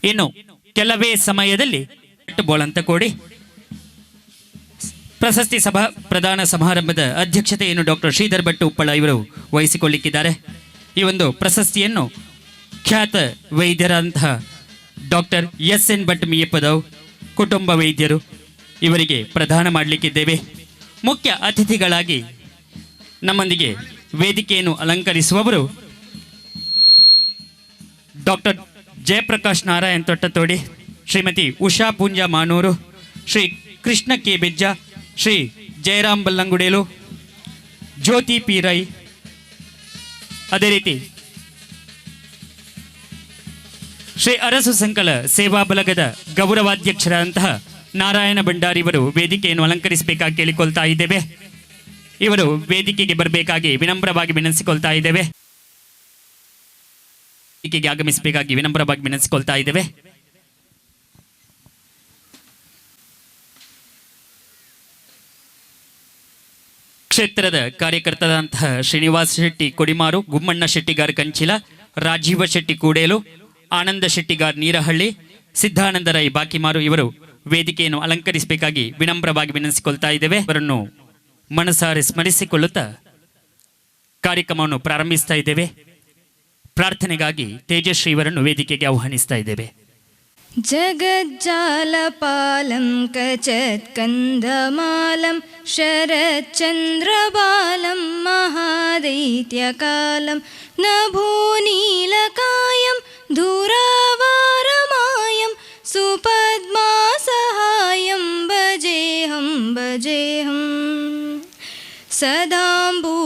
ಇನ್ನು ಕೆಲವೇ ಸಮಯದಲ್ಲಿ ಬೋಳಂತಕೋಡಿ ಪ್ರಶಸ್ತಿ ಸಭಾ ಪ್ರದಾನ ಸಮಾರಂಭದ ಅಧ್ಯಕ್ಷತೆಯನ್ನು ಡಾಕ್ಟರ್ ಶ್ರೀಧರ್ ಭಟ್ ಉಪ್ಪಳ ಇವರು ವಹಿಸಿಕೊಳ್ಳಿಕ್ಕಿದ್ದಾರೆ. ಈ ಒಂದು ಪ್ರಶಸ್ತಿಯನ್ನು ಖ್ಯಾತ ವೈದ್ಯರಾದಂತಹ ಡಾಕ್ಟರ್ ಎಸ್.ಎನ್. ಭಟ್ ಮಿಯಪ್ಪದವ್ ಕುಟುಂಬ ವೈದ್ಯರು ಇವರಿಗೆ ಪ್ರದಾನ ಮಾಡಲಿಕ್ಕಿದ್ದೇವೆ. ಮುಖ್ಯ ಅತಿಥಿಗಳಾಗಿ ನಮ್ಮೊಂದಿಗೆ ವೇದಿಕೆಯನ್ನು ಅಲಂಕರಿಸುವವರು ಡಾಕ್ಟರ್ ಜಯಪ್ರಕಾಶ್ ನಾರಾಯಣ್ ತೊಟ್ಟತೋಡಿ, ಶ್ರೀಮತಿ ಉಷಾ ಪೂಂಜಾ ಮಾನೂರು, ಶ್ರೀ ಕೃಷ್ಣ ಕೆ ಬೆಜ್ಜ, ಶ್ರೀ ಜಯರಾಮ್ ಬಲ್ಲಂಗುಡೇಲು, ಜ್ಯೋತಿ ಪಿ ರೈ, ಅದೇ ರೀತಿ ಶ್ರೀ ಅರಸು ಸಂಕಲ ಸೇವಾ ಬಲಗದ ಗೌರವಾಧ್ಯಕ್ಷರಾದಂತಹ ನಾರಾಯಣ ಭಂಡಾರಿ ಇವರು ವೇದಿಕೆಯನ್ನು ಅಲಂಕರಿಸಬೇಕಾಗಿ ಕೇಳಿಕೊಳ್ತಾ ಇದ್ದೇವೆ. ಇವರು ವೇದಿಕೆಗೆ ಬರಬೇಕಾಗಿ ವಿನಮ್ರವಾಗಿ ವಿನಂತಿಸಿಕೊಳ್ತಾ ಇದ್ದೇವೆ. ವೇದಿಕೆಗೆ ಆಗಮಿಸಬೇಕಾಗಿ ವಿನಮ್ರವಾಗಿ ವಿನಂತಿಸಿಕೊಳ್ತಾ ಇದ್ದೇವೆ. ಕ್ಷೇತ್ರದ ಕಾರ್ಯಕರ್ತರಾದಂತಹ ಶ್ರೀನಿವಾಸ ಶೆಟ್ಟಿ ಕೊಡಿಮಾರು, ಗುಮ್ಮಣ್ಣ ಶೆಟ್ಟಿಗಾರ್ ಕಂಚಿಲ, ರಾಜೀವ ಶೆಟ್ಟಿ ಕೂಡೇಲು, ಆನಂದ ಶೆಟ್ಟಿಗಾರ್ ನೀರಹಳ್ಳಿ, ಸಿದ್ಧಾನಂದ ರೈ ಬಾಕಿಮಾರು ಇವರು ವೇದಿಕೆಯನ್ನು ಅಲಂಕರಿಸಬೇಕಾಗಿ ವಿನಮ್ರವಾಗಿ ವಿನಂತಿಸಿಕೊಳ್ತಾ ಇದ್ದೇವೆ. ಅವರನ್ನು ಮನಸಾರೆ ಸ್ಮರಿಸಿಕೊಳ್ಳುತ್ತಾ ಕಾರ್ಯಕ್ರಮವನ್ನು ಪ್ರಾರಂಭಿಸ್ತಾ ಇದ್ದೇವೆ. ಪ್ರಾರ್ಥನೆಗಾಗಿ ತೇಜಶ್ರೀ ಇವರನ್ನು ವೇದಿಕೆಗೆ ಆಹ್ವಾನಿಸ್ತಾ ಇದ್ದೇವೆ. ಜಗಜ್ಜಾಲಪಾಲಂ ಕಚತ್ಕಂದಮಾಲಂ ಶರಚ್ಚಂದ್ರಬಾಲಂ ಮಹಾದೈತ್ಯಕಾಲಂ ನಭೋನೀಲಕಾಯಂ ಧೂರಾವಾರಮಾಯಂ ಸುಪದ್ಮಾಸಹಾಯಂ ಭಜೇಹಂ ಭಜೇಹಂ ಸದಾಂಬೂದಿವಾಸಂ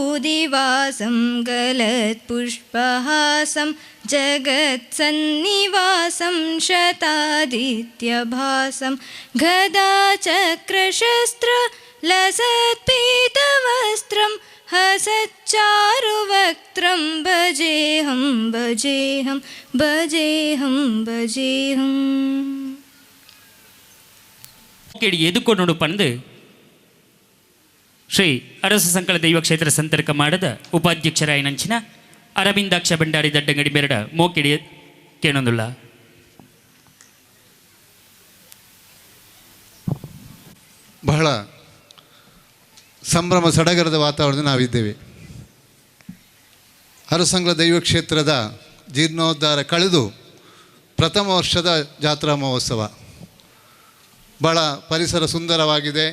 ಗಲತ್ಪುಷ್ಪಹಾಸಂ ಜಗತ್ಸನ್ನಿವಾಸಂ ಶತಾದಿತ್ಯಭಾಸಂ ಗದಾಚಕ್ರಶಸ್ತ್ರ ಲಸತ್ಪೀತವಸ್ತ್ರಂ ಹಸಚ್ಚಾರುವಕ್ತ್ರಂ ಭಜೇಹಂ ಭಜೇಹಂ ಭಜೇಹಂ ಭಜೇಹಂ. ಎದುಕೊಂಡು ಪಂದು ಶ್ರೀ ಅರಸು ಸಂಕಲ ದೈವ ಕ್ಷೇತ್ರ ಸಂತರ್ಕ ಮಾಡದ ಉಪಾಧ್ಯಕ್ಷರಾಯನಂಚಿನ ಅರವಿಂದಾಕ್ಷ ಭಂಡಾರಿ ದಡ್ಡಂಗಡಿ ಬೆರಡ ಮೋಕಿಡಿ ಕೇಳೊಂದುಲ್ಲ. ಬಹಳ ಸಂಭ್ರಮ ಸಡಗರದ ವಾತಾವರಣದಲ್ಲಿ ನಾವಿದ್ದೇವೆ. ಅರಸಂಕಲ ದೈವ ಕ್ಷೇತ್ರದ ಜೀರ್ಣೋದ್ಧಾರ ಕಳೆದು ಪ್ರಥಮ ವರ್ಷದ ಜಾತ್ರಾ ಮಹೋತ್ಸವ ಭಾಳ ಪರಿಸರ ಸುಂದರವಾಗಿದೆ.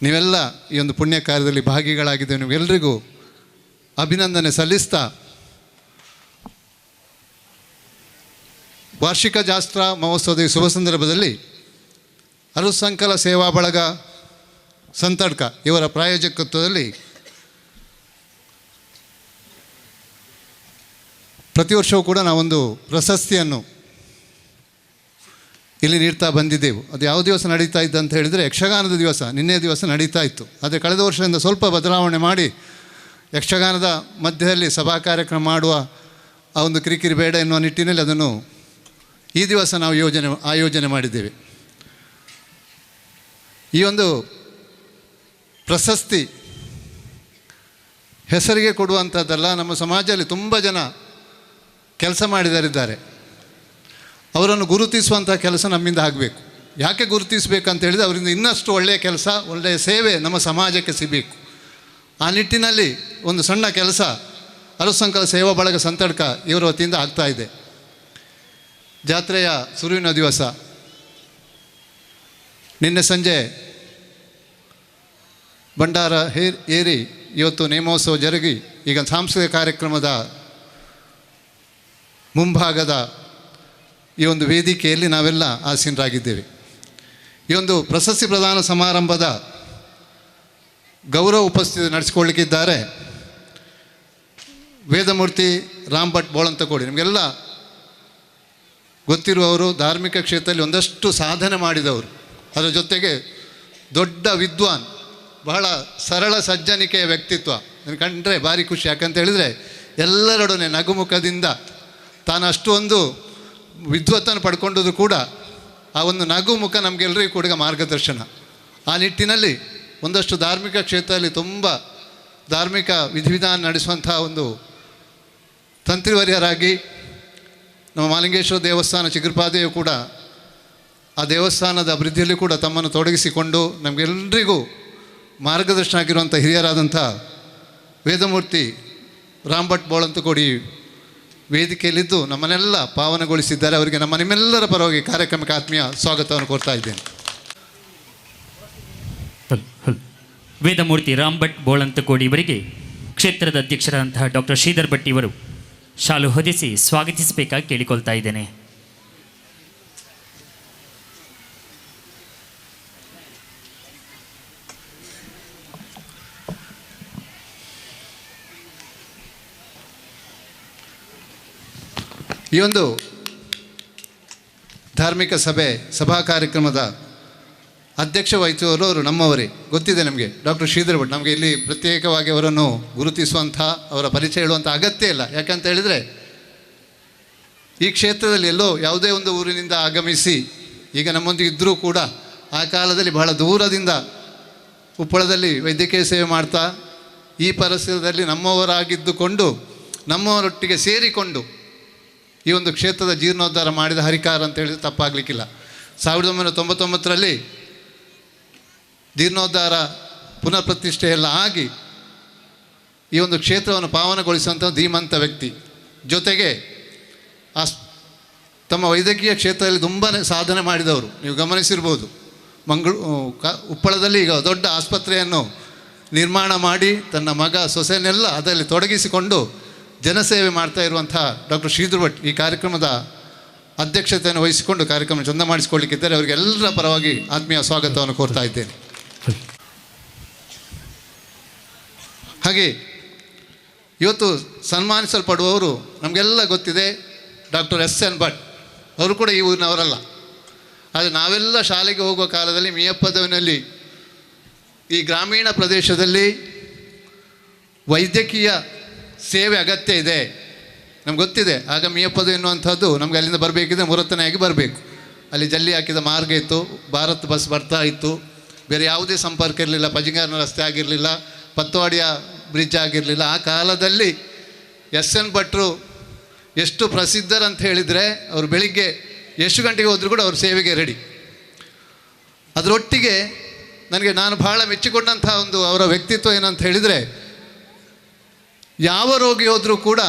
ನೀವೆಲ್ಲ ಈ ಒಂದು ಪುಣ್ಯ ಕಾರ್ಯದಲ್ಲಿ ಭಾಗಿಗಳಾಗಿದ್ದೇವೆ. ನಿಮಗೆಲ್ಲರಿಗೂ ಅಭಿನಂದನೆ ಸಲ್ಲಿಸ್ತಾ ವಾರ್ಷಿಕ ಜಾತ್ರಾ ಮಹೋತ್ಸವದ ಈ ಶುಭ ಸಂದರ್ಭದಲ್ಲಿ ಅರಸು ಸಂಕಲ ಸೇವಾ ಬಳಗ ಸಂತಡ್ಕ ಇವರ ಪ್ರಾಯೋಜಕತ್ವದಲ್ಲಿ ಪ್ರತಿ ವರ್ಷವೂ ಕೂಡ ನಾವೊಂದು ಪ್ರಶಸ್ತಿಯನ್ನು ಇಲ್ಲಿ ನೀಡ್ತಾ ಬಂದಿದ್ದೆವು. ಅದು ಯಾವ ದಿವಸ ನಡೀತಾ ಇತ್ತು ಅಂತ ಹೇಳಿದರೆ ಯಕ್ಷಗಾನದ ದಿವಸ, ನಿನ್ನೆ ದಿವಸ ನಡೀತಾ ಇತ್ತು. ಆದರೆ ಕಳೆದ ವರ್ಷದಿಂದ ಸ್ವಲ್ಪ ಬದಲಾವಣೆ ಮಾಡಿ ಯಕ್ಷಗಾನದ ಮಧ್ಯದಲ್ಲಿ ಸಭಾ ಕಾರ್ಯಕ್ರಮ ಮಾಡುವ ಆ ಒಂದು ಕಿರಿಕಿರಿ ಬೇಡ ಎನ್ನುವ ನಿಟ್ಟಿನಲ್ಲಿ ಅದನ್ನು ಈ ದಿವಸ ನಾವು ಆಯೋಜನೆ ಮಾಡಿದ್ದೇವೆ. ಈ ಒಂದು ಪ್ರಶಸ್ತಿ ಹೆಸರಿಗೆ ಕೊಡುವಂಥದ್ದಲ್ಲ. ನಮ್ಮ ಸಮಾಜದಲ್ಲಿ ತುಂಬ ಜನ ಕೆಲಸ ಮಾಡಿದರಿದ್ದಾರೆ. ಅವರನ್ನು ಗುರುತಿಸುವಂಥ ಕೆಲಸ ನಮ್ಮಿಂದ ಆಗಬೇಕು. ಯಾಕೆ ಗುರುತಿಸಬೇಕಂತ ಹೇಳಿದರೆ ಅವರಿಂದ ಇನ್ನಷ್ಟು ಒಳ್ಳೆಯ ಕೆಲಸ, ಒಳ್ಳೆಯ ಸೇವೆ ನಮ್ಮ ಸಮಾಜಕ್ಕೆ ಸಿಗಬೇಕು. ಆ ನಿಟ್ಟಿನಲ್ಲಿ ಒಂದು ಸಣ್ಣ ಕೆಲಸ ಅರಸು ಸಂಕಲ ಸೇವಾ ಬಳಗ ಸಂತಡ್ಕ ಇವರ ವತಿಯಿಂದ ಆಗ್ತಾಯಿದೆ. ಜಾತ್ರೆಯ ಸುರುವಿನ ದಿವಸ ನಿನ್ನೆ ಸಂಜೆ ಭಂಡಾರ ಏರಿ ಇವತ್ತು ನೇಮೋತ್ಸವ ಜರುಗಿ ಈಗ ಸಾಂಸ್ಕೃತಿಕ ಕಾರ್ಯಕ್ರಮದ ಮುಂಭಾಗದ ಈ ಒಂದು ವೇದಿಕೆಯಲ್ಲಿ ನಾವೆಲ್ಲ ಆಸೀನರಾಗಿದ್ದೇವೆ. ಈ ಒಂದು ಪ್ರಶಸ್ತಿ ಪ್ರದಾನ ಸಮಾರಂಭದ ಗೌರವ ಉಪಸ್ಥಿತಿ ನಡೆಸಿಕೊಳ್ಳಿಕ್ಕಿದ್ದಾರೆ ವೇದಮೂರ್ತಿ ರಾಮ್ ಭಟ್ ಬೋಳಂತಕೋಡಿ. ನಿಮಗೆಲ್ಲ ಗೊತ್ತಿರುವವರು, ಧಾರ್ಮಿಕ ಕ್ಷೇತ್ರದಲ್ಲಿ ಒಂದಷ್ಟು ಸಾಧನೆ ಮಾಡಿದವರು, ಅದರ ಜೊತೆಗೆ ದೊಡ್ಡ ವಿದ್ವಾನ್, ಬಹಳ ಸರಳ ಸಜ್ಜನಿಕೆಯ ವ್ಯಕ್ತಿತ್ವ. ನನಗೆ ಕಂಡ್ರೆ ಭಾರಿ ಖುಷಿ. ಯಾಕಂತ ಹೇಳಿದರೆ ಎಲ್ಲರೊಡನೆ ನಗುಮುಖದಿಂದ ತಾನು ಅಷ್ಟೊಂದು ವಿದ್ವತ್ತನ್ನು ಪಡ್ಕೊಂಡದ್ದು ಕೂಡ ಆ ಒಂದು ನಗುಮುಖ ನಮಗೆಲ್ಲರಿಗೂ ಕೂಡ ಮಾರ್ಗದರ್ಶನ. ಆ ನಿಟ್ಟಿನಲ್ಲಿ ಒಂದಷ್ಟು ಧಾರ್ಮಿಕ ಕ್ಷೇತ್ರದಲ್ಲಿ ತುಂಬ ಧಾರ್ಮಿಕ ವಿಧಿವಿಧಾನ ನಡೆಸುವಂಥ ಒಂದು ತಂತ್ರಿವರ್ಯರಾಗಿ ನಮ್ಮ ಮಹಾಲಿಂಗೇಶ್ವರ ದೇವಸ್ಥಾನ ಚಿಗುರುಪಾದೆಯು ಕೂಡ ಆ ದೇವಸ್ಥಾನದ ಅಭಿವೃದ್ಧಿಯಲ್ಲಿ ಕೂಡ ತಮ್ಮನ್ನು ತೊಡಗಿಸಿಕೊಂಡು ನಮಗೆಲ್ಲರಿಗೂ ಮಾರ್ಗದರ್ಶನ ಆಗಿರುವಂಥ ಹಿರಿಯರಾದಂಥ ವೇದಮೂರ್ತಿ ರಾಂಭಟ್ ಬೋಳಂತಕೋಡಿ ವೇದಿಕೆಯಲ್ಲಿದ್ದು ನಮ್ಮನ್ನೆಲ್ಲ ಪಾವನಗೊಳಿಸಿದ್ದಾರೆ. ಅವರಿಗೆ ನಮ್ಮ ನಿಮ್ಮೆಲ್ಲರ ಪರವಾಗಿ ಕಾರ್ಯಕ್ರಮಕ್ಕೆ ಆತ್ಮೀಯ ಸ್ವಾಗತವನ್ನು ಕೋರ್ತಾ ಇದ್ದೇನೆ. ವೇದಮೂರ್ತಿ ರಾಂಭಟ್ ಬೋಳಂತಕೋಡಿ ಇವರಿಗೆ ಕ್ಷೇತ್ರದ ಅಧ್ಯಕ್ಷರಾದಂತಹ ಡಾಕ್ಟರ್ ಶ್ರೀಧರ್ ಭಟ್ ಇವರು ಶಾಲು ಹೊದಿಸಿ ಸ್ವಾಗತಿಸಬೇಕಾಗಿ ಕೇಳಿಕೊಳ್ತಾ ಇದ್ದೇನೆ. ಈ ಒಂದು ಧಾರ್ಮಿಕ ಸಭಾ ಕಾರ್ಯಕ್ರಮದ ಅಧ್ಯಕ್ಷ ವಹಿಸುವವರು ನಮ್ಮವರೇ, ಗೊತ್ತಿದೆ ನಮಗೆ, ಡಾಕ್ಟರ್ ಶ್ರೀಧರ್ ಭಟ್. ನಮಗೆ ಇಲ್ಲಿ ಪ್ರತ್ಯೇಕವಾಗಿ ಅವರನ್ನು ಗುರುತಿಸುವಂಥ, ಅವರ ಪರಿಚಯ ಹೇಳುವಂಥ ಅಗತ್ಯ ಇಲ್ಲ. ಯಾಕಂತ ಹೇಳಿದರೆ ಈ ಕ್ಷೇತ್ರದಲ್ಲಿ ಎಲ್ಲೋ ಯಾವುದೇ ಒಂದು ಊರಿನಿಂದ ಆಗಮಿಸಿ ಈಗ ನಮ್ಮೊಂದಿಗೆ ಇದ್ದರೂ ಕೂಡ ಆ ಕಾಲದಲ್ಲಿ ಬಹಳ ದೂರದಿಂದ ಉಪ್ಪಳದಲ್ಲಿ ವೈದ್ಯಕೀಯ ಸೇವೆ ಮಾಡ್ತಾ ಈ ಪರಿಸರದಲ್ಲಿ ನಮ್ಮವರಾಗಿದ್ದುಕೊಂಡು ನಮ್ಮವರೊಟ್ಟಿಗೆ ಸೇರಿಕೊಂಡು ಈ ಒಂದು ಕ್ಷೇತ್ರದ ಜೀರ್ಣೋದ್ಧಾರ ಮಾಡಿದ ಹರಿಕಾರ ಅಂತ ಹೇಳಿದ್ರೆ ತಪ್ಪಾಗಲಿಕ್ಕಿಲ್ಲ. 1999ರಲ್ಲಿ ಜೀರ್ಣೋದ್ಧಾರ ಪುನಃ ಪ್ರತಿಷ್ಠೆ ಎಲ್ಲ ಆಗಿ ಈ ಒಂದು ಕ್ಷೇತ್ರವನ್ನು ಪಾವನಗೊಳಿಸುವಂಥ ಧೀಮಂತ ವ್ಯಕ್ತಿ. ಜೊತೆಗೆ ತಮ್ಮ ವೈದ್ಯಕೀಯ ಕ್ಷೇತ್ರದಲ್ಲಿ ತುಂಬಾ ಸಾಧನೆ ಮಾಡಿದವರು. ನೀವು ಗಮನಿಸಿರ್ಬೋದು, ಉಪ್ಪಳದಲ್ಲಿ ಈಗ ದೊಡ್ಡ ಆಸ್ಪತ್ರೆಯನ್ನು ನಿರ್ಮಾಣ ಮಾಡಿ ತನ್ನ ಮಗ ಸೊಸೆನೆಲ್ಲ ಅದರಲ್ಲಿ ತೊಡಗಿಸಿಕೊಂಡು ಜನಸೇವೆ ಮಾಡ್ತಾ ಇರುವಂಥ ಡಾಕ್ಟರ್ ಶ್ರೀಧರ್ ಭಟ್ ಈ ಕಾರ್ಯಕ್ರಮದ ಅಧ್ಯಕ್ಷತೆಯನ್ನು ವಹಿಸಿಕೊಂಡು ಕಾರ್ಯಕ್ರಮ ಚಂದ ಮಾಡಿಸಿಕೊಳ್ಳಿಕ್ಕಿದ್ದಾರೆ. ಅವರಿಗೆಲ್ಲರ ಪರವಾಗಿ ಆತ್ಮೀಯ ಸ್ವಾಗತವನ್ನು ಕೋರ್ತಾ ಇದ್ದೇನೆ. ಹಾಗೆ ಇವತ್ತು ಸನ್ಮಾನಿಸಲ್ಪಡುವವರು ನಮಗೆಲ್ಲ ಗೊತ್ತಿದೆ, ಡಾಕ್ಟರ್ SN ಭಟ್. ಅವರು ಕೂಡ ಈ ಊರಿನವರಲ್ಲ. ಆದರೆ ನಾವೆಲ್ಲ ಶಾಲೆಗೆ ಹೋಗುವ ಕಾಲದಲ್ಲಿ ಮಿಯಪ್ಪದವಿನಲ್ಲಿ ಈ ಗ್ರಾಮೀಣ ಪ್ರದೇಶದಲ್ಲಿ ವೈದ್ಯಕೀಯ ಸೇವೆ ಅಗತ್ಯ ಇದೆ, ನಮ್ಗೆ ಗೊತ್ತಿದೆ. ಆಗ ಮಿಯಪ್ಪದು ಎನ್ನುವಂಥದ್ದು ನಮ್ಗೆ ಅಲ್ಲಿಂದ ಬರಬೇಕಿದ್ರೆ ಮುರತ್ತನೆಯಾಗಿ ಬರಬೇಕು. ಅಲ್ಲಿ ಜಲ್ಲಿ ಹಾಕಿದ ಮಾರ್ಗ ಇತ್ತು, ಭಾರತ್ ಬಸ್ ಬರ್ತಾ ಇತ್ತು, ಬೇರೆ ಯಾವುದೇ ಸಂಪರ್ಕ ಇರಲಿಲ್ಲ, ಪಜಿಂಗಾರನ ರಸ್ತೆ ಆಗಿರಲಿಲ್ಲ, ಪತ್ತವಾಡಿಯ ಬ್ರಿಡ್ಜ್ ಆಗಿರಲಿಲ್ಲ. ಆ ಕಾಲದಲ್ಲಿ SN ಭಟ್ರು ಎಷ್ಟು ಪ್ರಸಿದ್ಧರಂತ ಹೇಳಿದರೆ, ಅವರು ಬೆಳಿಗ್ಗೆ ಎಷ್ಟು ಗಂಟೆಗೆ ಹೋದರೂ ಕೂಡ ಅವ್ರ ಸೇವೆಗೆ ರೆಡಿ. ಅದರೊಟ್ಟಿಗೆ ನಾನು ಭಾಳ ಮೆಚ್ಚಿಕೊಂಡಂಥ ಒಂದು ಅವರ ವ್ಯಕ್ತಿತ್ವ ಏನಂತ ಹೇಳಿದರೆ, ಯಾವ ರೋಗಿ ಹೋದರೂ ಕೂಡ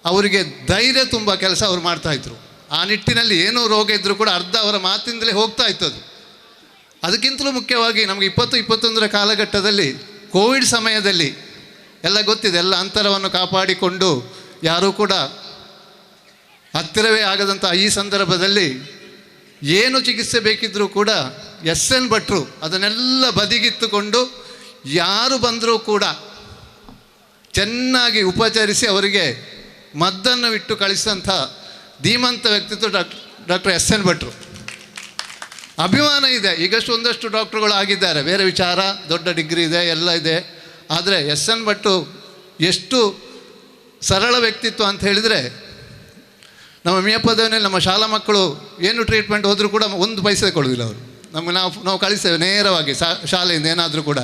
ಅವರಿಗೆ ಧೈರ್ಯ ತುಂಬ ಕೆಲಸ ಅವರು ಮಾಡ್ತಾಯಿದ್ರು. ಆ ನಿಟ್ಟಿನಲ್ಲಿ ಏನೋ ರೋಗ ಇದ್ದರೂ ಕೂಡ ಅರ್ಧ ಅವರ ಮಾತಿಂದಲೇ ಹೋಗ್ತಾ ಇತ್ತು ಅದು. ಅದಕ್ಕಿಂತಲೂ ಮುಖ್ಯವಾಗಿ ನಮಗೆ 2021ರ ಕಾಲಘಟ್ಟದಲ್ಲಿ ಕೋವಿಡ್ ಸಮಯದಲ್ಲಿ ಎಲ್ಲ ಗೊತ್ತಿದೆ, ಎಲ್ಲ ಅಂತರವನ್ನು ಕಾಪಾಡಿಕೊಂಡು ಯಾರೂ ಕೂಡ ಹತ್ತಿರವೇ ಆಗದಂಥ ಈ ಸಂದರ್ಭದಲ್ಲಿ ಏನು ಚಿಕಿತ್ಸೆ ಬೇಕಿದ್ದರೂ ಕೂಡ SN ಭಟ್ರು ಅದನ್ನೆಲ್ಲ ಬದಿಗಿತ್ತುಕೊಂಡು ಯಾರು ಬಂದರೂ ಕೂಡ ಚೆನ್ನಾಗಿ ಉಪಚರಿಸಿ ಅವರಿಗೆ ಮದ್ದನ್ನು ಇಟ್ಟು ಕಳಿಸಿದಂಥ ಧೀಮಂತ ವ್ಯಕ್ತಿತ್ವ ಡಾಕ್ಟರ್ SN ಭಟ್ರು. ಅಭಿಮಾನ ಇದೆ. ಈಗಷ್ಟು ಒಂದಷ್ಟು ಡಾಕ್ಟ್ರುಗಳು ಆಗಿದ್ದಾರೆ, ಬೇರೆ ವಿಚಾರ, ದೊಡ್ಡ ಡಿಗ್ರಿ ಇದೆ, ಎಲ್ಲ ಇದೆ. ಆದರೆ SN ಭಟ್ರು ಎಷ್ಟು ಸರಳ ವ್ಯಕ್ತಿತ್ವ ಅಂತ ಹೇಳಿದರೆ, ನಮ್ಮ ಮಿಯಪ್ಪದವನಲ್ಲಿ ನಮ್ಮ ಶಾಲಾ ಮಕ್ಕಳು ಏನು ಟ್ರೀಟ್ಮೆಂಟ್ ಹೋದರೂ ಕೂಡ ಒಂದು ಪೈಸೆ ಕೊಡೋದಿಲ್ಲ ಅವರು. ನಾವು ಕಳಿಸ್ತೇವೆ ನೇರವಾಗಿ ಶಾಲೆಯಿಂದ ಏನಾದರೂ ಕೂಡ.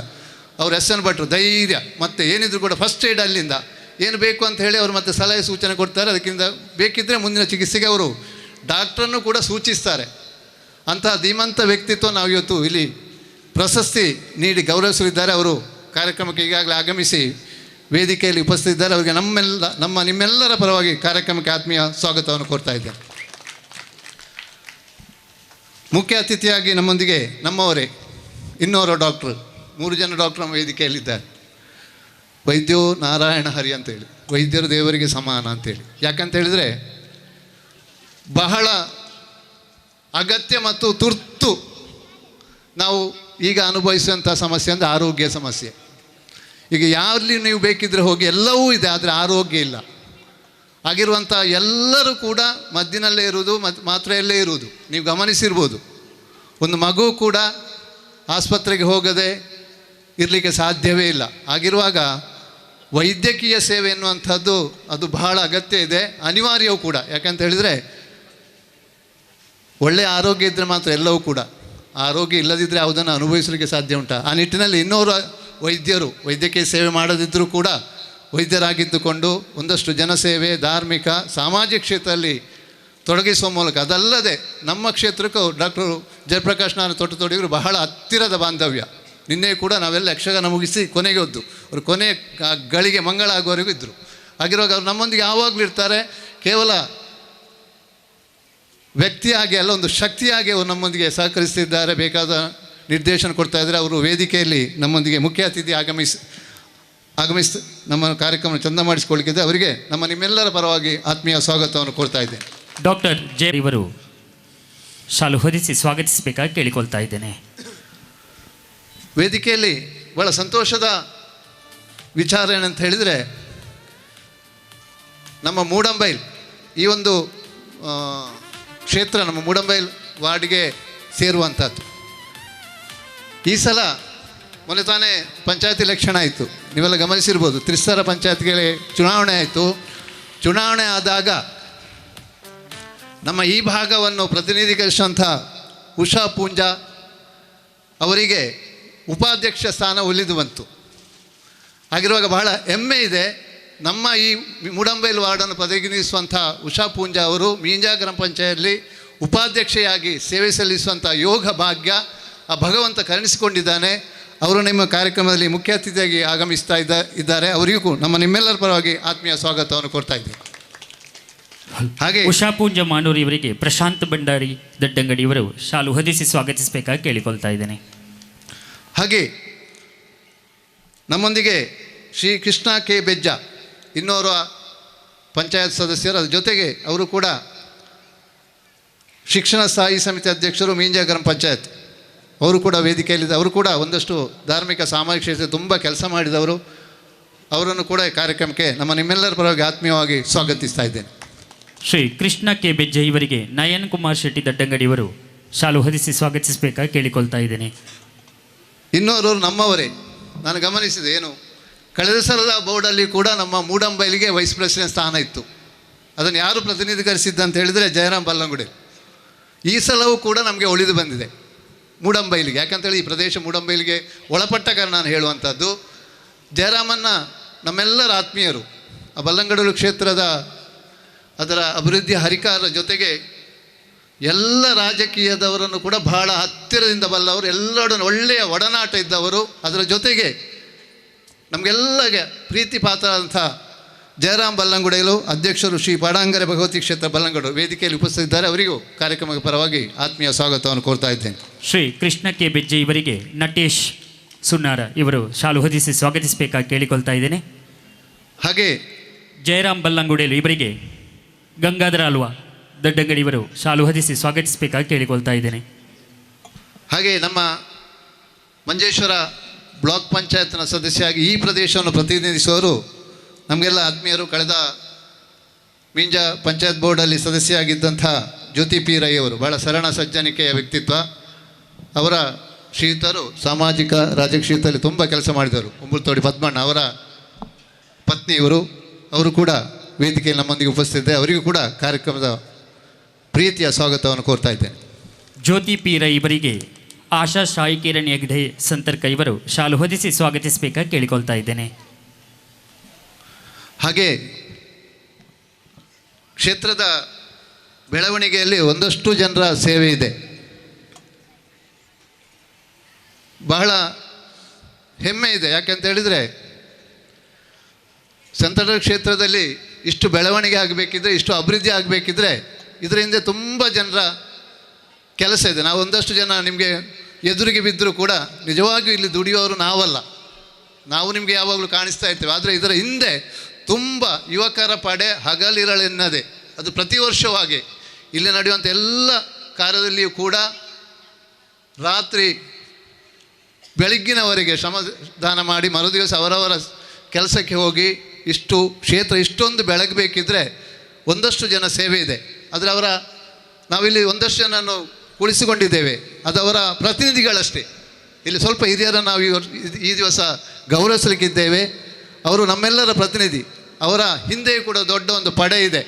ಅವರು SN ಭಟ್ರು ಧೈರ್ಯ, ಮತ್ತು ಏನಿದ್ರು ಕೂಡ ಫಸ್ಟ್ ಏಡ್ ಅಲ್ಲಿಂದ ಏನು ಬೇಕು ಅಂತ ಹೇಳಿ ಅವರು ಮತ್ತೆ ಸಲಹೆ ಸೂಚನೆ ಕೊಡ್ತಾರೆ. ಅದಕ್ಕಿಂತ ಬೇಕಿದ್ದರೆ ಮುಂದಿನ ಚಿಕಿತ್ಸೆಗೆ ಅವರು ಡಾಕ್ಟ್ರನ್ನು ಕೂಡ ಸೂಚಿಸ್ತಾರೆ. ಅಂತಹ ಧೀಮಂತ ವ್ಯಕ್ತಿತ್ವ ನಾವು ಇವತ್ತು ಇಲ್ಲಿ ಪ್ರಶಸ್ತಿ ನೀಡಿ ಗೌರವಿಸಲಿದ್ದಾರೆ. ಅವರು ಕಾರ್ಯಕ್ರಮಕ್ಕೆ ಈಗಾಗಲೇ ಆಗಮಿಸಿ ವೇದಿಕೆಯಲ್ಲಿ ಉಪಸ್ಥಿತಿದ್ದಾರೆ. ಅವರಿಗೆ ನಿಮ್ಮೆಲ್ಲರ ಪರವಾಗಿ ಕಾರ್ಯಕ್ರಮಕ್ಕೆ ಆತ್ಮೀಯ ಸ್ವಾಗತವನ್ನು ಕೋರ್ತಾ ಇದ್ದೇನೆ. ಮುಖ್ಯ ಅತಿಥಿಯಾಗಿ ನಮ್ಮೊಂದಿಗೆ ನಮ್ಮವರೇ ಇನ್ನೋರ್ವ ಡಾಕ್ಟ್ರು, 3 ಜನ ಡಾಕ್ಟ್ರು ನಮ್ಮ ವೇದಿಕೆಯಲ್ಲಿದ್ದಾರೆ. ವೈದ್ಯೋ ನಾರಾಯಣ ಹರಿ ಅಂತೇಳಿ, ವೈದ್ಯರು ದೇವರಿಗೆ ಸಮಾನ ಅಂತೇಳಿ. ಯಾಕಂತ ಹೇಳಿದರೆ ಬಹಳ ಅಗತ್ಯ ಮತ್ತು ತುರ್ತು ನಾವು ಈಗ ಅನುಭವಿಸುವಂಥ ಸಮಸ್ಯೆ ಅಂದರೆ ಆರೋಗ್ಯ ಸಮಸ್ಯೆ. ಈಗ ಯಾರಲ್ಲಿ ನೀವು ಬೇಕಿದ್ರೆ ಹೋಗಿ ಎಲ್ಲವೂ ಇದೆ, ಆದರೆ ಆರೋಗ್ಯ ಇಲ್ಲ. ಆಗಿರುವಂಥ ಎಲ್ಲರೂ ಕೂಡ ಮದ್ದಿನಲ್ಲೇ ಇರುವುದು, ಮಾತ್ರೆಯಲ್ಲೇ ಇರುವುದು. ನೀವು ಗಮನಿಸಿರ್ಬೋದು, ಒಂದು ಮಗು ಕೂಡ ಆಸ್ಪತ್ರೆಗೆ ಹೋಗದೆ ಇರಲಿಕ್ಕೆ ಸಾಧ್ಯವೇ ಇಲ್ಲ. ಆಗಿರುವಾಗ ವೈದ್ಯಕೀಯ ಸೇವೆ ಎನ್ನುವಂಥದ್ದು ಅದು ಬಹಳ ಅಗತ್ಯ ಇದೆ, ಅನಿವಾರ್ಯವೂ ಕೂಡ. ಯಾಕಂತ ಹೇಳಿದರೆ ಒಳ್ಳೆಯ ಆರೋಗ್ಯ ಇದ್ದರೆ ಮಾತ್ರ ಎಲ್ಲವೂ ಕೂಡ. ಆರೋಗ್ಯ ಇಲ್ಲದಿದ್ದರೆ ಯಾವುದನ್ನು ಅನುಭವಿಸಲಿಕ್ಕೆ ಸಾಧ್ಯ ಉಂಟಾ? ಆ ನಿಟ್ಟಿನಲ್ಲಿ ಇನ್ನೋರು ವೈದ್ಯರು ವೈದ್ಯಕೀಯ ಸೇವೆ ಮಾಡದಿದ್ದರೂ ಕೂಡ ವೈದ್ಯರಾಗಿದ್ದುಕೊಂಡು ಒಂದಷ್ಟು ಜನಸೇವೆ, ಧಾರ್ಮಿಕ, ಸಾಮಾಜಿಕ ಕ್ಷೇತ್ರದಲ್ಲಿ ತೊಡಗಿಸುವ ಮೂಲಕ, ಅದಲ್ಲದೆ ನಮ್ಮ ಕ್ಷೇತ್ರಕ್ಕೂ ಡಾಕ್ಟರ್ ಜಯಪ್ರಕಾಶ್ ನಾರಾಯಣ ತೊಟ್ಟತೋಡಿಗರು ಬಹಳ ಹತ್ತಿರದ ಬಾಂಧವ್ಯ. ನಿನ್ನೆ ಕೂಡ ನಾವೆಲ್ಲ ಯಕ್ಷಗಾನ ಮುಗಿಸಿ ಕೊನೆಗೆ ಹೋದ್ದು, ಅವರು ಕೊನೆ ಗಳಿಗೆ ಮಂಗಳ ಆಗುವವರೆಗೂ ಇದ್ದರು. ಹಾಗಿರುವಾಗ ಅವರು ನಮ್ಮೊಂದಿಗೆ ಯಾವಾಗಲೂ ಇರ್ತಾರೆ. ಕೇವಲ ವ್ಯಕ್ತಿಯಾಗಿ ಅಲ್ಲ, ಒಂದು ಶಕ್ತಿಯಾಗಿ ಅವರು ನಮ್ಮೊಂದಿಗೆ ಸಹಕರಿಸ್ತಿದ್ದಾರೆ, ಬೇಕಾದ ನಿರ್ದೇಶನ ಕೊಡ್ತಾ ಇದ್ದಾರೆ. ಅವರು ವೇದಿಕೆಯಲ್ಲಿ ನಮ್ಮೊಂದಿಗೆ ಮುಖ್ಯ ಅತಿಥಿ ಆಗಮಿಸಿ ನಮ್ಮ ಕಾರ್ಯಕ್ರಮ ಚಂದ ಮಾಡಿಸಿಕೊಳ್ಳಿಕ್ಕಿದೆ. ಅವರಿಗೆ ನಿಮ್ಮೆಲ್ಲರ ಪರವಾಗಿ ಆತ್ಮೀಯ ಸ್ವಾಗತವನ್ನು ಕೊಡ್ತಾ ಇದ್ದೇನೆ. ಡಾಕ್ಟರ್ ಜೆ ಇವರು ಶಾಲು ಹೊದಿಸಿ ಸ್ವಾಗತಿಸಬೇಕಾಗಿ ಕೇಳಿಕೊಳ್ತಾ ಇದ್ದೇನೆ. ವೇದಿಕೆಯಲ್ಲಿ ಭಾಳ ಸಂತೋಷದ ವಿಚಾರ ಏನಂತ ಹೇಳಿದರೆ, ನಮ್ಮ ಮೂಡಂಬೈಲ್ ಈ ಒಂದು ಕ್ಷೇತ್ರ ನಮ್ಮ ಮೂಡಂಬೈಲ್ ವಾರ್ಡ್ಗೆ ಸೇರುವಂಥದ್ದು. ಈ ಸಲ ಮೊನ್ನೆ ತಾನೇ ಪಂಚಾಯತ್ ಎಲೆಕ್ಷನ್ ಆಯಿತು, ನೀವೆಲ್ಲ ಗಮನಿಸಿರ್ಬೋದು. ತ್ರಿಸ್ತರ ಪಂಚಾಯತ್ಗೆ ಚುನಾವಣೆ ಆಯಿತು. ಚುನಾವಣೆ ಆದಾಗ ನಮ್ಮ ಈ ಭಾಗವನ್ನು ಪ್ರತಿನಿಧೀಕರಿಸುವಂಥ ಉಷಾ ಪೂಂಜಾ ಅವರಿಗೆ ಉಪಾಧ್ಯಕ್ಷ ಸ್ಥಾನ ಒಲಿದು ಬಂತು. ಹಾಗಿರುವಾಗ ಬಹಳ ಹೆಮ್ಮೆ ಇದೆ. ನಮ್ಮ ಈ ಮೂಡಂಬೈಲ್ ವಾರ್ಡನ್ನು ಪ್ರತಿನಿಧಿಸುವಂಥ ಉಷಾ ಪೂಂಜಾ ಅವರು ಮೀಂಜಾ ಗ್ರಾಮ ಪಂಚಾಯತ್ನಲ್ಲಿ ಉಪಾಧ್ಯಕ್ಷೆಯಾಗಿ ಸೇವೆ ಸಲ್ಲಿಸುವಂಥ ಯೋಗ ಭಾಗ್ಯ ಆ ಭಗವಂತ ಕರುಣಿಸಿಕೊಂಡಿದ್ದಾನೆ. ಅವರು ನಿಮ್ಮ ಕಾರ್ಯಕ್ರಮದಲ್ಲಿ ಮುಖ್ಯ ಅತಿಥಿಯಾಗಿ ಆಗಮಿಸ್ತಾ ಇದ್ದಾರೆ. ಅವರಿಗೂ ನಿಮ್ಮೆಲ್ಲರ ಪರವಾಗಿ ಆತ್ಮೀಯ ಸ್ವಾಗತವನ್ನು ಕೊಡ್ತಾ ಇದ್ದೇನೆ. ಹಾಗೆ ಉಷಾ ಪೂಂಜಾ ಮಾನೂರು ಇವರಿಗೆ ಪ್ರಶಾಂತ್ ಭಂಡಾರಿ ದಡ್ಡಂಗಡಿ ಇವರು ಶಾಲು ಹೊದಿಸಿ ಸ್ವಾಗತಿಸಬೇಕಾಗಿ ಕೇಳಿಕೊಳ್ತಾ ಇದ್ದೇನೆ. ಹಾಗೆ ನಮ್ಮೊಂದಿಗೆ ಶ್ರೀ ಕೃಷ್ಣ ಕೆ ಬೆಜ್ಜ ಇನ್ನೋರ್ವ ಪಂಚಾಯತ್ ಸದಸ್ಯರು, ಅದರ ಜೊತೆಗೆ ಅವರು ಕೂಡ ಶಿಕ್ಷಣ ಸ್ಥಾಯಿ ಸಮಿತಿ ಅಧ್ಯಕ್ಷರು ಮೀಂಜಾ ಗ್ರಾಮ ಪಂಚಾಯತ್, ಅವರು ಕೂಡ ವೇದಿಕೆಯಲ್ಲಿದ್ದ. ಅವರು ಕೂಡ ಒಂದಷ್ಟು ಧಾರ್ಮಿಕ ಸಾಮಾಜಿಕ ಕ್ಷೇತ್ರ ತುಂಬ ಕೆಲಸ ಮಾಡಿದವರು. ಅವರನ್ನು ಕೂಡ ಈ ಕಾರ್ಯಕ್ರಮಕ್ಕೆ ನಿಮ್ಮೆಲ್ಲರ ಪರವಾಗಿ ಆತ್ಮೀಯವಾಗಿ ಸ್ವಾಗತಿಸ್ತಾ ಇದ್ದೇನೆ. ಶ್ರೀ ಕೃಷ್ಣ ಕೆ ಬೆಜ್ಜ ಇವರಿಗೆ ನಯನ್ ಕುಮಾರ್ ಶೆಟ್ಟಿ ದಡ್ಡಂಗಡಿ ಇವರು ಶಾಲು ಹೊದಿಸಿ ಸ್ವಾಗತಿಸಬೇಕಾಗಿ ಕೇಳಿಕೊಳ್ತಾ ಇದ್ದೇನೆ. ಇನ್ನೋರು ನಮ್ಮವರೇ. ನಾನು ಗಮನಿಸಿದೆ, ಏನು ಕಳೆದ ಸಲದ ಬೋರ್ಡಲ್ಲಿ ಕೂಡ ನಮ್ಮ ಮೂಡಂಬೈಲಿಗೆ ವೈಸ್ ಪ್ರೆಸಿಡೆಂಟ್ ಸ್ಥಾನ ಇತ್ತು. ಅದನ್ನು ಯಾರು ಪ್ರತಿನಿಧೀಕರಿಸಿದ್ದಂತ ಹೇಳಿದರೆ ಜಯರಾಮ್ ಬಲ್ಲಂಗುಡೆ. ಈ ಸಲವೂ ಕೂಡ ನಮಗೆ ಒಲಿದು ಬಂದಿದೆ ಮೂಡಂಬೈಲಿಗೆ. ಯಾಕಂತೇಳಿ ಈ ಪ್ರದೇಶ ಮೂಡಂಬೈಲಿಗೆ ಒಳಪಟ್ಟ ಕಾರಣ ನಾನು ಹೇಳುವಂಥದ್ದು. ಜಯರಾಮನ್ನ ನಮ್ಮೆಲ್ಲರ ಆತ್ಮೀಯರು, ಆ ಬಲ್ಲಂಗಡಲು ಕ್ಷೇತ್ರದ ಅದರ ಅಭಿವೃದ್ಧಿ ಹರಿಕಾರರ ಜೊತೆಗೆ ಎಲ್ಲ ರಾಜಕೀಯದವರನ್ನು ಕೂಡ ಬಹಳ ಹತ್ತಿರದಿಂದ ಬಲ್ಲವರು, ಎಲ್ಲರೊಡನೆ ಒಳ್ಳೆಯ ಒಡನಾಟ ಇದ್ದವರು. ಅದರ ಜೊತೆಗೆ ನಮಗೆಲ್ಲಗೆ ಪ್ರೀತಿ ಪಾತ್ರರಾದಂಥ ಜಯರಾಮ್ ಬಲ್ಲಂಗುಡೆಯಲು ಅಧ್ಯಕ್ಷರು ಶ್ರೀ ಬಾಡಾಂಗರೆ ಭಗವತಿ ಕ್ಷೇತ್ರ ಬಲ್ಲಂಗಡು ವೇದಿಕೆಯಲ್ಲಿ ಉಪಸ್ಥಿತಿದ್ದಾರೆ. ಅವರಿಗೂ ಕಾರ್ಯಕ್ರಮದ ಪರವಾಗಿ ಆತ್ಮೀಯ ಸ್ವಾಗತವನ್ನು ಕೋರ್ತಾ ಇದ್ದೇನೆ. ಶ್ರೀ ಕೃಷ್ಣ ಕೆ ಬೆಜ್ಜೆ ಇವರಿಗೆ ನಟೇಶ್ ಸುನ್ನಾರ ಇವರು ಶಾಲು ಹೊದಿಸಿ ಸ್ವಾಗತಿಸಬೇಕಾಗಿ ಕೇಳಿಕೊಳ್ತಾ ಇದ್ದೇನೆ. ಹಾಗೆ ಜಯರಾಮ್ ಬಲ್ಲಂಗುಡೆಯಲು ಇವರಿಗೆ ಗಂಗಾಧರ ಅಲ್ವಾ ದಡ್ಡಂಗಡಿ ಇವರು ಶಾಲು ಹೊದಿಸಿ ಸ್ವಾಗತಿಸಬೇಕಾಗಿ ಕೇಳಿಕೊಳ್ತಾ ಇದ್ದೇನೆ. ಹಾಗೆ ನಮ್ಮ ಮಂಜೇಶ್ವರ ಬ್ಲಾಕ್ ಪಂಚಾಯತ್ನ ಸದಸ್ಯರಾಗಿ ಈ ಪ್ರದೇಶವನ್ನು ಪ್ರತಿನಿಧಿಸುವವರು ನಮಗೆಲ್ಲ ಆತ್ಮೀಯರು. ಕಳೆದ ಮೀಂಜಾ ಪಂಚಾಯತ್ ಬೋರ್ಡಲ್ಲಿ ಸದಸ್ಯರಾಗಿದ್ದಂಥ ಜ್ಯೋತಿ ಪಿ ರೈ ಅವರು ಬಹಳ ಸರಳ ಸಜ್ಜನಿಕೆಯ ವ್ಯಕ್ತಿತ್ವ. ಅವರ ಶ್ರೀಯುತರು ಸಾಮಾಜಿಕ ರಾಜಕೀಯದಲ್ಲಿ ತುಂಬ ಕೆಲಸ ಮಾಡಿದವರು. ಉಂಬುಲ್ತೋಡಿ ಪದ್ಮಣ್ಣ ಅವರ ಪತ್ನಿ ಇವರು. ಅವರು ಕೂಡ ವೇದಿಕೆಯಲ್ಲಿ ನಮ್ಮೊಂದಿಗೆ ಉಪಸ್ಥಿತಿದೆ. ಅವರಿಗೂ ಕೂಡ ಕಾರ್ಯಕ್ರಮದ ಪ್ರೀತಿಯ ಸ್ವಾಗತವನ್ನು ಕೋರ್ತಾ ಇದ್ದೇನೆ. ಜ್ಯೋತಿ ಪಿ ರೈ ಇವರಿಗೆ ಆಶಾ ಶಾಯಿ ಕಿರಣ್ ಹೆಗ್ಡೆ ಸಂತರ್ಕ ಇವರು ಶಾಲು ಹೊದಿಸಿ ಸ್ವಾಗತಿಸಬೇಕಾಗಿ ಕೇಳಿಕೊಳ್ತಾ ಇದ್ದೇನೆ. ಹಾಗೆ ಕ್ಷೇತ್ರದ ಬೆಳವಣಿಗೆಯಲ್ಲಿ ಒಂದಷ್ಟು ಜನರ ಸೇವೆ ಇದೆ. ಬಹಳ ಹೆಮ್ಮೆ ಇದೆ. ಯಾಕೆಂತ ಹೇಳಿದರೆ ಸಂತಡ ಕ್ಷೇತ್ರದಲ್ಲಿ ಇಷ್ಟು ಬೆಳವಣಿಗೆ ಆಗಬೇಕಿದ್ರೆ, ಇಷ್ಟು ಅಭಿವೃದ್ಧಿ ಆಗಬೇಕಿದ್ರೆ ಇದರ ಹಿಂದೆ ತುಂಬ ಜನರ ಕೆಲಸ ಇದೆ. ನಾವು ಒಂದಷ್ಟು ಜನ ನಿಮಗೆ ಎದುರಿಗೆ ಬಿದ್ದರೂ ಕೂಡ ನಿಜವಾಗಿಯೂ ಇಲ್ಲಿ ದುಡಿಯೋರು ನಾವಲ್ಲ. ನಾವು ನಿಮಗೆ ಯಾವಾಗಲೂ ಕಾಣಿಸ್ತಾ ಇರ್ತೇವೆ. ಆದರೆ ಇದರ ಹಿಂದೆ ತುಂಬ ಯುವಕರ ಪಡೆ ಹಗಲಿರಳೆನ್ನದೆ, ಅದು ಪ್ರತಿ ವರ್ಷವಾಗಿ ಇಲ್ಲಿ ನಡೆಯುವಂಥ ಎಲ್ಲ ಕಾರ್ಯದಲ್ಲಿಯೂ ಕೂಡ ರಾತ್ರಿ ಬೆಳಗ್ಗಿನವರೆಗೆ ಶ್ರಮದಾನ ಮಾಡಿ ಮರುದಿವಸ ಅವರವರ ಕೆಲಸಕ್ಕೆ ಹೋಗಿ ಇಷ್ಟು ಕ್ಷೇತ್ರ ಇಷ್ಟೊಂದು ಬೆಳಗಬೇಕಿದ್ರೆ ಒಂದಷ್ಟು ಜನ ಸೇವೆ ಇದೆ. ಆದರೆ ನಾವಿಲ್ಲಿ ಒಂದಷ್ಟು ಜನನ್ನು ಉಳಿಸಿಕೊಂಡಿದ್ದೇವೆ, ಅದು ಅವರ ಪ್ರತಿನಿಧಿಗಳಷ್ಟೇ. ಇಲ್ಲಿ ಸ್ವಲ್ಪ ಹಿರಿಯರನ್ನು ನಾವು ಈ ದಿವಸ ಗೌರವಿಸಲಿಕ್ಕಿದ್ದೇವೆ. ಅವರು ನಮ್ಮೆಲ್ಲರ ಪ್ರತಿನಿಧಿ. ಅವರ ಹಿಂದೆಯೂ ಕೂಡ ದೊಡ್ಡ ಒಂದು ಪಡೆ ಇದೆ.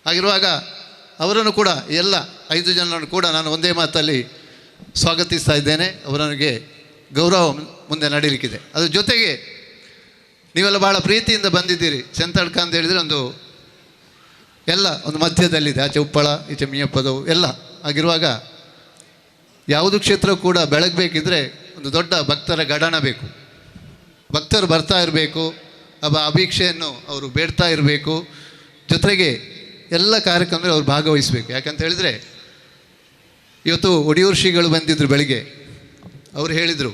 ಹಾಗಿರುವಾಗ ಅವರನ್ನು ಕೂಡ ಎಲ್ಲ 5 ಜನರನ್ನು ಕೂಡ ನಾನು ಒಂದೇ ಮಾತಲ್ಲಿ ಸ್ವಾಗತಿಸ್ತಾ ಇದ್ದೇನೆ. ಅವರಿಗೆ ಗೌರವ ಮುಂದೆ ನಡೀಲಿಕ್ಕಿದೆ. ಅದ್ರ ಜೊತೆಗೆ ನೀವೆಲ್ಲ ಭಾಳ ಪ್ರೀತಿಯಿಂದ ಬಂದಿದ್ದೀರಿ. ಸೆಂತಡ್ಕ ಅಂತ ಹೇಳಿದರೆ ಎಲ್ಲ ಒಂದು ಮಧ್ಯದಲ್ಲಿದೆ, ಆಚೆ ಉಪ್ಪಳ ಈಚೆ ಮಿಯಪ್ಪದವು ಎಲ್ಲ ಆಗಿರುವಾಗ ಯಾವುದು ಕ್ಷೇತ್ರ ಕೂಡ ಬೆಳಗಬೇಕಿದ್ರೆ ಒಂದು ದೊಡ್ಡ ಭಕ್ತರ ಗಡಣ ಬೇಕು. ಭಕ್ತರು ಬರ್ತಾ ಇರಬೇಕು, ಅಭಿಕ್ಷೆಯನ್ನು ಅವರು ಬೇಡ್ತಾ ಇರಬೇಕು. ಜೊತೆಗೆ ಎಲ್ಲ ಕಾರ್ಯಕ್ರಮದಲ್ಲಿ ಅವರು ಭಾಗವಹಿಸಬೇಕು. ಯಾಕಂತ ಹೇಳಿದರೆ ಇವತ್ತು ಒಡಿಯೂರು ಶ್ರೀಗಳು ಬಂದಿದ್ದರು ಬೆಳಿಗ್ಗೆ. ಅವರು ಹೇಳಿದರು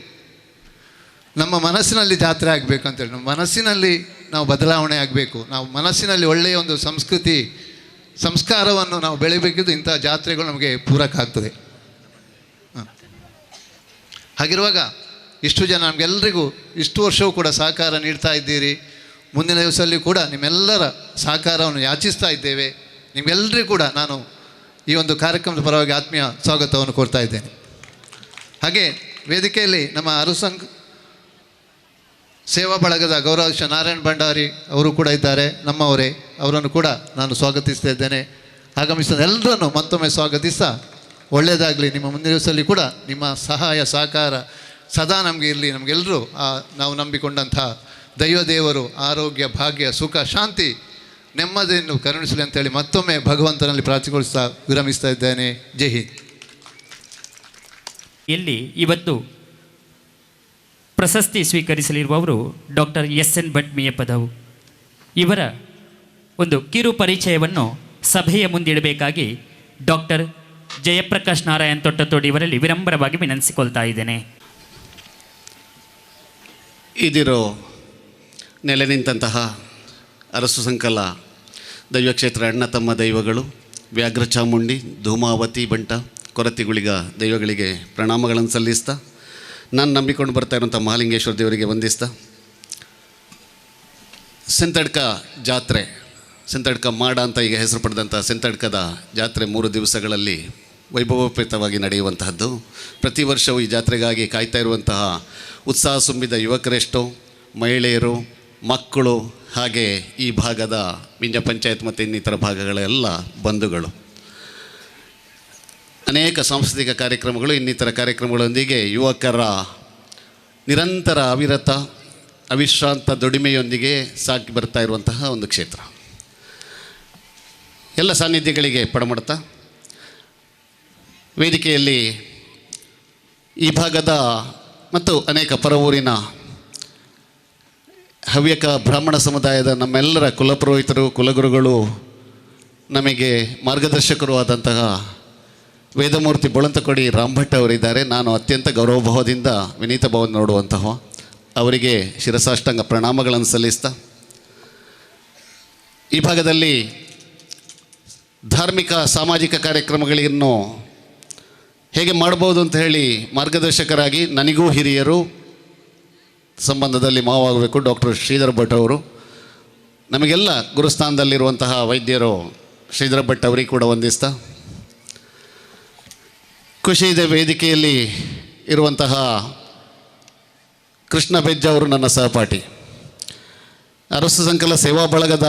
ನಮ್ಮ ಮನಸ್ಸಿನಲ್ಲಿ ಜಾತ್ರೆ ಆಗಬೇಕು ಅಂತೇಳಿ. ನಮ್ಮ ಮನಸ್ಸಿನಲ್ಲಿ ನಾವು ಬದಲಾವಣೆ ಆಗಬೇಕು, ನಾವು ಮನಸ್ಸಿನಲ್ಲಿ ಒಳ್ಳೆಯ ಒಂದು ಸಂಸ್ಕಾರವನ್ನು ನಾವು ಬೆಳಿಬೇಕಿದ್ದು ಇಂಥ ಜಾತ್ರೆಗಳು ನಮಗೆ ಪೂರಕ ಆಗ್ತದೆ. ಹಾಗಿರುವಾಗ ಇಷ್ಟು ಜನ ನಮಗೆಲ್ಲರಿಗೂ ಇಷ್ಟು ವರ್ಷವೂ ಕೂಡ ಸಹಕಾರ ನೀಡ್ತಾ ಇದ್ದೀರಿ. ಮುಂದಿನ ದಿವಸದಲ್ಲಿ ಕೂಡ ನಿಮ್ಮೆಲ್ಲರ ಸಹಕಾರವನ್ನು ಯಾಚಿಸ್ತಾ ಇದ್ದೇವೆ. ನಿಮ್ಗೆಲ್ಲರಿಗೂ ಕೂಡ ನಾನು ಈ ಒಂದು ಕಾರ್ಯಕ್ರಮದ ಪರವಾಗಿ ಆತ್ಮೀಯ ಸ್ವಾಗತವನ್ನು ಕೋರ್ತಾ ಇದ್ದೇನೆ. ಹಾಗೆ ವೇದಿಕೆಯಲ್ಲಿ ನಮ್ಮ ಅರಸಂಘ ಸೇವಾ ಬಳಗದ ಗೌರವಾಧ್ಯಕ್ಷ ನಾರಾಯಣ್ ಭಂಡಾರಿ ಅವರು ಕೂಡ ಇದ್ದಾರೆ, ನಮ್ಮವರೇ. ಅವರನ್ನು ಕೂಡ ನಾನು ಸ್ವಾಗತಿಸ್ತಾ ಇದ್ದೇನೆ. ಆಗಮಿಸಿದ ಎಲ್ಲರನ್ನು ಮತ್ತೊಮ್ಮೆ ಸ್ವಾಗತಿಸ್ತಾ ಒಳ್ಳೆಯದಾಗಲಿ. ನಿಮ್ಮ ಮುಂದಿನ ದಿವಸದಲ್ಲಿ ಕೂಡ ನಿಮ್ಮ ಸಹಾಯ ಸಹಕಾರ ಸದಾ ನಮಗೆ ಇರಲಿ. ನಮಗೆಲ್ಲರೂ ನಾವು ನಂಬಿಕೊಂಡಂಥ ದೈವದೇವರು ಆರೋಗ್ಯ, ಭಾಗ್ಯ, ಸುಖ, ಶಾಂತಿ, ನೆಮ್ಮದಿಯನ್ನು ಕರುಣಿಸಲಿ ಅಂತೇಳಿ ಮತ್ತೊಮ್ಮೆ ಭಗವಂತನಲ್ಲಿ ಪ್ರಾರ್ಥಿಗೊಳಿಸ್ತಾ ವಿರಮಿಸ್ತಾ ಇದ್ದೇನೆ. ಜೈ ಹಿಂದ್. ಇಲ್ಲಿ ಇವತ್ತು ಪ್ರಶಸ್ತಿ ಸ್ವೀಕರಿಸಲಿರುವವರು ಡಾಕ್ಟರ್ ಎಸ್.ಎನ್. ಭಟ್ ಮಿಯಪ್ಪದವು. ಇವರ ಒಂದು ಕಿರು ಪರಿಚಯವನ್ನು ಸಭೆಯ ಮುಂದಿಡಬೇಕಾಗಿ ಡಾಕ್ಟರ್ ಜಯಪ್ರಕಾಶ್ ನಾರಾಯಣ್ ತೊಟ್ಟತೋಡಿ ಇವರಲ್ಲಿ ವಿನಮ್ರವಾಗಿ ವಿನಂತಿಸಿಕೊಳ್ತಾ ಇದ್ದೇನೆ. ಇದಿರೋ ನೆಲೆ ನಿಂತಹ ಅರಸು ಸಂಕಲ ದೈವಕ್ಷೇತ್ರ ಅಣ್ಣ ತಮ್ಮ ದೈವಗಳು ವ್ಯಾಘ್ರ ಚಾಮುಂಡಿ, ಧೂಮಾವತಿ ಬಂಟ, ಕೊರತಿಗುಳಿಗ ದೈವಗಳಿಗೆ ಪ್ರಣಾಮಗಳನ್ನು ಸಲ್ಲಿಸ್ತಾ, ನಾನು ನಂಬಿಕೊಂಡು ಬರ್ತಾ ಇರುವಂಥ ಮಹಾಲಿಂಗೇಶ್ವರ ದೇವರಿಗೆ ವಂದಿಸ್ತಾ, ಸೆಂತಡ್ಕ ಜಾತ್ರೆ, ಸೆಂತಡ್ಕ ಮಾಡ ಅಂತ ಈಗ ಹೆಸರು ಪಡೆದಂಥ ಸೆಂತಡ್ಕದ ಜಾತ್ರೆ 3 ದಿವಸಗಳಲ್ಲಿ ವೈಭವೋಪೇತವಾಗಿ ನಡೆಯುವಂತಹದ್ದು. ಪ್ರತಿ ವರ್ಷವೂ ಈ ಜಾತ್ರೆಗಾಗಿ ಕಾಯ್ತಾ ಇರುವಂತಹ ಉತ್ಸಾಹ ತುಂಬಿದ ಯುವಕರೆಷ್ಟೋ, ಮಹಿಳೆಯರು, ಮಕ್ಕಳು, ಹಾಗೆ ಈ ಭಾಗದ ವಿಂಜ ಪಂಚಾಯತ್ ಮತ್ತು ಇನ್ನಿತರ ಭಾಗಗಳ ಎಲ್ಲ ಬಂಧುಗಳು. ಅನೇಕ ಸಾಂಸ್ಕೃತಿಕ ಕಾರ್ಯಕ್ರಮಗಳು, ಇನ್ನಿತರ ಕಾರ್ಯಕ್ರಮಗಳೊಂದಿಗೆ ಯುವಕರ ನಿರಂತರ ಅವಿರತ ಅವಿಶ್ರಾಂತ ದುಡಿಮೆಯೊಂದಿಗೆ ಸಾಗಿ ಬರ್ತಾ ಇರುವಂತಹ ಒಂದು ಕ್ಷೇತ್ರ. ಎಲ್ಲ ಸಾನ್ನಿಧ್ಯಗಳಿಗೆ ಪಡಮಾಡ್ತಾ ವೇದಿಕೆಯಲ್ಲಿ ಈ ಭಾಗದ ಮತ್ತು ಅನೇಕ ಪರವೂರಿನ ಹವ್ಯಕ ಬ್ರಾಹ್ಮಣ ಸಮುದಾಯದ ನಮ್ಮೆಲ್ಲರ ಕುಲಪುರೋಹಿತರು, ಕುಲಗುರುಗಳು, ನಮಗೆ ಮಾರ್ಗದರ್ಶಕರು ಆದಂತಹ ವೇದಮೂರ್ತಿ ಬೊಳಂತಕೊಡಿ ರಾಮಭಟ್ ಅವರಿದ್ದಾರೆ. ನಾನು ಅತ್ಯಂತ ಗೌರವಭಾವದಿಂದ ವಿನೀತ ಭಾವ ನೋಡುವಂತಹ ಅವರಿಗೆ ಶಿರಸಾಷ್ಟಾಂಗ ಪ್ರಣಾಮಗಳನ್ನು ಸಲ್ಲಿಸ್ತಾ, ಈ ಭಾಗದಲ್ಲಿ ಧಾರ್ಮಿಕ ಸಾಮಾಜಿಕ ಕಾರ್ಯಕ್ರಮಗಳನ್ನು ಹೇಗೆ ಮಾಡ್ಬೋದು ಅಂತ ಹೇಳಿ ಮಾರ್ಗದರ್ಶಕರಾಗಿ ನನಗೂ ಹಿರಿಯರು ಸಂಬಂಧದಲ್ಲಿ ಮಾವಾಗಬೇಕು ಡಾಕ್ಟರ್ ಶ್ರೀಧರ್ ಭಟ್ ಅವರು, ನಮಗೆಲ್ಲ ಗುರುಸ್ಥಾನದಲ್ಲಿರುವಂತಹ ವೈದ್ಯರು ಶ್ರೀಧರ್ ಭಟ್ ಅವರಿಗೆ ಕೂಡ ವಂದಿಸ್ತಾ, ಖುಷಿ ಇದೆ ವೇದಿಕೆಯಲ್ಲಿ ಇರುವಂತಹ ಕೃಷ್ಣ ಬೆಜ್ಜ ಅವರು ನನ್ನ ಸಹಪಾಠಿ, ಅರಸು ಸಂಕಲ ಸೇವಾ ಬಳಗದ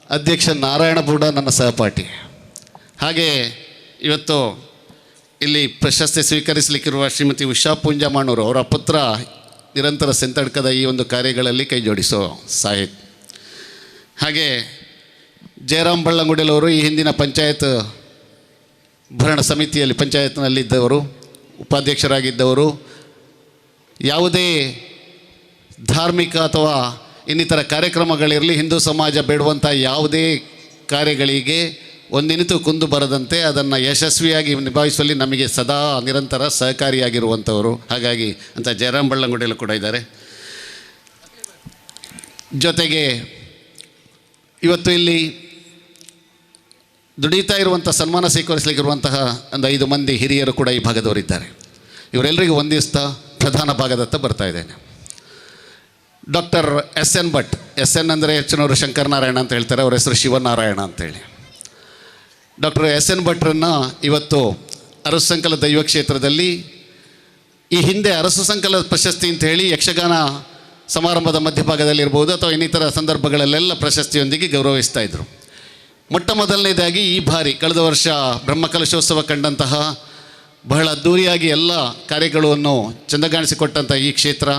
ಅಧ್ಯಕ್ಷ ನಾರಾಯಣ ಬೂಡ ನನ್ನ ಸಹಪಾಠಿ. ಹಾಗೆ ಇವತ್ತು ಇಲ್ಲಿ ಪ್ರಶಸ್ತಿ ಸ್ವೀಕರಿಸಲಿಕ್ಕಿರುವ ಶ್ರೀಮತಿ ಉಷಾ ಪೂಂಜಮಾಣೂರು ಅವರ ಪುತ್ರ ನಿರಂತರ ಸೆಂತಡ್ಕದ ಈ ಒಂದು ಕಾರ್ಯಗಳಲ್ಲಿ ಕೈ ಜೋಡಿಸೋ ಸಾಹಿತ್. ಹಾಗೆ ಜಯರಾಮ್ ಬಳ್ಳಂಗುಡಿಯವರು ಈ ಹಿಂದಿನ ಪಂಚಾಯತ್ ಭರಣ ಸಮಿತಿಯಲ್ಲಿ ಪಂಚಾಯತ್ನಲ್ಲಿದ್ದವರು, ಉಪಾಧ್ಯಕ್ಷರಾಗಿದ್ದವರು. ಯಾವುದೇ ಧಾರ್ಮಿಕ ಅಥವಾ ಇನ್ನಿತರ ಕಾರ್ಯಕ್ರಮಗಳಿರಲಿ, ಹಿಂದೂ ಸಮಾಜ ಬೇಡುವಂಥ ಯಾವುದೇ ಕಾರ್ಯಗಳಿಗೆ ಒಂದಿನಿತೂ ಕುಂದು ಬರದಂತೆ ಅದನ್ನು ಯಶಸ್ವಿಯಾಗಿ ನಿಭಾಯಿಸುವಲ್ಲಿ ನಮಗೆ ಸದಾ ನಿರಂತರ ಸಹಕಾರಿಯಾಗಿರುವಂಥವರು. ಹಾಗಾಗಿ ಅಂತ ಜಯರಾಮ್ ಬಳ್ಳಂಗುಡಿಯಲ್ಲೂ ಕೂಡ ಇದ್ದಾರೆ. ಜೊತೆಗೆ ಇವತ್ತು ಇಲ್ಲಿ ದುಡಿತಾ ಇರುವಂಥ ಸನ್ಮಾನ ಸ್ವೀಕರಿಸಲಿಕ್ಕಿರುವಂತಹ ಒಂದು 5 ಮಂದಿ ಹಿರಿಯರು ಕೂಡ ಈ ಭಾಗದವರಿದ್ದಾರೆ. ಇವರೆಲ್ಲರಿಗೂ ವಂದಿಸ್ತಾ ಪ್ರಧಾನ ಭಾಗದತ್ತ ಬರ್ತಾ ಇದ್ದೇನೆ. ಡಾಕ್ಟರ್ ಎಸ್.ಎನ್. ಭಟ್, ಎಸ್.ಎನ್. ಅಂದರೆ ಹೆಚ್ಚಿನವರು ಶಂಕರನಾರಾಯಣ ಅಂತ ಹೇಳ್ತಾರೆ, ಅವರ ಹೆಸರು ಶಿವನಾರಾಯಣ ಅಂತೇಳಿ. ಡಾಕ್ಟರ್ ಎಸ್.ಎನ್. ಭಟ್ರನ್ನು ಇವತ್ತು ಅರಸು ಸಂಕಲ ದೈವ ಕ್ಷೇತ್ರದಲ್ಲಿ ಈ ಹಿಂದೆ ಅರಸು ಸಂಕಲ ಪ್ರಶಸ್ತಿ ಅಂತ ಹೇಳಿ ಯಕ್ಷಗಾನ ಸಮಾರಂಭದ ಮಧ್ಯಭಾಗದಲ್ಲಿರ್ಬೋದು ಅಥವಾ ಇನ್ನಿತರ ಸಂದರ್ಭಗಳಲ್ಲೆಲ್ಲ ಪ್ರಶಸ್ತಿಯೊಂದಿಗೆ ಗೌರವಿಸ್ತಾ ಇದ್ದರು. ಮೊಟ್ಟ ಮೊದಲನೇದಾಗಿ ಈ ಬಾರಿ ಕಳೆದ ವರ್ಷ ಬ್ರಹ್ಮಕಲಶೋತ್ಸವ ಕಂಡಂತಹ ಬಹಳ ಅದ್ಧೂರಿಯಾಗಿ ಎಲ್ಲ ಕಾರ್ಯಗಳನ್ನು ಚೆಂದಗಾಣಿಸಿಕೊಟ್ಟಂಥ ಈ ಕ್ಷೇತ್ರ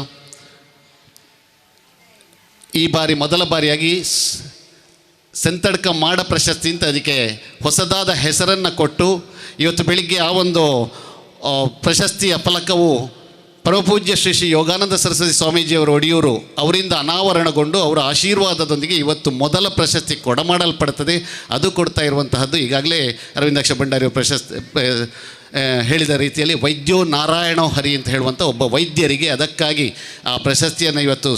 ಈ ಬಾರಿ ಮೊದಲ ಬಾರಿಯಾಗಿ ಸೆಂತಡ್ಕ ಮಾಡ ಪ್ರಶಸ್ತಿ ಅಂತ ಅದಕ್ಕೆ ಹೊಸದಾದ ಹೆಸರನ್ನು ಕೊಟ್ಟು ಇವತ್ತು ಬೆಳಿಗ್ಗೆ ಆ ಒಂದು ಪ್ರಶಸ್ತಿಯ ಫಲಕವು ಪರಮಪೂಜ್ಯ ಶ್ರೀ ಶ್ರೀ ಯೋಗಾನಂದ ಸರಸ್ವತಿ ಸ್ವಾಮೀಜಿಯವರು ಒಡೆಯೂರು ಅವರಿಂದ ಅನಾವರಣಗೊಂಡು ಅವರ ಆಶೀರ್ವಾದದೊಂದಿಗೆ ಇವತ್ತು ಮೊದಲ ಪ್ರಶಸ್ತಿ ಕೊಡಮಾಡಲ್ಪಡ್ತದೆ. ಅದು ಕೊಡ್ತಾ ಇರುವಂತಹದ್ದು ಈಗಾಗಲೇ ಅರವಿಂದಾಕ್ಷ ಭಂಡಾರಿ ಪ್ರಶಸ್ತಿ ಹೇಳಿದ ರೀತಿಯಲ್ಲಿ ವೈದ್ಯೋ ನಾರಾಯಣೋ ಹರಿ ಅಂತ ಹೇಳುವಂಥ ಒಬ್ಬ ವೈದ್ಯರಿಗೆ ಅದಕ್ಕಾಗಿ ಆ ಪ್ರಶಸ್ತಿಯನ್ನು ಇವತ್ತು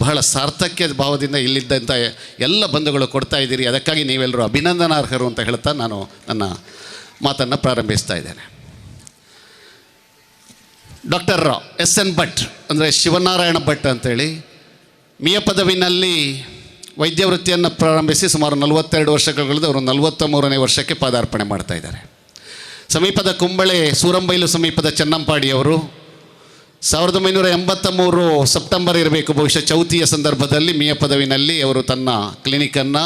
ಬಹಳ ಸಾರ್ಥಕ್ಯ ಭಾವದಿಂದ ಇಲ್ಲಿದ್ದಂಥ ಎಲ್ಲ ಬಂಧುಗಳು ಕೊಡ್ತಾ ಇದ್ದೀರಿ. ಅದಕ್ಕಾಗಿ ನೀವೆಲ್ಲರೂ ಅಭಿನಂದನಾರ್ಹರು ಅಂತ ಹೇಳ್ತಾ ನಾನು ನನ್ನ ಮಾತನ್ನು ಪ್ರಾರಂಭಿಸ್ತಾ ಇದ್ದೇನೆ. ಡಾಕ್ಟರ್ SN ಭಟ್ ಅಂದರೆ ಶಿವನಾರಾಯಣ ಭಟ್ ಅಂತೇಳಿ ಮಿಯ ಪದವಿನಲ್ಲಿ ವೈದ್ಯ ವೃತ್ತಿಯನ್ನು ಪ್ರಾರಂಭಿಸಿ ಸುಮಾರು 42 ವರ್ಷಗಳು ಅವರು 43ನೇ ವರ್ಷಕ್ಕೆ ಪಾದಾರ್ಪಣೆ ಮಾಡ್ತಾ ಇದ್ದಾರೆ. ಸಮೀಪದ ಕುಂಬಳೆ ಸೂರಂಬೈಲು ಸಮೀಪದ ಚನ್ನಂಪಾಡಿಯವರು 1983 ಸೆಪ್ಟೆಂಬರ್ ಇರಬೇಕು ಬಹುಶಃ ಚೌತಿಯ ಸಂದರ್ಭದಲ್ಲಿ ಮಿಯ ಪದವಿನಲ್ಲಿ ಅವರು ತನ್ನ ಕ್ಲಿನಿಕನ್ನು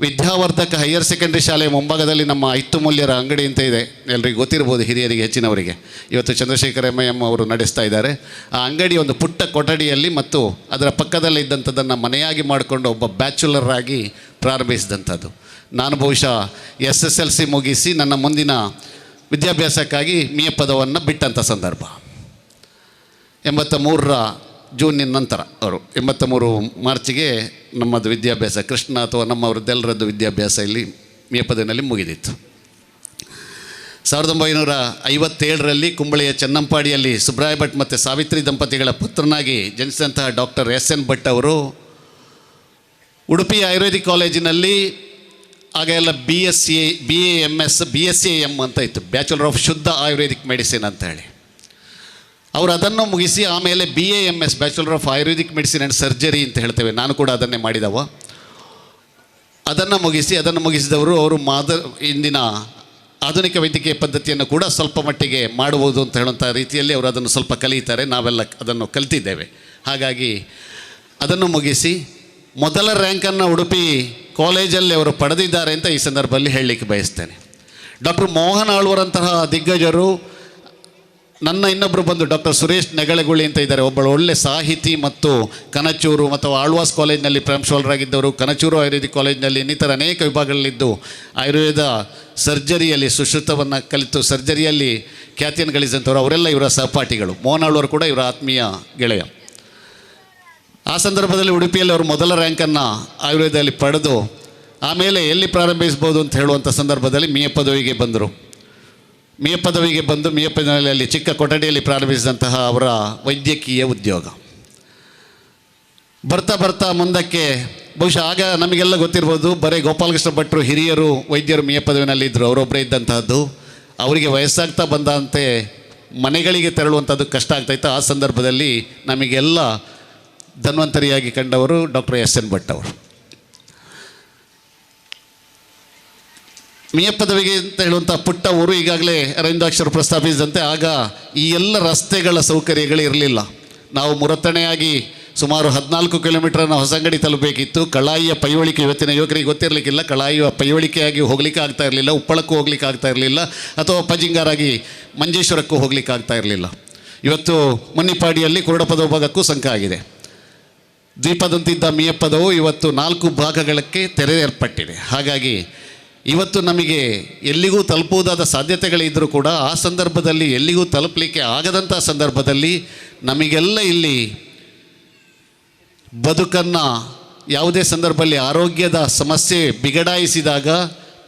ವಿದ್ಯಾವರ್ಧಕ ಹೈಯರ್ ಸೆಕೆಂಡ್ರಿ ಶಾಲೆಯ ಮುಂಭಾಗದಲ್ಲಿ ನಮ್ಮ ಐತ್ತುಮೂಲ್ಯರ ಅಂಗಡಿ ಅಂತ ಇದೆ, ಎಲ್ರಿಗೂ ಗೊತ್ತಿರ್ಬೋದು ಹಿರಿಯರಿಗೆ ಹೆಚ್ಚಿನವರಿಗೆ. ಇವತ್ತು ಚಂದ್ರಶೇಖರ MIM ಅವರು ನಡೆಸ್ತಾ ಇದ್ದಾರೆ. ಆ ಅಂಗಡಿ ಒಂದು ಪುಟ್ಟ ಕೊಠಡಿಯಲ್ಲಿ ಮತ್ತು ಅದರ ಪಕ್ಕದಲ್ಲೇ ಇದ್ದಂಥದ್ದನ್ನು ಮನೆಯಾಗಿ ಮಾಡಿಕೊಂಡು ಒಬ್ಬ ಬ್ಯಾಚುಲರ್ ಆಗಿ ಪ್ರಾರಂಭಿಸಿದಂಥದ್ದು. ನಾನು ಬಹುಶಃ SSLC ಮುಗಿಸಿ ನನ್ನ ಮುಂದಿನ ವಿದ್ಯಾಭ್ಯಾಸಕ್ಕಾಗಿ ಮಿಯ ಪದವನ್ನು ಬಿಟ್ಟಂಥ ಸಂದರ್ಭ 83ರ ಜೂನಿನ ನಂತರ ಅವರು 83 ಮಾರ್ಚಿಗೆ ನಮ್ಮದು ವಿದ್ಯಾಭ್ಯಾಸ ಕೃಷ್ಣ ಅಥವಾ ನಮ್ಮವರದ್ದೆಲ್ಲರದ್ದು ವಿದ್ಯಾಭ್ಯಾಸ ಇಲ್ಲಿ ಮಿಯ ಪದವಿನಲ್ಲಿ ಮುಗಿದಿತ್ತು. 1957ರಲ್ಲಿ ಕುಂಬಳೆಯ ಚನ್ನಂಪಾಡಿಯಲ್ಲಿ ಸುಬ್ರಾಯ ಭಟ್ ಮತ್ತು ಸಾವಿತ್ರಿ ದಂಪತಿಗಳ ಪುತ್ರನಾಗಿ ಜನಿಸಿದಂತಹ ಡಾಕ್ಟರ್ SN ಭಟ್ ಅವರು ಉಡುಪಿ ಆಯುರ್ವೇದಿಕ್ ಕಾಲೇಜಿನಲ್ಲಿ ಆಗ ಎಲ್ಲ BSc BAMS BSc ಅಂತ ಇತ್ತು, ಬ್ಯಾಚುಲರ್ ಆಫ್ ಶುದ್ಧ ಆಯುರ್ವೇದಿಕ್ ಮೆಡಿಸಿನ್ ಅಂತ ಹೇಳಿ. ಅವರು ಅದನ್ನು ಮುಗಿಸಿ ಆಮೇಲೆ BAMS bachelor of Ayurvedic medicine and surgery ಅಂತ ಹೇಳ್ತೇವೆ, ನಾನು ಕೂಡ ಅದನ್ನೇ ಮಾಡಿದವ. ಅದನ್ನು ಮುಗಿಸಿದವರು ಅವರು ಇಂದಿನ ಆಧುನಿಕ ವೈದ್ಯಕೀಯ ಪದ್ಧತಿಯನ್ನು ಕೂಡ ಸ್ವಲ್ಪ ಮಟ್ಟಿಗೆ ಮಾಡಬಹುದು ಅಂತ ಹೇಳುವಂಥ ರೀತಿಯಲ್ಲಿ ಅವರು ಅದನ್ನು ಸ್ವಲ್ಪ ಕಲಿತಾರೆ. ನಾವೆಲ್ಲ ಅದನ್ನು ಕಲಿತಿದ್ದೇವೆ. ಹಾಗಾಗಿ ಅದನ್ನು ಮುಗಿಸಿ ಮೊದಲ ರ್ಯಾಂಕನ್ನು ಉಡುಪಿ ಕಾಲೇಜಲ್ಲಿ ಅವರು ಪಡೆದಿದ್ದಾರೆ ಅಂತ ಈ ಸಂದರ್ಭದಲ್ಲಿ ಹೇಳಲಿಕ್ಕೆ ಬಯಸ್ತೇನೆ. ಡಾಕ್ಟರ್ ಮೋಹನ್ ಆಳ್ವರಂತಹ ದಿಗ್ಗಜರು, ನನ್ನ ಇನ್ನೊಬ್ಬರು ಬಂದು ಡಾಕ್ಟರ್ ಸುರೇಶ್ ನೆಗಳಗುಳಿ ಅಂತ ಇದ್ದಾರೆ, ಒಬ್ಬಳು ಒಳ್ಳೆ ಸಾಹಿತಿ ಮತ್ತು ಕನಚೂರು ಮತ್ತು ಆಳ್ವಾಸ್ ಕಾಲೇಜಿನಲ್ಲಿ ಪ್ರಾಂಶುಪಾಲರಾಗಿದ್ದವರು, ಕನಚೂರು ಆಯುರ್ವೇದಿಕ್ ಕಾಲೇಜಿನಲ್ಲಿ ಇನ್ನಿತರ ಅನೇಕ ವಿಭಾಗಗಳಲ್ಲಿದ್ದು ಆಯುರ್ವೇದ ಸರ್ಜರಿಯಲ್ಲಿ ಸುಶ್ರುತವನ್ನು ಕಲಿತು ಸರ್ಜರಿಯಲ್ಲಿ ಖ್ಯಾತಿಯನ್ನು ಗಳಿಸಿದಂಥವ್ರು, ಅವರೆಲ್ಲ ಇವರ ಸಹಪಾಠಿಗಳು. ಮೋಹನ್ ಆಳ್ವರು ಕೂಡ ಇವರ ಆತ್ಮೀಯ ಗೆಳೆಯ. ಆ ಸಂದರ್ಭದಲ್ಲಿ ಉಡುಪಿಯಲ್ಲಿ ಅವರು ಮೊದಲ ರ್ಯಾಂಕನ್ನು ಆಯುರ್ವೇದದಲ್ಲಿ ಪಡೆದು ಆಮೇಲೆ ಎಲ್ಲಿ ಪ್ರಾರಂಭಿಸ್ಬೋದು ಅಂತ ಹೇಳುವಂಥ ಸಂದರ್ಭದಲ್ಲಿ ಮಿಯ ಪದವಿಗೆ ಬಂದರು. ಮಿಯ ಪದವಿಯಲ್ಲಿ ಚಿಕ್ಕ ಕೊಠಡಿಯಲ್ಲಿ ಪ್ರಾರಂಭಿಸಿದಂತಹ ಅವರ ವೈದ್ಯಕೀಯ ಉದ್ಯೋಗ ಬರ್ತಾ ಮುಂದಕ್ಕೆ ಬಹುಶಃ ಆಗ ನಮಗೆಲ್ಲ ಗೊತ್ತಿರ್ಬೋದು, ಬರೀ ಗೋಪಾಲಕೃಷ್ಣ ಭಟ್ರು ಹಿರಿಯರು ವೈದ್ಯರು ಮಿಯ ಪದವಿನಲ್ಲಿದ್ದರು, ಅವರೊಬ್ಬರೇ ಇದ್ದಂತಹದ್ದು. ಅವರಿಗೆ ವಯಸ್ಸಾಗ್ತಾ ಬಂದಂತೆ ಮನೆಗಳಿಗೆ ತೆರಳುವಂಥದ್ದು ಕಷ್ಟ ಆಗ್ತಾಯಿತ್ತು. ಆ ಸಂದರ್ಭದಲ್ಲಿ ನಮಗೆಲ್ಲ ಧನ್ವಂತರಿಯಾಗಿ ಕಂಡವರು ಡಾಕ್ಟರ್ SN ಭಟ್ ಅವರು. ಮಿಯ ಪದವಿಗೆ ಅಂತ ಹೇಳುವಂಥ ಪುಟ್ಟ ಊರು, ಈಗಾಗಲೇ ಅರವಿಂದಾಕ್ಷರು ಪ್ರಸ್ತಾಪಿಸಿದಂತೆ ಆಗ ಈ ಎಲ್ಲ ರಸ್ತೆಗಳ ಸೌಕರ್ಯಗಳು ಇರಲಿಲ್ಲ. ನಾವು ಮುರತಣೆಯಾಗಿ ಸುಮಾರು 14 ಕಿಲೋಮೀಟರ್ನ ಹೊಸಂಗಡಿ ತಲುಪಬೇಕಿತ್ತು. ಕಳಾಯಿಯ ಪೈವಳಿಕೆ ಇವತ್ತಿನ ಯುವಕರಿಗೆ ಗೊತ್ತಿರಲಿಕ್ಕಿಲ್ಲ. ಕಳಾಯಿಯ ಪೈವಳಿಕೆಯಾಗಿ ಹೋಗ್ಲಿಕ್ಕೆ ಆಗ್ತಾ ಇರಲಿಲ್ಲ, ಉಪ್ಪಳಕ್ಕೂ ಹೋಗ್ಲಿಕ್ಕೆ ಆಗ್ತಾ ಇರಲಿಲ್ಲ, ಅಥವಾ ಪಜಿಂಗಾರಾಗಿ ಮಂಜೇಶ್ವರಕ್ಕೂ ಹೋಗ್ಲಿಕ್ಕೆ ಆಗ್ತಾ ಇರಲಿಲ್ಲ. ಇವತ್ತು ಮುನ್ನಿಪಾಡಿಯಲ್ಲಿ ಕುರುಡಪದ ಭಾಗಕ್ಕೂ ಸಂಕ ಆಗಿದೆ. ದ್ವೀಪದಂತಿದ್ದ ಮಿಯ ಪದವು ಇವತ್ತು 4 ಭಾಗಗಳಿಗೆ ತೆರೆಯಲ್ಪಟ್ಟಿದೆ. ಹಾಗಾಗಿ ಇವತ್ತು ನಮಗೆ ಎಲ್ಲಿಗೂ ತಲುಪುವುದಾದ ಸಾಧ್ಯತೆಗಳಿದ್ದರೂ ಕೂಡ ಆ ಸಂದರ್ಭದಲ್ಲಿ ಎಲ್ಲಿಗೂ ತಲುಪಲಿಕ್ಕೆ ಆಗದಂಥ ಸಂದರ್ಭದಲ್ಲಿ ನಮಗೆಲ್ಲ ಇಲ್ಲಿ ಬದುಕನ್ನು ಯಾವುದೇ ಸಂದರ್ಭದಲ್ಲಿ ಆರೋಗ್ಯದ ಸಮಸ್ಯೆ ಬಿಗಡಾಯಿಸಿದಾಗ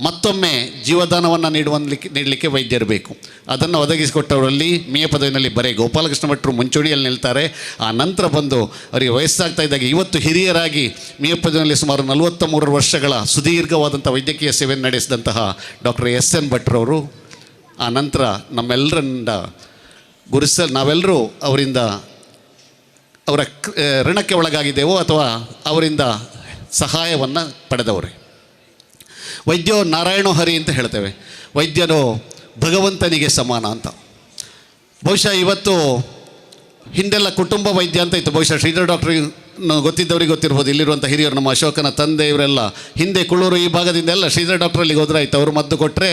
ಮತ್ತೊಮ್ಮೆ ಜೀವದಾನವನ್ನು ನೀಡಲಿಕ್ಕೆ ವೈದ್ಯರು ಬೇಕು. ಅದನ್ನು ಒದಗಿಸಿಕೊಟ್ಟವರಲ್ಲಿ ಮಿಯ ಪದವಿನಲ್ಲಿ ಬರೀ ಗೋಪಾಲಕೃಷ್ಣ ಭಟ್ರು ಮುಂಚೂಣಿಯಲ್ಲಿ ನಿಲ್ತಾರೆ. ಆ ನಂತರ ಬಂದು ಅವರಿಗೆ ವಯಸ್ಸಾಗ್ತಾ ಇದ್ದಾಗ ಇವತ್ತು ಹಿರಿಯರಾಗಿ ಮಿಯ ಪದವಿನಲ್ಲಿ ಸುಮಾರು 43 ವರ್ಷಗಳ ಸುದೀರ್ಘವಾದಂಥ ವೈದ್ಯಕೀಯ ಸೇವೆಯನ್ನು ನಡೆಸಿದಂತಹ ಡಾಕ್ಟರ್ SN ಭಟ್ರವರು ಆ ನಂತರ ನಮ್ಮೆಲ್ಲರಿಂದ ನಾವೆಲ್ಲರೂ ಅವರ ಋಣಕ್ಕೆ ಒಳಗಾಗಿದ್ದೇವೋ ಅಥವಾ ಅವರಿಂದ ಸಹಾಯವನ್ನು ಪಡೆದವರೇ. ವೈದ್ಯೋ ನಾರಾಯಣೋ ಹರಿ ಅಂತ ಹೇಳ್ತೇವೆ. ವೈದ್ಯನು ಭಗವಂತನಿಗೆ ಸಮಾನ ಅಂತ. ಬಹುಶಃ ಇವತ್ತು ಹಿಂದೆಲ್ಲ ಕುಟುಂಬ ವೈದ್ಯ ಅಂತ ಇತ್ತು. ಬಹುಶಃ ಶ್ರೀಧರ್ ಡಾಕ್ಟ್ರಿಗೆ ಗೊತ್ತಿದ್ದವ್ರಿಗೆ ಗೊತ್ತಿರ್ಬೋದು, ಇಲ್ಲಿರುವಂಥ ಹಿರಿಯರು, ನಮ್ಮ ಅಶೋಕನ ತಂದೆ ಇವರೆಲ್ಲ ಹಿಂದೆ ಕುಳ್ಳೂರು ಈ ಭಾಗದಿಂದೆಲ್ಲ ಶ್ರೀಧರ್ ಡಾಕ್ಟ್ರಲ್ಲಿ ಹೋದ್ರಾಯ್ತು, ಅವರು ಮದ್ದು ಕೊಟ್ಟರೆ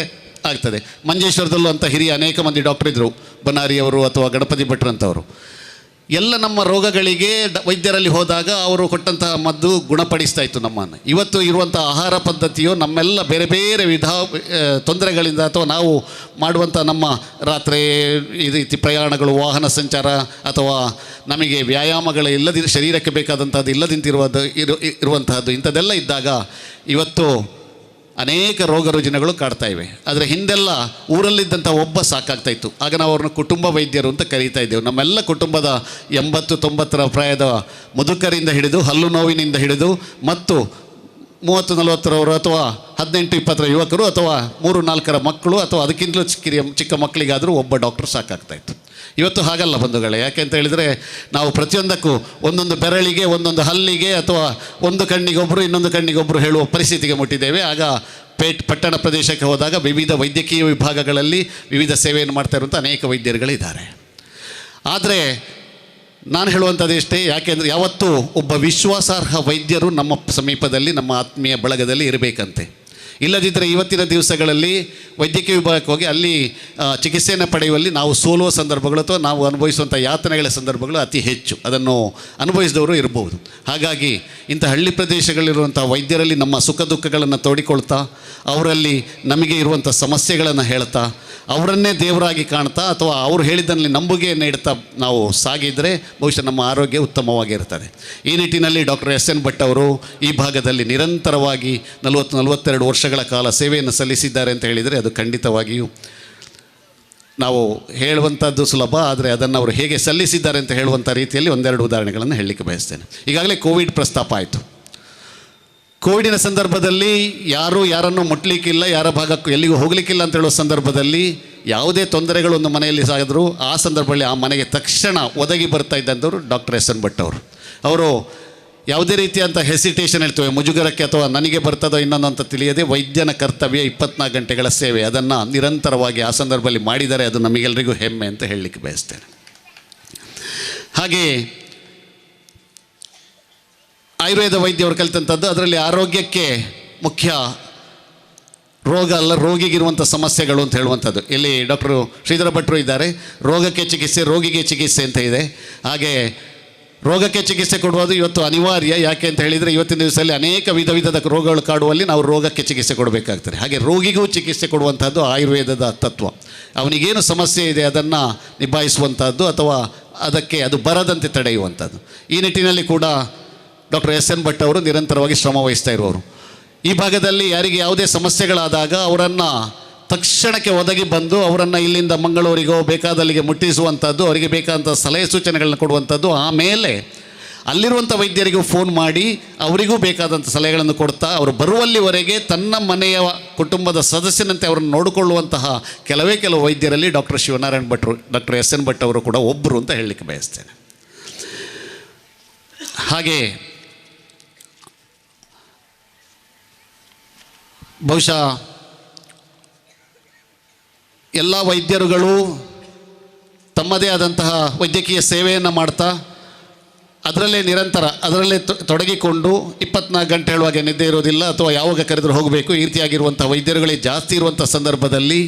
ಆಗ್ತದೆ. ಮಂಜೇಶ್ವರದಲ್ಲೂ ಅಂತ ಹಿರಿಯ ಅನೇಕ ಮಂದಿ ಡಾಕ್ಟರ್ ಇದ್ದರು, ಬನಾರಿಯವರು ಅಥವಾ ಗಣಪತಿ ಭಟ್ರು ಅಂತವರು. ಎಲ್ಲ ನಮ್ಮ ರೋಗಗಳಿಗೆ ವೈದ್ಯರಲ್ಲಿ ಹೋದಾಗ ಅವರು ಕೊಟ್ಟಂತಹ ಮದ್ದು ಗುಣಪಡಿಸ್ತಾ ಇತ್ತು ನಮ್ಮನ್ನು. ಇವತ್ತು ಇರುವಂಥ ಆಹಾರ ಪದ್ಧತಿಯು ನಮ್ಮೆಲ್ಲ ಬೇರೆ ಬೇರೆ ತೊಂದರೆಗಳಿಂದ ಅಥವಾ ನಾವು ಮಾಡುವಂಥ ನಮ್ಮ ರಾತ್ರಿ ಈ ರೀತಿ ಪ್ರಯಾಣಗಳು, ವಾಹನ ಸಂಚಾರ ಅಥವಾ ನಮಗೆ ವ್ಯಾಯಾಮಗಳು ಇಲ್ಲದಿದ್ದ ಶರೀರಕ್ಕೆ ಬೇಕಾದಂಥದ್ದು ಇರುವಂತಹದ್ದು ಇಂಥದ್ದೆಲ್ಲ ಇದ್ದಾಗ ಇವತ್ತು ಅನೇಕ ರೋಗ ರುಜಿನಗಳು ಕಾಡ್ತಾ ಇವೆ. ಆದರೆ ಹಿಂದೆಲ್ಲ ಊರಲ್ಲಿದ್ದಂಥ ಒಬ್ಬ ಸಾಕಾಗ್ತಾ ಇತ್ತು. ಆಗ ನಾವು ಅವ್ರನ್ನ ಕುಟುಂಬ ವೈದ್ಯರು ಅಂತ ಕರೀತಾ ಇದ್ದೆವು. ನಮ್ಮೆಲ್ಲ ಕುಟುಂಬದ 80-90 ಪ್ರಾಯದ ಮುದುಕರಿಂದ ಹಿಡಿದು, ಹಲ್ಲು ನೋವಿನಿಂದ ಹಿಡಿದು ಮತ್ತು 30-40 ಅಥವಾ 18-20 ಯುವಕರು ಅಥವಾ 3-4 ಮಕ್ಕಳು ಅಥವಾ ಅದಕ್ಕಿಂತಲೂ ಚಿಕ್ಕ ಮಕ್ಕಳಿಗಾದರೂ ಒಬ್ಬ ಡಾಕ್ಟರ್ ಸಾಕಾಗ್ತಾಯಿತ್ತು. ಇವತ್ತು ಹಾಗಲ್ಲ ಬಂಧುಗಳೇ. ಯಾಕೆ ಅಂತ ಹೇಳಿದರೆ ನಾವು ಪ್ರತಿಯೊಂದಕ್ಕೂ ಒಂದೊಂದು ಬೆರಳಿಗೆ, ಒಂದೊಂದು ಹಲ್ಲಿಗೆ ಅಥವಾ ಒಂದು ಕಣ್ಣಿಗೊಬ್ಬರು ಇನ್ನೊಂದು ಕಣ್ಣಿಗೊಬ್ಬರು ಹೇಳುವ ಪರಿಸ್ಥಿತಿಗೆ ಮುಟ್ಟಿದ್ದೇವೆ. ಆಗ ಪಟ್ಟಣ ಪ್ರದೇಶಕ್ಕೆ ಹೋದಾಗ ವಿವಿಧ ವೈದ್ಯಕೀಯ ವಿಭಾಗಗಳಲ್ಲಿ ವಿವಿಧ ಸೇವೆಯನ್ನು ಮಾಡ್ತಾ ಇರುವಂಥ ಅನೇಕ ವೈದ್ಯರುಗಳಿದ್ದಾರೆ. ಆದರೆ ನಾನು ಹೇಳುವಂಥದ್ದು ಇಷ್ಟೇ, ಯಾಕೆಂದರೆ ಯಾವತ್ತೂ ಒಬ್ಬ ವಿಶ್ವಾಸಾರ್ಹ ವೈದ್ಯರು ನಮ್ಮ ಸಮೀಪದಲ್ಲಿ, ನಮ್ಮ ಆತ್ಮೀಯ ಬಳಗದಲ್ಲಿ ಇರಬೇಕಂತೆ. ಇಲ್ಲದಿದ್ದರೆ ಇವತ್ತಿನ ದಿವಸಗಳಲ್ಲಿ ವೈದ್ಯಕೀಯ ವಿಭಾಗಕ್ಕೆ ಹೋಗಿ ಅಲ್ಲಿ ಚಿಕಿತ್ಸೆಯನ್ನು ಪಡೆಯುವಲ್ಲಿ ನಾವು ಸೋಲುವ ಸಂದರ್ಭಗಳು ಅಥವಾ ನಾವು ಅನುಭವಿಸುವಂಥ ಯಾತನೆಗಳ ಸಂದರ್ಭಗಳು ಅತಿ ಹೆಚ್ಚು. ಅದನ್ನು ಅನುಭವಿಸಿದವರು ಇರಬಹುದು. ಹಾಗಾಗಿ ಇಂಥ ಹಳ್ಳಿ ಪ್ರದೇಶಗಳಿರುವಂಥ ವೈದ್ಯರಲ್ಲಿ ನಮ್ಮ ಸುಖ ದುಃಖಗಳನ್ನು ತೋಡಿಕೊಳ್ತಾ, ಅವರಲ್ಲಿ ನಮಗೆ ಇರುವಂಥ ಸಮಸ್ಯೆಗಳನ್ನು ಹೇಳ್ತಾ, ಅವರನ್ನೇ ದೇವರಾಗಿ ಕಾಣ್ತಾ ಅಥವಾ ಅವರು ಹೇಳಿದ್ದರಲ್ಲಿ ನಂಬುಗೆಯನ್ನು ಇಡ್ತಾ ನಾವು ಸಾಗಿದರೆ ಬಹುಶಃ ನಮ್ಮ ಆರೋಗ್ಯ ಉತ್ತಮವಾಗಿರ್ತದೆ. ಈ ನಿಟ್ಟಿನಲ್ಲಿ ಡಾಕ್ಟರ್ ಎಸ್.ಎನ್. ಭಟ್ ಅವರು ಈ ಭಾಗದಲ್ಲಿ ನಿರಂತರವಾಗಿ 40-42 ವರ್ಷಗಳ ಕಾಲ ಸೇವೆಯನ್ನು ಸಲ್ಲಿಸಿದ್ದಾರೆ ಅಂತ ಹೇಳಿದರೆ ಅದು ಖಂಡಿತವಾಗಿಯೂ ನಾವು ಹೇಳುವಂಥದ್ದು ಸುಲಭ. ಆದರೆ ಅದನ್ನು ಅವರು ಹೇಗೆ ಸಲ್ಲಿಸಿದ್ದಾರೆ ಅಂತ ಹೇಳುವಂಥ ರೀತಿಯಲ್ಲಿ ಒಂದೆರಡು ಉದಾಹರಣೆಗಳನ್ನು ಹೇಳಲಿಕ್ಕೆ ಬಯಸ್ತೇನೆ. ಈಗಾಗಲೇ ಕೋವಿಡ್ ಪ್ರಸ್ತಾಪ ಆಯಿತು. ಕೋವಿಡಿನ ಸಂದರ್ಭದಲ್ಲಿ ಯಾರನ್ನು ಮುಟ್ಲಿಕ್ಕಿಲ್ಲ, ಯಾರ ಭಾಗಕ್ಕೂ ಎಲ್ಲಿಗೂ ಹೋಗಲಿಕ್ಕಿಲ್ಲ ಅಂತ ಹೇಳುವ ಸಂದರ್ಭದಲ್ಲಿ ಯಾವುದೇ ತೊಂದರೆಗಳು ಒಂದು ಮನೆಯಲ್ಲಿ ಸಾಗಿದ್ರು ಆ ಸಂದರ್ಭದಲ್ಲಿ ಆ ಮನೆಗೆ ತಕ್ಷಣ ಒದಗಿ ಬರ್ತಾ ಇದ್ದಂಥವ್ರು ಡಾಕ್ಟರ್ ಎಸ್.ಎನ್. ಭಟ್ ಅವರು ಯಾವುದೇ ರೀತಿಯಂಥ ಹೆಸಿಟೇಷನ್ ಹೇಳ್ತೇವೆ, ಮುಜುಗರಕ್ಕೆ ಅಥವಾ ನನಗೆ ಬರ್ತದೋ ಇನ್ನೊಂದು ಅಂತ ತಿಳಿಯದೆ ವೈದ್ಯನ ಕರ್ತವ್ಯ 24 ಗಂಟೆಗಳ ಸೇವೆ ಅದನ್ನು ನಿರಂತರವಾಗಿ ಆ ಸಂದರ್ಭದಲ್ಲಿ ಮಾಡಿದ್ದಾರೆ. ಅದು ನಮಗೆಲ್ಲರಿಗೂ ಹೆಮ್ಮೆ ಅಂತ ಹೇಳಲಿಕ್ಕೆ ಬಯಸ್ತೇನೆ. ಹಾಗೆಯೇ ಆಯುರ್ವೇದ ವೈದ್ಯವರು ಕಲಿತಂಥದ್ದು, ಅದರಲ್ಲಿ ಆರೋಗ್ಯಕ್ಕೆ ಮುಖ್ಯ ರೋಗ ಅಲ್ಲ, ರೋಗಿಗಿರುವಂಥ ಸಮಸ್ಯೆಗಳು ಅಂತ ಹೇಳುವಂಥದ್ದು. ಇಲ್ಲಿ ಡಾಕ್ಟರ್ ಶ್ರೀಧರ ಭಟ್ರು ಇದ್ದಾರೆ. ರೋಗಕ್ಕೆ ಚಿಕಿತ್ಸೆ, ರೋಗಿಗೆ ಚಿಕಿತ್ಸೆ ಅಂತ ಇದೆ. ಹಾಗೆ ರೋಗಕ್ಕೆ ಚಿಕಿತ್ಸೆ ಕೊಡುವುದು ಇವತ್ತು ಅನಿವಾರ್ಯ. ಯಾಕೆ ಅಂತ ಹೇಳಿದರೆ ಇವತ್ತಿನ ದಿವಸದಲ್ಲಿ ಅನೇಕ ವಿಧದ ರೋಗಗಳು ಕಾಡುವಲ್ಲಿ ನಾವು ರೋಗಕ್ಕೆ ಚಿಕಿತ್ಸೆ ಕೊಡಬೇಕಾಗ್ತದೆ. ಹಾಗೆ ರೋಗಿಗೂ ಚಿಕಿತ್ಸೆ ಕೊಡುವಂಥದ್ದು ಆಯುರ್ವೇದದ ತತ್ವ. ಅವನಿಗೇನು ಸಮಸ್ಯೆ ಇದೆ ಅದನ್ನು ನಿಭಾಯಿಸುವಂಥದ್ದು ಅಥವಾ ಅದು ಬರದಂತೆ ತಡೆಯುವಂಥದ್ದು. ಈ ನಿಟ್ಟಿನಲ್ಲಿ ಕೂಡ ಡಾಕ್ಟರ್ ಎಸ್.ಎನ್. ಭಟ್ ಅವರು ನಿರಂತರವಾಗಿ ಶ್ರಮ ವಹಿಸ್ತಾ ಇರುವವರು. ಈ ಭಾಗದಲ್ಲಿ ಯಾರಿಗೆ ಯಾವುದೇ ಸಮಸ್ಯೆಗಳಾದಾಗ ಅವರನ್ನು ತಕ್ಷಣಕ್ಕೆ ಒದಗಿ ಬಂದು ಅವರನ್ನು ಇಲ್ಲಿಂದ ಮಂಗಳೂರಿಗೋ ಬೇಕಾದಲ್ಲಿಗೆ ಮುಟ್ಟಿಸುವಂಥದ್ದು, ಅವರಿಗೆ ಬೇಕಾದಂಥ ಸಲಹೆ ಸೂಚನೆಗಳನ್ನ ಕೊಡುವಂಥದ್ದು. ಆಮೇಲೆ ಅಲ್ಲಿರುವಂಥ ವೈದ್ಯರಿಗೂ ಫೋನ್ ಮಾಡಿ ಅವರಿಗೂ ಬೇಕಾದಂಥ ಸಲಹೆಗಳನ್ನು ಕೊಡ್ತಾ ಅವರು ಬರುವಲ್ಲಿವರೆಗೆ ತನ್ನ ಮನೆಯ ಕುಟುಂಬದ ಸದಸ್ಯನಂತೆ ಅವರನ್ನು ನೋಡಿಕೊಳ್ಳುವಂತಹ ಕೆಲವು ವೈದ್ಯರಲ್ಲಿ ಡಾಕ್ಟರ್ ಶಿವನಾರಾಯಣ ಭಟ್ರು, ಡಾಕ್ಟರ್ ಎಸ್.ಎನ್. ಭಟ್ ಅವರು ಕೂಡ ಒಬ್ಬರು ಅಂತ ಹೇಳಲಿಕ್ಕೆ ಬಯಸ್ತೇನೆ. ಹಾಗೆ ಬಹುಶಃ ಎಲ್ಲ ವೈದ್ಯರುಗಳು ತಮ್ಮದೇ ಆದಂತಹ ವೈದ್ಯಕೀಯ ಸೇವೆಯನ್ನು ಮಾಡ್ತಾ ಅದರಲ್ಲೇ ತೊಡಗಿಕೊಂಡು 24 ಗಂಟೆ ಹೇಳುವಾಗ ನಿದ್ದೆ ಇರೋದಿಲ್ಲ ಅಥವಾ ಯಾವಾಗ ಕರೆದರೂ ಹೋಗಬೇಕು ಈ ರೀತಿಯಾಗಿರುವಂಥ ವೈದ್ಯರುಗಳೇ ಜಾಸ್ತಿ ಇರುವಂಥ ಸಂದರ್ಭದಲ್ಲಿ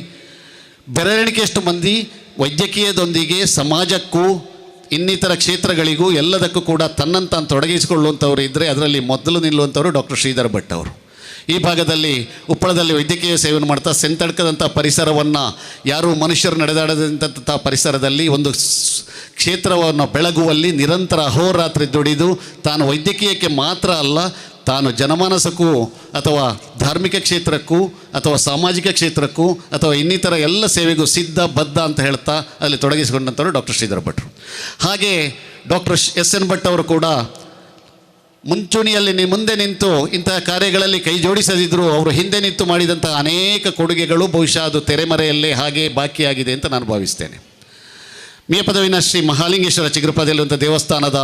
ಬೆರಳೆಣಿಕೆಯಷ್ಟು ಮಂದಿ ವೈದ್ಯಕೀಯದೊಂದಿಗೆ ಸಮಾಜಕ್ಕೂ ಇನ್ನಿತರ ಕ್ಷೇತ್ರಗಳಿಗೂ ಎಲ್ಲದಕ್ಕೂ ಕೂಡ ತನ್ನಂತಾನು ತೊಡಗಿಸಿಕೊಳ್ಳುವಂಥವ್ರು ಇದ್ದರೆ ಅದರಲ್ಲಿ ಮೊದಲು ನಿಲ್ಲುವಂಥವರು ಡಾಕ್ಟರ್ ಶ್ರೀಧರ ಭಟ್ ಅವರು. ಈ ಭಾಗದಲ್ಲಿ ಉಪ್ಪಳದಲ್ಲಿ ವೈದ್ಯಕೀಯ ಸೇವೆಯನ್ನು ಮಾಡ್ತಾ ಸೆಂತಡ್ಕದಂಥ ಪರಿಸರವನ್ನು, ಯಾರೂ ಮನುಷ್ಯರು ನಡೆದಾಡದಂಥ ಪರಿಸರದಲ್ಲಿ ಒಂದು ಕ್ಷೇತ್ರವನ್ನು ಬೆಳಗುವಲ್ಲಿ ನಿರಂತರ ಅಹೋರಾತ್ರಿ ದುಡಿದು ತಾನು ವೈದ್ಯಕೀಯಕ್ಕೆ ಮಾತ್ರ ಅಲ್ಲ, ತಾನು ಜನಮಾನಸಕ್ಕೂ ಅಥವಾ ಧಾರ್ಮಿಕ ಕ್ಷೇತ್ರಕ್ಕೂ ಅಥವಾ ಸಾಮಾಜಿಕ ಕ್ಷೇತ್ರಕ್ಕೂ ಅಥವಾ ಇನ್ನಿತರ ಎಲ್ಲ ಸೇವೆಗೂ ಬದ್ಧ ಅಂತ ಹೇಳ್ತಾ ಅಲ್ಲಿ ತೊಡಗಿಸಿಕೊಂಡಂಥವ್ರು ಡಾಕ್ಟರ್ ಶ್ರೀಧರ ಭಟ್ರು. ಹಾಗೆ ಡಾಕ್ಟರ್ ಎಸ್.ಎನ್. ಭಟ್ ಅವರು ಕೂಡ ಮುಂಚೂಣಿಯಲ್ಲಿ ಮುಂದೆ ನಿಂತು ಇಂತಹ ಕಾರ್ಯಗಳಲ್ಲಿ ಕೈ ಜೋಡಿಸದಿದ್ದರೂ ಅವರು ಹಿಂದೆ ನಿಂತು ಮಾಡಿದಂಥ ಅನೇಕ ಕೊಡುಗೆಗಳು ಬಹುಶಃ ಅದು ತೆರೆಮರೆಯಲ್ಲೇ ಹಾಗೆ ಬಾಕಿಯಾಗಿದೆ ಅಂತ ನಾನು ಭಾವಿಸ್ತೇನೆ. ಮೇಪದವಿನ ಶ್ರೀ ಮಹಾಲಿಂಗೇಶ್ವರ ಚಿಗುರುಪಾದಲ್ಲಿರುವಂಥ ದೇವಸ್ಥಾನದ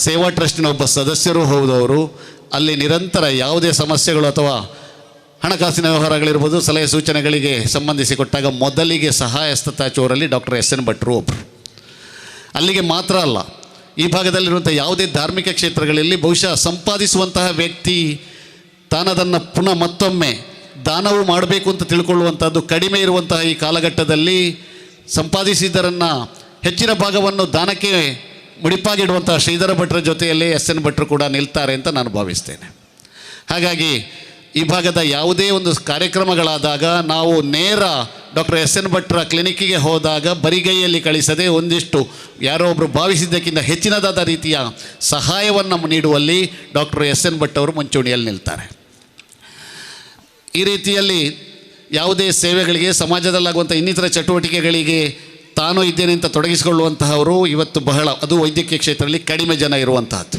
ಸೇವಾ ಟ್ರಸ್ಟಿನ ಒಬ್ಬ ಸದಸ್ಯರೂ ಹೌದವರು. ಅಲ್ಲಿ ನಿರಂತರ ಯಾವುದೇ ಸಮಸ್ಯೆಗಳು ಅಥವಾ ಹಣಕಾಸಿನ ವ್ಯವಹಾರಗಳಿರ್ಬೋದು, ಸಲಹೆ ಸೂಚನೆಗಳಿಗೆ ಸಂಬಂಧಿಸಿಕೊಟ್ಟಾಗ ಮೊದಲಿಗೆ ಸಹಾಯಸ್ತ ಚಾಚುವರಲ್ಲಿ ಡಾಕ್ಟರ್ ಎಸ್.ಎನ್. ಭಟ್ರು ಒಬ್ಬರು. ಅಲ್ಲಿಗೆ ಮಾತ್ರ ಅಲ್ಲ, ಈ ಭಾಗದಲ್ಲಿರುವಂಥ ಯಾವುದೇ ಧಾರ್ಮಿಕ ಕ್ಷೇತ್ರಗಳಲ್ಲಿ ಬಹುಶಃ ಸಂಪಾದಿಸುವಂತಹ ವ್ಯಕ್ತಿ ತಾನದನ್ನು ಪುನಃ ಮತ್ತೊಮ್ಮೆ ದಾನವೂ ಮಾಡಬೇಕು ಅಂತ ತಿಳ್ಕೊಳ್ಳುವಂಥದ್ದು ಕಡಿಮೆ ಇರುವಂತಹ ಈ ಕಾಲಘಟ್ಟದಲ್ಲಿ ಸಂಪಾದಿಸಿದ್ದರನ್ನು ಹೆಚ್ಚಿನ ಭಾಗವನ್ನು ದಾನಕ್ಕೆ ಮುಡಿಪಾಗಿಡುವಂಥ ಶ್ರೀಧರ ಭಟ್ರ ಜೊತೆಯಲ್ಲಿ ಎಸ್ ಎನ್ ಭಟ್ರು ಕೂಡ ನಿಲ್ತಾರೆ ಅಂತ ನಾನು ಭಾವಿಸ್ತೇನೆ. ಹಾಗಾಗಿ ಈ ಭಾಗದ ಯಾವುದೇ ಒಂದು ಕಾರ್ಯಕ್ರಮಗಳಾದಾಗ ನಾವು ನೇರ ಡಾಕ್ಟರ್ ಎಸ್ ಎನ್ ಭಟ್ರ ಕ್ಲಿನಿಕ್ಕಿಗೆ ಹೋದಾಗ ಬರಿಗೈಯಲ್ಲಿ ಕಳಿಸದೆ ಒಂದಿಷ್ಟು ಯಾರೋ ಒಬ್ಬರು ಭಾವಿಸಿದ್ದಕ್ಕಿಂತ ಹೆಚ್ಚಿನದಾದ ರೀತಿಯ ಸಹಾಯವನ್ನು ನೀಡುವಲ್ಲಿ ಡಾಕ್ಟರ್ ಎಸ್ ಎನ್ ಭಟ್ ಅವರು ಮುಂಚೂಣಿಯಲ್ಲಿ ನಿಲ್ತಾರೆ. ಈ ರೀತಿಯಲ್ಲಿ ಯಾವುದೇ ಸೇವೆಗಳಿಗೆ, ಸಮಾಜದಲ್ಲಾಗುವಂಥ ಇನ್ನಿತರ ಚಟುವಟಿಕೆಗಳಿಗೆ ತಾನು ಇದ್ದೇನೆ ಅಂತ ತೊಡಗಿಸಿಕೊಳ್ಳುವಂತಹವರು ಇವತ್ತು ಬಹಳ, ಅದು ವೈದ್ಯಕೀಯ ಕ್ಷೇತ್ರದಲ್ಲಿ ಕಡಿಮೆ ಜನ ಇರುವಂತಹದ್ದು.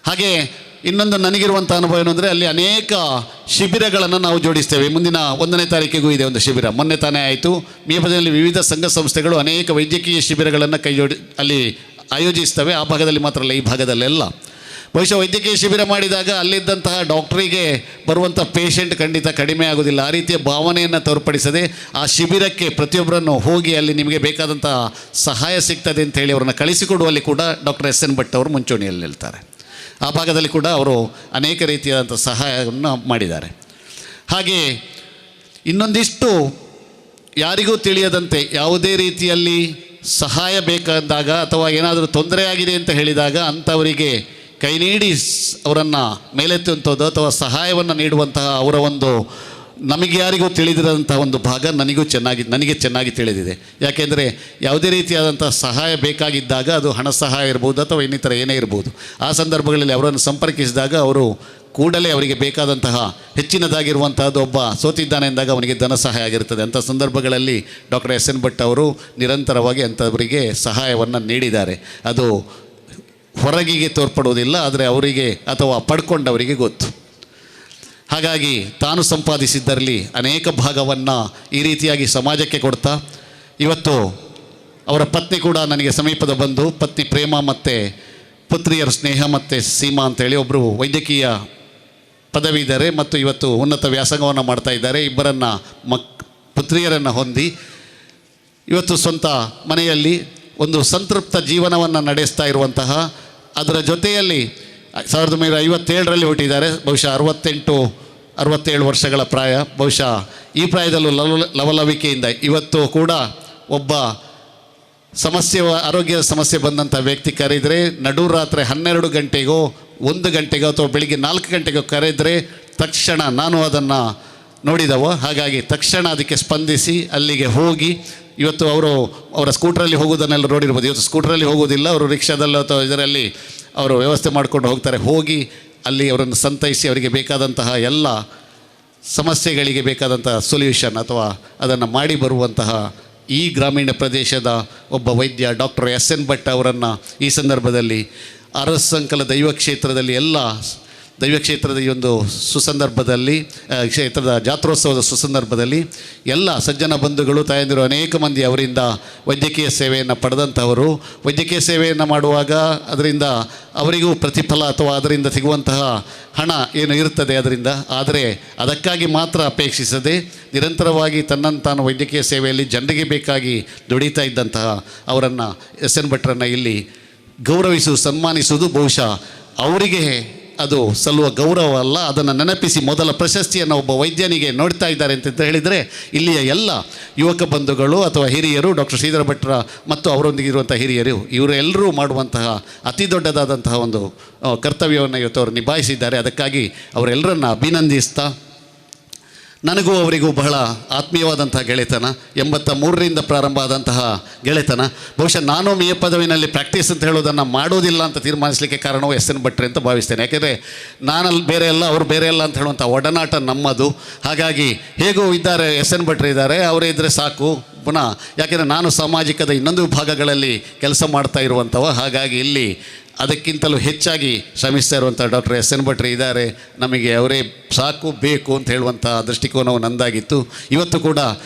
ಹಾಗೆ ಇನ್ನೊಂದು ನನಗಿರುವಂಥ ಅನುಭವ ಏನು ಅಂದರೆ, ಅಲ್ಲಿ ಅನೇಕ ಶಿಬಿರಗಳನ್ನು ನಾವು ಜೋಡಿಸ್ತೇವೆ. ಮುಂದಿನ 1ನೇ ತಾರೀಕಿಗೂ ಇದೆ ಒಂದು ಶಿಬಿರ, ಮೊನ್ನೆ ತಾನೇ ಆಯಿತು. ಮಿಯಪದಲ್ಲಿ ವಿವಿಧ ಸಂಘ ಸಂಸ್ಥೆಗಳು ಅನೇಕ ವೈದ್ಯಕೀಯ ಶಿಬಿರಗಳನ್ನು ಅಲ್ಲಿ ಆಯೋಜಿಸ್ತವೆ. ಆ ಭಾಗದಲ್ಲಿ ಮಾತ್ರ ಅಲ್ಲ, ಈ ಭಾಗದಲ್ಲೆಲ್ಲ. ಬಹುಶಃ ವೈದ್ಯಕೀಯ ಶಿಬಿರ ಮಾಡಿದಾಗ ಅಲ್ಲಿದ್ದಂತಹ ಡಾಕ್ಟ್ರಿಗೆ ಬರುವಂಥ ಪೇಷಂಟ್ ಖಂಡಿತ ಕಡಿಮೆ ಆಗೋದಿಲ್ಲ. ಆ ರೀತಿಯ ಭಾವನೆಯನ್ನು ತೋರ್ಪಡಿಸದೆ ಆ ಶಿಬಿರಕ್ಕೆ ಪ್ರತಿಯೊಬ್ಬರನ್ನು ಹೋಗಿ ಅಲ್ಲಿ ನಿಮಗೆ ಬೇಕಾದಂಥ ಸಹಾಯ ಸಿಗ್ತದೆ ಅಂತೇಳಿ ಅವರನ್ನು ಕಳಿಸಿಕೊಡುವಲ್ಲಿ ಕೂಡ ಡಾಕ್ಟರ್ ಎಸ್ ಎನ್ ಭಟ್ ಅವರು ಮುಂಚೂಣಿಯಲ್ಲಿ ನಿಲ್ತಾರೆ. ಆ ಭಾಗದಲ್ಲಿ ಕೂಡ ಅವರು ಅನೇಕ ರೀತಿಯಾದಂಥ ಸಹಾಯವನ್ನು ಮಾಡಿದ್ದಾರೆ. ಹಾಗೆ ಇನ್ನೊಂದಿಷ್ಟು ಯಾರಿಗೂ ತಿಳಿಯದಂತೆ ಯಾವುದೇ ರೀತಿಯಲ್ಲಿ ಸಹಾಯ ಬೇಕಾದಾಗ ಅಥವಾ ಏನಾದರೂ ತೊಂದರೆಯಾಗಿದೆ ಅಂತ ಹೇಳಿದಾಗ ಅಂಥವರಿಗೆ ಕೈ ನೀಡಿ ಅವರನ್ನು ಮೇಲೆತ್ತುವಂಥದ್ದು ಅಥವಾ ಸಹಾಯವನ್ನು ನೀಡುವಂತಹ ಅವರ ಒಂದು ನಮಗೆ ಯಾರಿಗೂ ತಿಳಿದಿರೋಂಥ ಒಂದು ಭಾಗ ನನಗೆ ಚೆನ್ನಾಗಿ ತಿಳಿದಿದೆ. ಯಾಕೆಂದರೆ ಯಾವುದೇ ರೀತಿಯಾದಂಥ ಸಹಾಯ ಬೇಕಾಗಿದ್ದಾಗ ಅದು ಹಣ ಸಹಾಯ ಇರ್ಬೋದು ಅಥವಾ ಇನ್ನಿತರ ಏನೇ ಇರ್ಬೋದು, ಆ ಸಂದರ್ಭಗಳಲ್ಲಿ ಅವರನ್ನು ಸಂಪರ್ಕಿಸಿದಾಗ ಅವರು ಕೂಡಲೇ ಅವರಿಗೆ ಬೇಕಾದಂತಹ ಹೆಚ್ಚಿನದಾಗಿರುವಂತಹದ್ದು, ಒಬ್ಬ ಸೋತಿದ್ದಾನೆ ಎಂದಾಗ ಅವನಿಗೆ ಧನ ಸಹಾಯ ಆಗಿರ್ತದೆ. ಅಂಥ ಸಂದರ್ಭಗಳಲ್ಲಿ ಡಾಕ್ಟರ್ ಎಸ್ ಎನ್ ಭಟ್ ಅವರು ನಿರಂತರವಾಗಿ ಅಂಥವರಿಗೆ ಸಹಾಯವನ್ನು ನೀಡಿದ್ದಾರೆ. ಅದು ಹೊರಗಿಗೆ ತೋರ್ಪಡುವುದಿಲ್ಲ, ಆದರೆ ಅವರಿಗೆ ಅಥವಾ ಪಡ್ಕೊಂಡವರಿಗೆ ಗೊತ್ತು. ಹಾಗಾಗಿ ತಾನು ಸಂಪಾದಿಸಿದ್ದರಲ್ಲಿ ಅನೇಕ ಭಾಗವನ್ನು ಈ ರೀತಿಯಾಗಿ ಸಮಾಜಕ್ಕೆ ಕೊಡ್ತಾ, ಇವತ್ತು ಅವರ ಪತ್ನಿ ಕೂಡ ನನಗೆ ಸಮೀಪದ ಬಂಧು, ಪತ್ನಿ ಪ್ರೇಮ ಮತ್ತು ಪುತ್ರಿಯರು ಸ್ನೇಹ ಮತ್ತು ಸೀಮಾ ಅಂತೇಳಿ ಒಬ್ಬರು ವೈದ್ಯಕೀಯ ಪದವಿ ಇದ್ದಾರೆ ಮತ್ತು ಇವತ್ತು ಉನ್ನತ ವ್ಯಾಸಂಗವನ್ನು ಮಾಡ್ತಾ ಇದ್ದಾರೆ. ಇಬ್ಬರನ್ನು ಪುತ್ರಿಯರನ್ನು ಹೊಂದಿ ಇವತ್ತು ಸ್ವಂತ ಮನೆಯಲ್ಲಿ ಒಂದು ಸಂತೃಪ್ತ ಜೀವನವನ್ನು ನಡೆಸ್ತಾ ಇರುವಂತಹ, ಅದರ ಜೊತೆಯಲ್ಲಿ 1957ರಲ್ಲಿ ಹುಟ್ಟಿದ್ದಾರೆ. ಬಹುಶಃ 67 ವರ್ಷಗಳ ಪ್ರಾಯ. ಬಹುಶಃ ಈ ಪ್ರಾಯದಲ್ಲೂ ಲವಲವಿಕೆಯಿಂದ ಇವತ್ತು ಕೂಡ ಒಬ್ಬ ಆರೋಗ್ಯದ ಸಮಸ್ಯೆ ಬಂದಂಥ ವ್ಯಕ್ತಿ ಕರೆದರೆ ನಡುರಾತ್ರಿ 12 ಗಂಟೆಗೋ 1 ಗಂಟೆಗೋ ಅಥವಾ ಬೆಳಿಗ್ಗೆ 4 ಗಂಟೆಗೋ ಕರೆದರೆ ತಕ್ಷಣ ನಾನು ಅದನ್ನು ನೋಡಿದವ. ಹಾಗಾಗಿ ತಕ್ಷಣ ಅದಕ್ಕೆ ಸ್ಪಂದಿಸಿ ಅಲ್ಲಿಗೆ ಹೋಗಿ ಇವತ್ತು ಅವರ ಸ್ಕೂಟ್ರಲ್ಲಿ ಹೋಗೋದನ್ನೆಲ್ಲ ನೋಡಿರ್ಬೋದು. ಇವತ್ತು ಸ್ಕೂಟ್ರಲ್ಲಿ ಹೋಗೋದಿಲ್ಲ, ಅವರು ರಿಕ್ಷಾದಲ್ಲೋ ಅಥವಾ ಇದರಲ್ಲಿ ಅವರು ವ್ಯವಸ್ಥೆ ಮಾಡಿಕೊಂಡು ಹೋಗ್ತಾರೆ. ಹೋಗಿ ಅಲ್ಲಿ ಅವರನ್ನು ಸಂತೈಸಿ ಅವರಿಗೆ ಬೇಕಾದಂತಹ ಎಲ್ಲ ಸಮಸ್ಯೆಗಳಿಗೆ ಬೇಕಾದಂತಹ ಸೊಲ್ಯೂಷನ್ ಅಥವಾ ಅದನ್ನು ಮಾಡಿ ಬರುವಂತಹ ಈ ಗ್ರಾಮೀಣ ಪ್ರದೇಶದ ಒಬ್ಬ ವೈದ್ಯ ಡಾಕ್ಟರ್ ಎಸ್ ಎನ್ ಭಟ್ ಅವರನ್ನು ಈ ಸಂದರ್ಭದಲ್ಲಿ ಅರಸಂಕಲ ದೈವಕ್ಷೇತ್ರದಲ್ಲಿ ದೈವಕ್ಷೇತ್ರದ ಈ ಒಂದು ಸುಸಂದರ್ಭದಲ್ಲಿ, ಕ್ಷೇತ್ರದ ಜಾತ್ರೋತ್ಸವದ ಸುಸಂದರ್ಭದಲ್ಲಿ ಎಲ್ಲ ಸಜ್ಜನ ಬಂಧುಗಳು, ತಾಯಂದಿರು ಅನೇಕ ಮಂದಿ ಅವರಿಂದ ವೈದ್ಯಕೀಯ ಸೇವೆಯನ್ನು ಪಡೆದಂಥವರು. ವೈದ್ಯಕೀಯ ಸೇವೆಯನ್ನು ಮಾಡುವಾಗ ಅದರಿಂದ ಅವರಿಗೂ ಪ್ರತಿಫಲ ಅಥವಾ ಅದರಿಂದ ಸಿಗುವಂತಹ ಹಣ ಏನು ಇರ್ತದೆ ಅದರಿಂದ, ಆದರೆ ಅದಕ್ಕಾಗಿ ಮಾತ್ರ ಅಪೇಕ್ಷಿಸದೆ ನಿರಂತರವಾಗಿ ತನ್ನನ್ನು ತಾನು ವೈದ್ಯಕೀಯ ಸೇವೆಯಲ್ಲಿ ಜನರಿಗೆ ಬೇಕಾಗಿ ದುಡಿತಾ ಇದ್ದಂತಹ ಅವರನ್ನು ಎಸ್ ಎನ್ ಭಟ್ರನ್ನು ಇಲ್ಲಿ ಸನ್ಮಾನಿಸುವುದು ಬಹುಶಃ ಅವರಿಗೆ ಅದು ಸಲ್ಲುವ ಗೌರವ ಅಲ್ಲ. ಅದನ್ನು ನೆನಪಿಸಿ ಮೊದಲ ಪ್ರಶಸ್ತಿಯನ್ನು ಒಬ್ಬ ವೈದ್ಯನಿಗೆ ನೋಡ್ತಾ ಇದ್ದಾರೆ ಅಂತ ಹೇಳಿದರೆ ಇಲ್ಲಿಯ ಎಲ್ಲ ಯುವಕ ಬಂಧುಗಳು ಅಥವಾ ಹಿರಿಯರು, ಡಾಕ್ಟರ್ ಶ್ರೀಧರ ಭಟ್ರ ಮತ್ತು ಅವರೊಂದಿಗೆ ಇರುವಂಥ ಹಿರಿಯರು, ಇವರೆಲ್ಲರೂ ಮಾಡುವಂತಹ ಅತಿ ದೊಡ್ಡದಾದಂತಹ ಒಂದು ಕರ್ತವ್ಯವನ್ನು ಇವತ್ತು ಅವರು ನಿಭಾಯಿಸಿದ್ದಾರೆ. ಅದಕ್ಕಾಗಿ ಅವರೆಲ್ಲರನ್ನು ಅಭಿನಂದಿಸ್ತಾ, ನನಗೂ ಅವರಿಗೂ ಬಹಳ ಆತ್ಮೀಯವಾದಂತಹ ಗೆಳೆತನ, 83ರಿಂದ ಪ್ರಾರಂಭ ಆದಂತಹ ಗೆಳೆತನ. ಬಹುಶಃ ನಾನು MA ಪದವಿನಲ್ಲಿ ಪ್ರಾಕ್ಟೀಸ್ ಅಂತ ಹೇಳೋದನ್ನು ಮಾಡೋದಿಲ್ಲ ಅಂತ ತೀರ್ಮಾನಿಸಲಿಕ್ಕೆ ಕಾರಣವು ಎಸ್ ಎನ್ ಭಟ್ರೆ ಅಂತ ಭಾವಿಸ್ತೇನೆ. ಯಾಕೆಂದರೆ ನಾನಲ್ಲಿ ಬೇರೆ ಅಲ್ಲ, ಅವರು ಬೇರೆ ಅಲ್ಲ ಅಂತ ಹೇಳುವಂಥ ಒಡನಾಟ ನಮ್ಮದು. ಹಾಗಾಗಿ ಹೇಗೂ ಇದ್ದಾರೆ, ಎಸ್ ಎನ್ ಭಟ್ರೆ ಇದ್ದಾರೆ, ಅವರೇ ಇದ್ದರೆ ಸಾಕು ಪುನಃ. ಯಾಕೆಂದರೆ ನಾನು ಸಾಮಾಜಿಕದ ಇನ್ನೊಂದು ಭಾಗಗಳಲ್ಲಿ ಕೆಲಸ ಮಾಡ್ತಾ ಇರುವಂಥವ. ಹಾಗಾಗಿ ಇಲ್ಲಿ ಅದಕ್ಕಿಂತಲೂ ಹೆಚ್ಚಾಗಿ ಶ್ರಮಿಸ್ತಾ ಇರುವಂಥ ಡಾಕ್ಟರ್ ಎಸ್ ಎನ್ ಭಟ್ರೆ ಇದ್ದಾರೆ, ನಮಗೆ ಅವರೇ ಸಾಕು ಬೇಕು ಅಂತ ಹೇಳುವಂಥ ದೃಷ್ಟಿಕೋನವು ನಂದಾಗಿತ್ತು. ಇವತ್ತು ಕೂಡ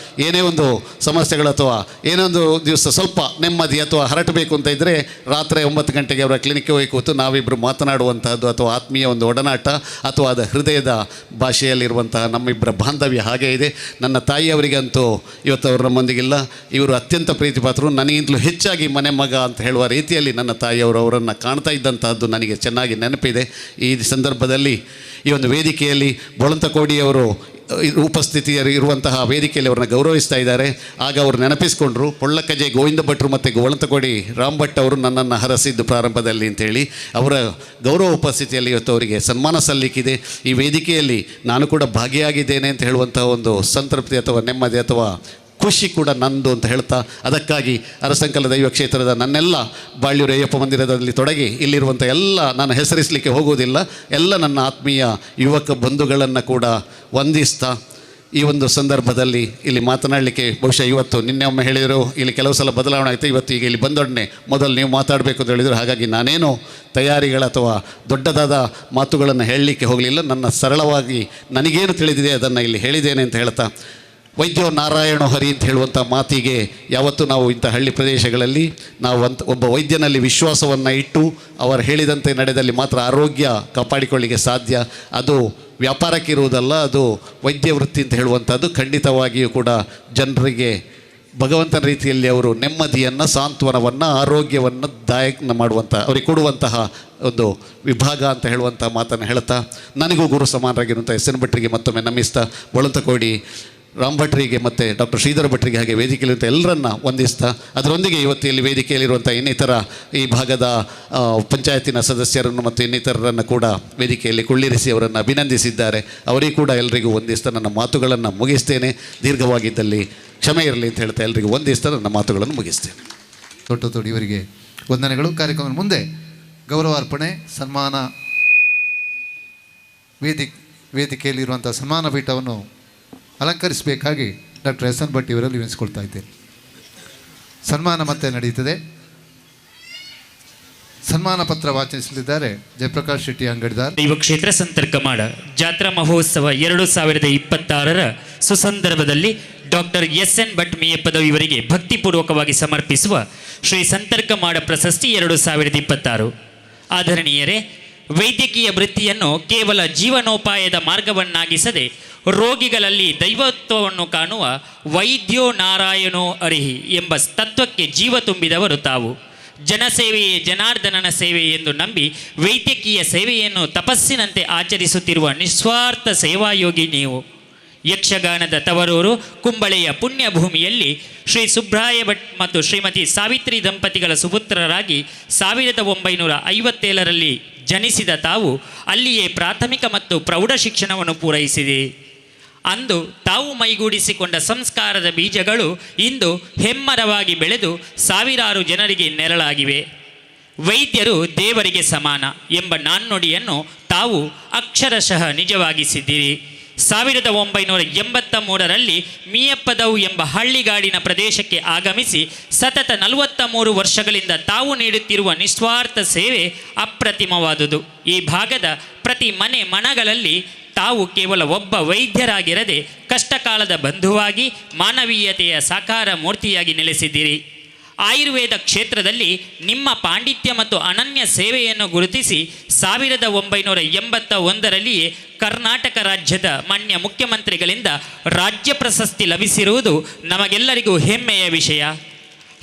ಏನೇ ಒಂದು ಸಮಸ್ಯೆಗಳು ಅಥವಾ ಏನೋ ಒಂದು ದಿವಸ ಸ್ವಲ್ಪ ನೆಮ್ಮದಿ ಅಥವಾ ಹರಟಬೇಕು ಅಂತ ಇದ್ದರೆ ರಾತ್ರಿ 9 ಗಂಟೆಗೆ ಅವರ ಕ್ಲಿನಿಕ್ಗೆ ಹೋಗಿ ಕೂತು ನಾವಿಬ್ಬರು ಮಾತನಾಡುವಂತಹದ್ದು ಅಥವಾ ಆತ್ಮೀಯ ಒಂದು ಒಡನಾಟ ಅಥವಾ ಅದು ಹೃದಯದ ಭಾಷೆಯಲ್ಲಿರುವಂತಹ ನಮ್ಮಿಬ್ಬರ ಬಾಂಧವ್ಯ ಹಾಗೇ ಇದೆ. ನನ್ನ ತಾಯಿಯವರಿಗಂತೂ ಇವತ್ತು ಅವರು ನಮ್ಮೊಂದಿಗಿಲ್ಲ. ಇವರು ಅತ್ಯಂತ ಪ್ರೀತಿಪಾತ್ರರು. ನನಗಿಂತಲೂ ಹೆಚ್ಚಾಗಿ ಮನೆ ಮಗ ಅಂತ ಹೇಳುವ ರೀತಿಯಲ್ಲಿ ನನ್ನ ತಾಯಿಯವರು ಅವರನ್ನು ಕಾಣ್ತಾ ಇದ್ದಂತಹದ್ದು ನನಗೆ ಚೆನ್ನಾಗಿ ನೆನಪಿದೆ. ಈ ಸಂದರ್ಭದಲ್ಲಿ ಈ ಒಂದು ವೇದಿಕೆಯಲ್ಲಿ ಬೋಳಂತಕೋಡಿಯವರು ಉಪಸ್ಥಿತಿಯಲ್ಲಿ ಇರುವಂತಹ ವೇದಿಕೆಯಲ್ಲಿ ಅವ್ರನ್ನ ಗೌರವಿಸ್ತಾ ಇದ್ದಾರೆ. ಆಗ ಅವರು ನೆನಪಿಸ್ಕೊಂಡ್ರು, ಪೊಳ್ಳಕಜೆ ಗೋವಿಂದ ಭಟ್ರು ಮತ್ತು ಗೋಳಂತಕೋಡಿ ರಾಮ್ ಭಟ್ ಅವರು ನನ್ನನ್ನು ಹರಸಿದ್ದು ಪ್ರಾರಂಭದಲ್ಲಿ ಅಂತೇಳಿ. ಅವರ ಗೌರವ ಉಪಸ್ಥಿತಿಯಲ್ಲಿ ಇವತ್ತು ಅವರಿಗೆ ಸನ್ಮಾನ ಸಲ್ಲಿಕ್ಕಿದೆ. ಈ ವೇದಿಕೆಯಲ್ಲಿ ನಾನು ಕೂಡ ಭಾಗಿಯಾಗಿದ್ದೇನೆ ಅಂತ ಹೇಳುವಂತಹ ಒಂದು ಸಂತೃಪ್ತಿ ಅಥವಾ ನೆಮ್ಮದಿ ಅಥವಾ ಖುಷಿ ಕೂಡ ನಂದು ಅಂತ ಹೇಳ್ತಾ, ಅದಕ್ಕಾಗಿ ಅರಸಂಕಲ ದೈವ ಕ್ಷೇತ್ರದ ನನ್ನೆಲ್ಲ ಬಾಳ್ಯೂರು ಅಯ್ಯಪ್ಪ ಮಂದಿರದಲ್ಲಿ ತೊಡಗಿ ಇಲ್ಲಿರುವಂಥ ಎಲ್ಲ, ನಾನು ಹೆಸರಿಸಲಿಕ್ಕೆ ಹೋಗುವುದಿಲ್ಲ, ಎಲ್ಲ ನನ್ನ ಆತ್ಮೀಯ ಯುವಕ ಬಂಧುಗಳನ್ನು ಕೂಡ ವಂದಿಸ್ತಾ ಈ ಒಂದು ಸಂದರ್ಭದಲ್ಲಿ ಇಲ್ಲಿ ಮಾತನಾಡಲಿಕ್ಕೆ ಬಹುಶಃ ಇವತ್ತು ನಿನ್ನೆ ಒಮ್ಮೆ ಹೇಳಿದರು, ಇಲ್ಲಿ ಕೆಲವು ಸಲ ಬದಲಾವಣೆ ಆಯಿತು, ಇವತ್ತು ಈಗ ಇಲ್ಲಿ ಬಂದೊಡನೆ ಮೊದಲು ನೀವು ಮಾತಾಡಬೇಕು ಅಂತ ಹೇಳಿದರು. ಹಾಗಾಗಿ ನಾನೇನು ತಯಾರಿಗಳ ಅಥವಾ ದೊಡ್ಡದಾದ ಮಾತುಗಳನ್ನು ಹೇಳಲಿಕ್ಕೆ ಹೋಗಲಿಲ್ಲ. ನನ್ನ ಸರಳವಾಗಿ ನನಗೇನು ತಿಳಿದಿದೆ ಅದನ್ನು ಇಲ್ಲಿ ಹೇಳಿದ್ದೇನೆ ಅಂತ ಹೇಳ್ತಾ, ವೈದ್ಯೋ ನಾರಾಯಣ ಹರಿ ಅಂತ ಹೇಳುವಂಥ ಮಾತಿಗೆ ಯಾವತ್ತೂ ನಾವು ಇಂಥ ಹಳ್ಳಿ ಪ್ರದೇಶಗಳಲ್ಲಿ ನಾವು ಒಬ್ಬ ವೈದ್ಯನಲ್ಲಿ ವಿಶ್ವಾಸವನ್ನು ಇಟ್ಟು ಅವರು ಹೇಳಿದಂತೆ ನಡೆದಲ್ಲಿ ಮಾತ್ರ ಆರೋಗ್ಯ ಕಾಪಾಡಿಕೊಳ್ಳಿಕ್ಕೆ ಸಾಧ್ಯ. ಅದು ವ್ಯಾಪಾರಕ್ಕಿರುವುದಲ್ಲ, ಅದು ವೈದ್ಯ ವೃತ್ತಿ ಅಂತ ಹೇಳುವಂಥದ್ದು ಖಂಡಿತವಾಗಿಯೂ ಕೂಡ ಜನರಿಗೆ ಭಗವಂತನ ರೀತಿಯಲ್ಲಿ ಅವರು ನೆಮ್ಮದಿಯನ್ನು, ಸಾಂತ್ವನವನ್ನು, ಆರೋಗ್ಯವನ್ನು ದಾಯಕ ಮಾಡುವಂಥ, ಅವರಿಗೆ ಕೊಡುವಂತಹ ಒಂದು ವಿಭಾಗ ಅಂತ ಹೇಳುವಂಥ ಮಾತನ್ನು ಹೇಳ್ತಾ, ನನಗೂ ಗುರು ಸಮಾನರಾಗಿರುವಂಥ ಎಸ್ ಎನ್ ಭಟ್ರಿಗೆ ಮತ್ತೊಮ್ಮೆ ನಮಿಸ್ತಾ, ಗೋಳಂತಕೋಡಿ ರಾಮ್ ಭಟ್ರಿಗೆ ಮತ್ತು ಡಾಕ್ಟರ್ ಶ್ರೀಧರ ಭಟ್ರಿಗೆ ಹಾಗೆ ವೇದಿಕೆಯಲ್ಲಿರುವಂಥ ಎಲ್ಲರನ್ನ ವಂದಿಸ್ತಾ, ಅದರೊಂದಿಗೆ ಇವತ್ತು ಇಲ್ಲಿ ವೇದಿಕೆಯಲ್ಲಿರುವಂಥ ಇನ್ನಿತರ ಈ ಭಾಗದ ಪಂಚಾಯತಿನ ಸದಸ್ಯರನ್ನು ಮತ್ತು ಇನ್ನಿತರರನ್ನು ಕೂಡ ವೇದಿಕೆಯಲ್ಲಿ ಕುಳ್ಳಿರಿಸಿ ಅವರನ್ನು ಅಭಿನಂದಿಸಿದ್ದಾರೆ. ಅವರಿಗೂ ಕೂಡ ಎಲ್ಲರಿಗೂ ವಂದಿಸ್ತಾ ನನ್ನ ಮಾತುಗಳನ್ನು ಮುಗಿಸ್ತೇನೆ. ದೀರ್ಘವಾಗಿದ್ದಲ್ಲಿ ಕ್ಷಮೆ ಇರಲಿ ಅಂತ ಹೇಳ್ತಾ ಎಲ್ಲರಿಗೂ ವಂದಿಸ್ತಾ ನನ್ನ ಮಾತುಗಳನ್ನು ಮುಗಿಸ್ತೇನೆ. ತೊಟ್ಟು ಇವರಿಗೆ ವಂದನೆಗಳು. ಕಾರ್ಯಕ್ರಮದ ಮುಂದೆ ಗೌರವಾರ್ಪಣೆ, ಸನ್ಮಾನ ವೇದಿಕೆಯಲ್ಲಿರುವಂಥ ಸನ್ಮಾನ ಪೀಠವನ್ನು ಅಲಂಕರಿಸಬೇಕಾಗಿ ಡಾಕ್ಟರ್ ಎಸ್ ಎನ್ ಭಟ್ ಇವರಲ್ಲಿ ವಿನಿಸ್ಕೊಳ್ತಾ ಇದ್ದೇನೆ. ಸನ್ಮಾನ ಮತ್ತೆ ನಡೆಯುತ್ತದೆ. ಸನ್ಮಾನ ಪತ್ರ ವಾಚಿಸಲಿದ್ದಾರೆ ಜಯಪ್ರಕಾಶ್ ಶೆಟ್ಟಿ ಅಂಗಡಿದಾರ್. ದೈವ ಕ್ಷೇತ್ರ ಸಂತರ್ಕಮಾಡ ಜಾತ್ರಾ ಮಹೋತ್ಸವ 2026ರ ಸುಸಂದರ್ಭದಲ್ಲಿ ಡಾಕ್ಟರ್ ಎಸ್ ಎನ್ ಭಟ್ ಮೇಯಪ್ಪದವ್ ಇವರಿಗೆ ಭಕ್ತಿಪೂರ್ವಕವಾಗಿ ಸಮರ್ಪಿಸುವ ಶ್ರೀ ಸಂತರ್ಕಮಾಡ ಪ್ರಶಸ್ತಿ 2026. ಆದರಣೀಯರೇ, ವೈದ್ಯಕೀಯ ವೃತ್ತಿಯನ್ನು ಕೇವಲ ಜೀವನೋಪಾಯದ ಮಾರ್ಗವನ್ನಾಗಿಸದೆ ರೋಗಿಗಳಲ್ಲಿ ದೈವತ್ವವನ್ನು ಕಾಣುವ ವೈದ್ಯೋ ನಾರಾಯಣೋ ಹರಿಹಿ ಎಂಬ ತತ್ವಕ್ಕೆ ಜೀವ ತುಂಬಿದವರು ತಾವು. ಜನಸೇವೆಯೇ ಜನಾರ್ದನನ ಸೇವೆ ಎಂದು ನಂಬಿ ವೈದ್ಯಕೀಯ ಸೇವೆಯನ್ನು ತಪಸ್ಸಿನಂತೆ ಆಚರಿಸುತ್ತಿರುವ ನಿಸ್ವಾರ್ಥ ಸೇವಾಯೋಗಿ ನೀವು. ಯಕ್ಷಗಾನದ ತವರೂರು ಕುಂಬಳೆಯ ಪುಣ್ಯಭೂಮಿಯಲ್ಲಿ ಶ್ರೀ ಸುಬ್ರಾಯ ಭಟ್ ಮತ್ತು ಶ್ರೀಮತಿ ಸಾವಿತ್ರಿ ದಂಪತಿಗಳ ಸುಪುತ್ರರಾಗಿ 1957ರಲ್ಲಿ ಜನಿಸಿದ ತಾವು ಅಲ್ಲಿಯೇ ಪ್ರಾಥಮಿಕ ಮತ್ತು ಪ್ರೌಢ ಶಿಕ್ಷಣವನ್ನು ಪೂರೈಸಿದೆ. ಅಂದು ತಾವು ಮೈಗೂಡಿಸಿಕೊಂಡ ಸಂಸ್ಕಾರದ ಬೀಜಗಳು ಇಂದು ಹೆಮ್ಮರವಾಗಿ ಬೆಳೆದು ಸಾವಿರಾರು ಜನರಿಗೆ ನೆರಳಾಗಿವೆ. ವೈದ್ಯರು ದೇವರಿಗೆ ಸಮಾನ ಎಂಬ ನಾಣ್ಣುಡಿಯನ್ನು ತಾವು ಅಕ್ಷರಶಃ ನಿಜವಾಗಿಸಿದ್ದೀರಿ. 1983ರಲ್ಲಿ ಮೀಯಪ್ಪದವು ಎಂಬ ಹಳ್ಳಿಗಾಡಿನ ಪ್ರದೇಶಕ್ಕೆ ಆಗಮಿಸಿ ಸತತ 43 ವರ್ಷಗಳಿಂದ ತಾವು ನೀಡುತ್ತಿರುವ ನಿಸ್ವಾರ್ಥ ಸೇವೆ ಅಪ್ರತಿಮವಾದುದು. ಈ ಭಾಗದ ಪ್ರತಿ ಮನೆಗಳಲ್ಲಿ ತಾವು ಕೇವಲ ಒಬ್ಬ ವೈದ್ಯರಾಗಿರದೆ ಕಷ್ಟಕಾಲದ ಬಂಧುವಾಗಿ ಮಾನವೀಯತೆಯ ಸಾಕಾರ ಮೂರ್ತಿಯಾಗಿ ನೆಲೆಸಿದ್ದೀರಿ. ಆಯುರ್ವೇದ ಕ್ಷೇತ್ರದಲ್ಲಿ ನಿಮ್ಮ ಪಾಂಡಿತ್ಯ ಮತ್ತು ಅನನ್ಯ ಸೇವೆಯನ್ನು ಗುರುತಿಸಿ 1981ರಲ್ಲಿಯೇ ಕರ್ನಾಟಕ ರಾಜ್ಯದ ಮಾನ್ಯ ಮುಖ್ಯಮಂತ್ರಿಗಳಿಂದ ರಾಜ್ಯ ಪ್ರಶಸ್ತಿ ಲಭಿಸಿರುವುದು ನಮಗೆಲ್ಲರಿಗೂ ಹೆಮ್ಮೆಯ ವಿಷಯ.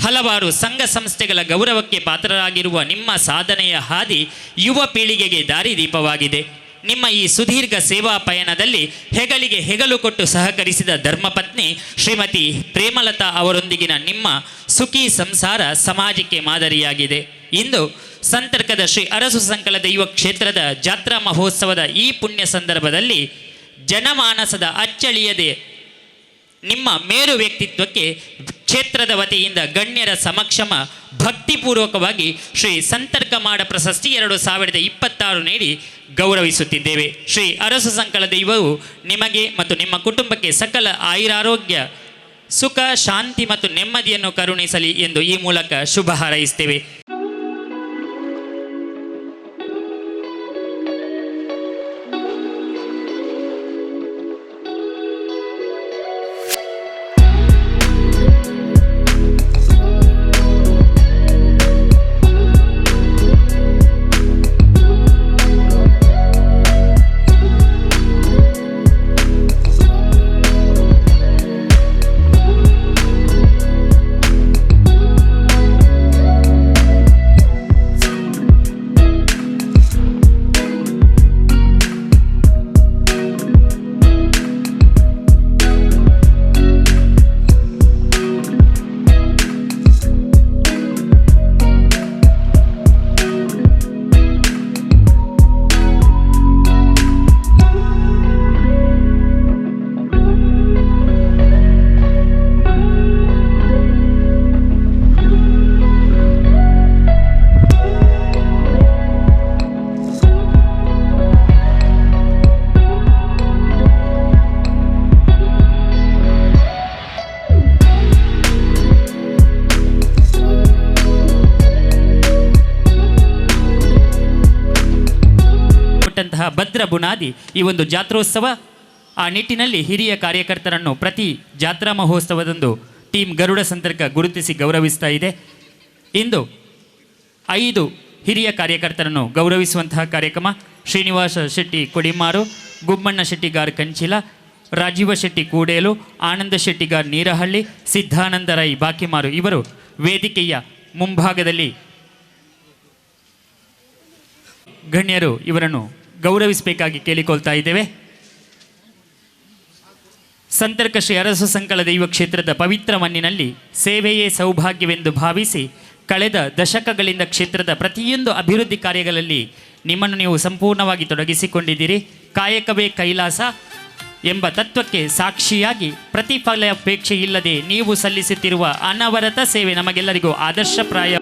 ಹಲವಾರು ಸಂಘ ಸಂಸ್ಥೆಗಳ ಗೌರವಕ್ಕೆ ಪಾತ್ರರಾಗಿರುವ ನಿಮ್ಮ ಸಾಧನೆಯ ಹಾದಿ ಯುವ ಪೀಳಿಗೆಗೆ ದಾರಿದೀಪವಾಗಿದೆ. ನಿಮ್ಮ ಈ ಸುದೀರ್ಘ ಸೇವಾ ಪಯಣದಲ್ಲಿ ಹೆಗಲಿಗೆ ಹೆಗಲು ಕೊಟ್ಟು ಸಹಕರಿಸಿದ ಧರ್ಮಪತ್ನಿ ಶ್ರೀಮತಿ ಪ್ರೇಮಲತಾ ಅವರೊಂದಿಗಿನ ನಿಮ್ಮ ಸುಖಿ ಸಂಸಾರ ಸಮಾಜಕ್ಕೆ ಮಾದರಿಯಾಗಿದೆ. ಇಂದು ಸಂತರ್ಕದ ಶ್ರೀ ಅರಸು ಸಂಕಲ ದೈವ ಕ್ಷೇತ್ರದ ಜಾತ್ರಾ ಮಹೋತ್ಸವದ ಈ ಪುಣ್ಯ ಸಂದರ್ಭದಲ್ಲಿ ಜನಮಾನಸದ ಅಚ್ಚಳಿಯದೆ ನಿಮ್ಮ ಮೇರು ವ್ಯಕ್ತಿತ್ವಕ್ಕೆ ಕ್ಷೇತ್ರದ ವತಿಯಿಂದ ಗಣ್ಯರ ಸಮಕ್ಷಮ ಭಕ್ತಿಪೂರ್ವಕವಾಗಿ ಶ್ರೀ ಸಂತರ್ಕಮಾಡ ಪ್ರಶಸ್ತಿ 2026 ನೀಡಿ ಗೌರವಿಸುತ್ತಿದ್ದೇವೆ. ಶ್ರೀ ಅರಸು ಸಂಕಲ ದೈವವು ನಿಮಗೆ ಮತ್ತು ನಿಮ್ಮ ಕುಟುಂಬಕ್ಕೆ ಸಕಲ ಆಯುರಾರೋಗ್ಯ, ಸುಖ, ಶಾಂತಿ ಮತ್ತು ನೆಮ್ಮದಿಯನ್ನು ಕರುಣಿಸಲಿ ಎಂದು ಈ ಮೂಲಕ ಶುಭ ಹಾರೈಸುತ್ತೇವೆ. ಹಾಕಿದಂತಹ ಭದ್ರ ಬುನಾದಿ ಈ ಒಂದು ಜಾತ್ರೋತ್ಸವ. ಆ ನಿಟ್ಟಿನಲ್ಲಿ ಹಿರಿಯ ಕಾರ್ಯಕರ್ತರನ್ನು ಪ್ರತಿ ಜಾತ್ರಾ ಮಹೋತ್ಸವದಂದು ಟೀಮ್ ಗರುಡ ಸಂತರ್ಕ ಗುರುತಿಸಿ ಗೌರವಿಸ್ತಾ ಇದೆ. ಇಂದು 5 ಹಿರಿಯ ಕಾರ್ಯಕರ್ತರನ್ನು ಗೌರವಿಸುವಂತಹ ಕಾರ್ಯಕ್ರಮ. ಶ್ರೀನಿವಾಸ ಶೆಟ್ಟಿ ಕೊಡಿಮಾರು, ಗುಮ್ಮಣ್ಣ ಶೆಟ್ಟಿಗಾರ್ ಕಂಚಿಲ, ರಾಜೀವ ಶೆಟ್ಟಿ ಕೂಡೇಲು, ಆನಂದ ಶೆಟ್ಟಿಗಾರ್ ನೀರಹಳ್ಳಿ, ಸಿದ್ಧಾನಂದ ರೈ ಬಾಕಿಮಾರು ಇವರು ವೇದಿಕೆಯ ಮುಂಭಾಗದಲ್ಲಿ ಗಣ್ಯರು ಇವರನ್ನು ಗೌರವಿಸಬೇಕಾಗಿ ಕೇಳಿಕೊಳ್ತಾ ಇದ್ದೇವೆ. ಸಂತರ್ಕ ಶ್ರೀ ಅರಸು ಸಂಕಲ ದೈವ ಕ್ಷೇತ್ರದ ಪವಿತ್ರ ಮಣ್ಣಿನಲ್ಲಿ ಸೇವೆಯೇ ಸೌಭಾಗ್ಯವೆಂದು ಭಾವಿಸಿ ಕಳೆದ ದಶಕಗಳಿಂದ ಕ್ಷೇತ್ರದ ಪ್ರತಿಯೊಂದು ಅಭಿವೃದ್ಧಿ ಕಾರ್ಯಗಳಲ್ಲಿ ನಿಮ್ಮನ್ನು ನೀವು ಸಂಪೂರ್ಣವಾಗಿ ತೊಡಗಿಸಿಕೊಂಡಿದ್ದೀರಿ. ಕಾಯಕವೇ ಕೈಲಾಸ ಎಂಬ ತತ್ವಕ್ಕೆ ಸಾಕ್ಷಿಯಾಗಿ ಪ್ರತಿಫಲಾಪೇಕ್ಷೆ ಇಲ್ಲದೆ ನೀವು ಸಲ್ಲಿಸುತ್ತಿರುವ ಅನವರತ ಸೇವೆ ನಮಗೆಲ್ಲರಿಗೂ ಆದರ್ಶಪ್ರಾಯ.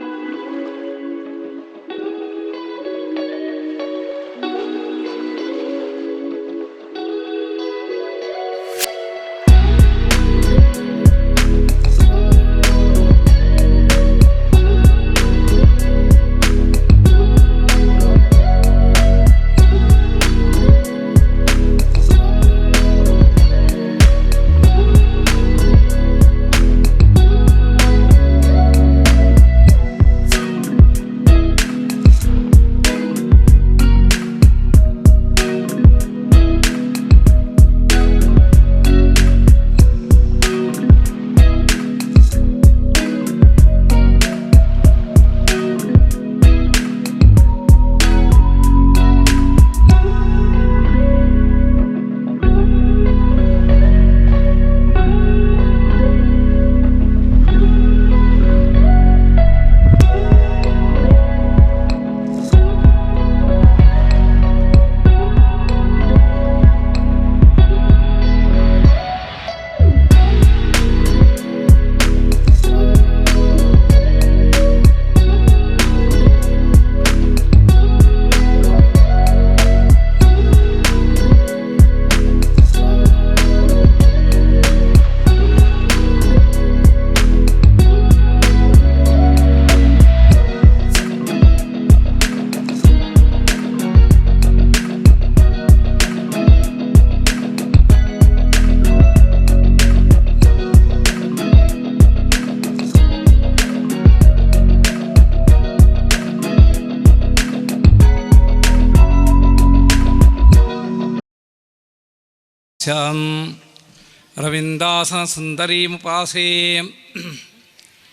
ರವಿಂದಾಸನ ಸುಂದರೀಮುಪಾಸೇ.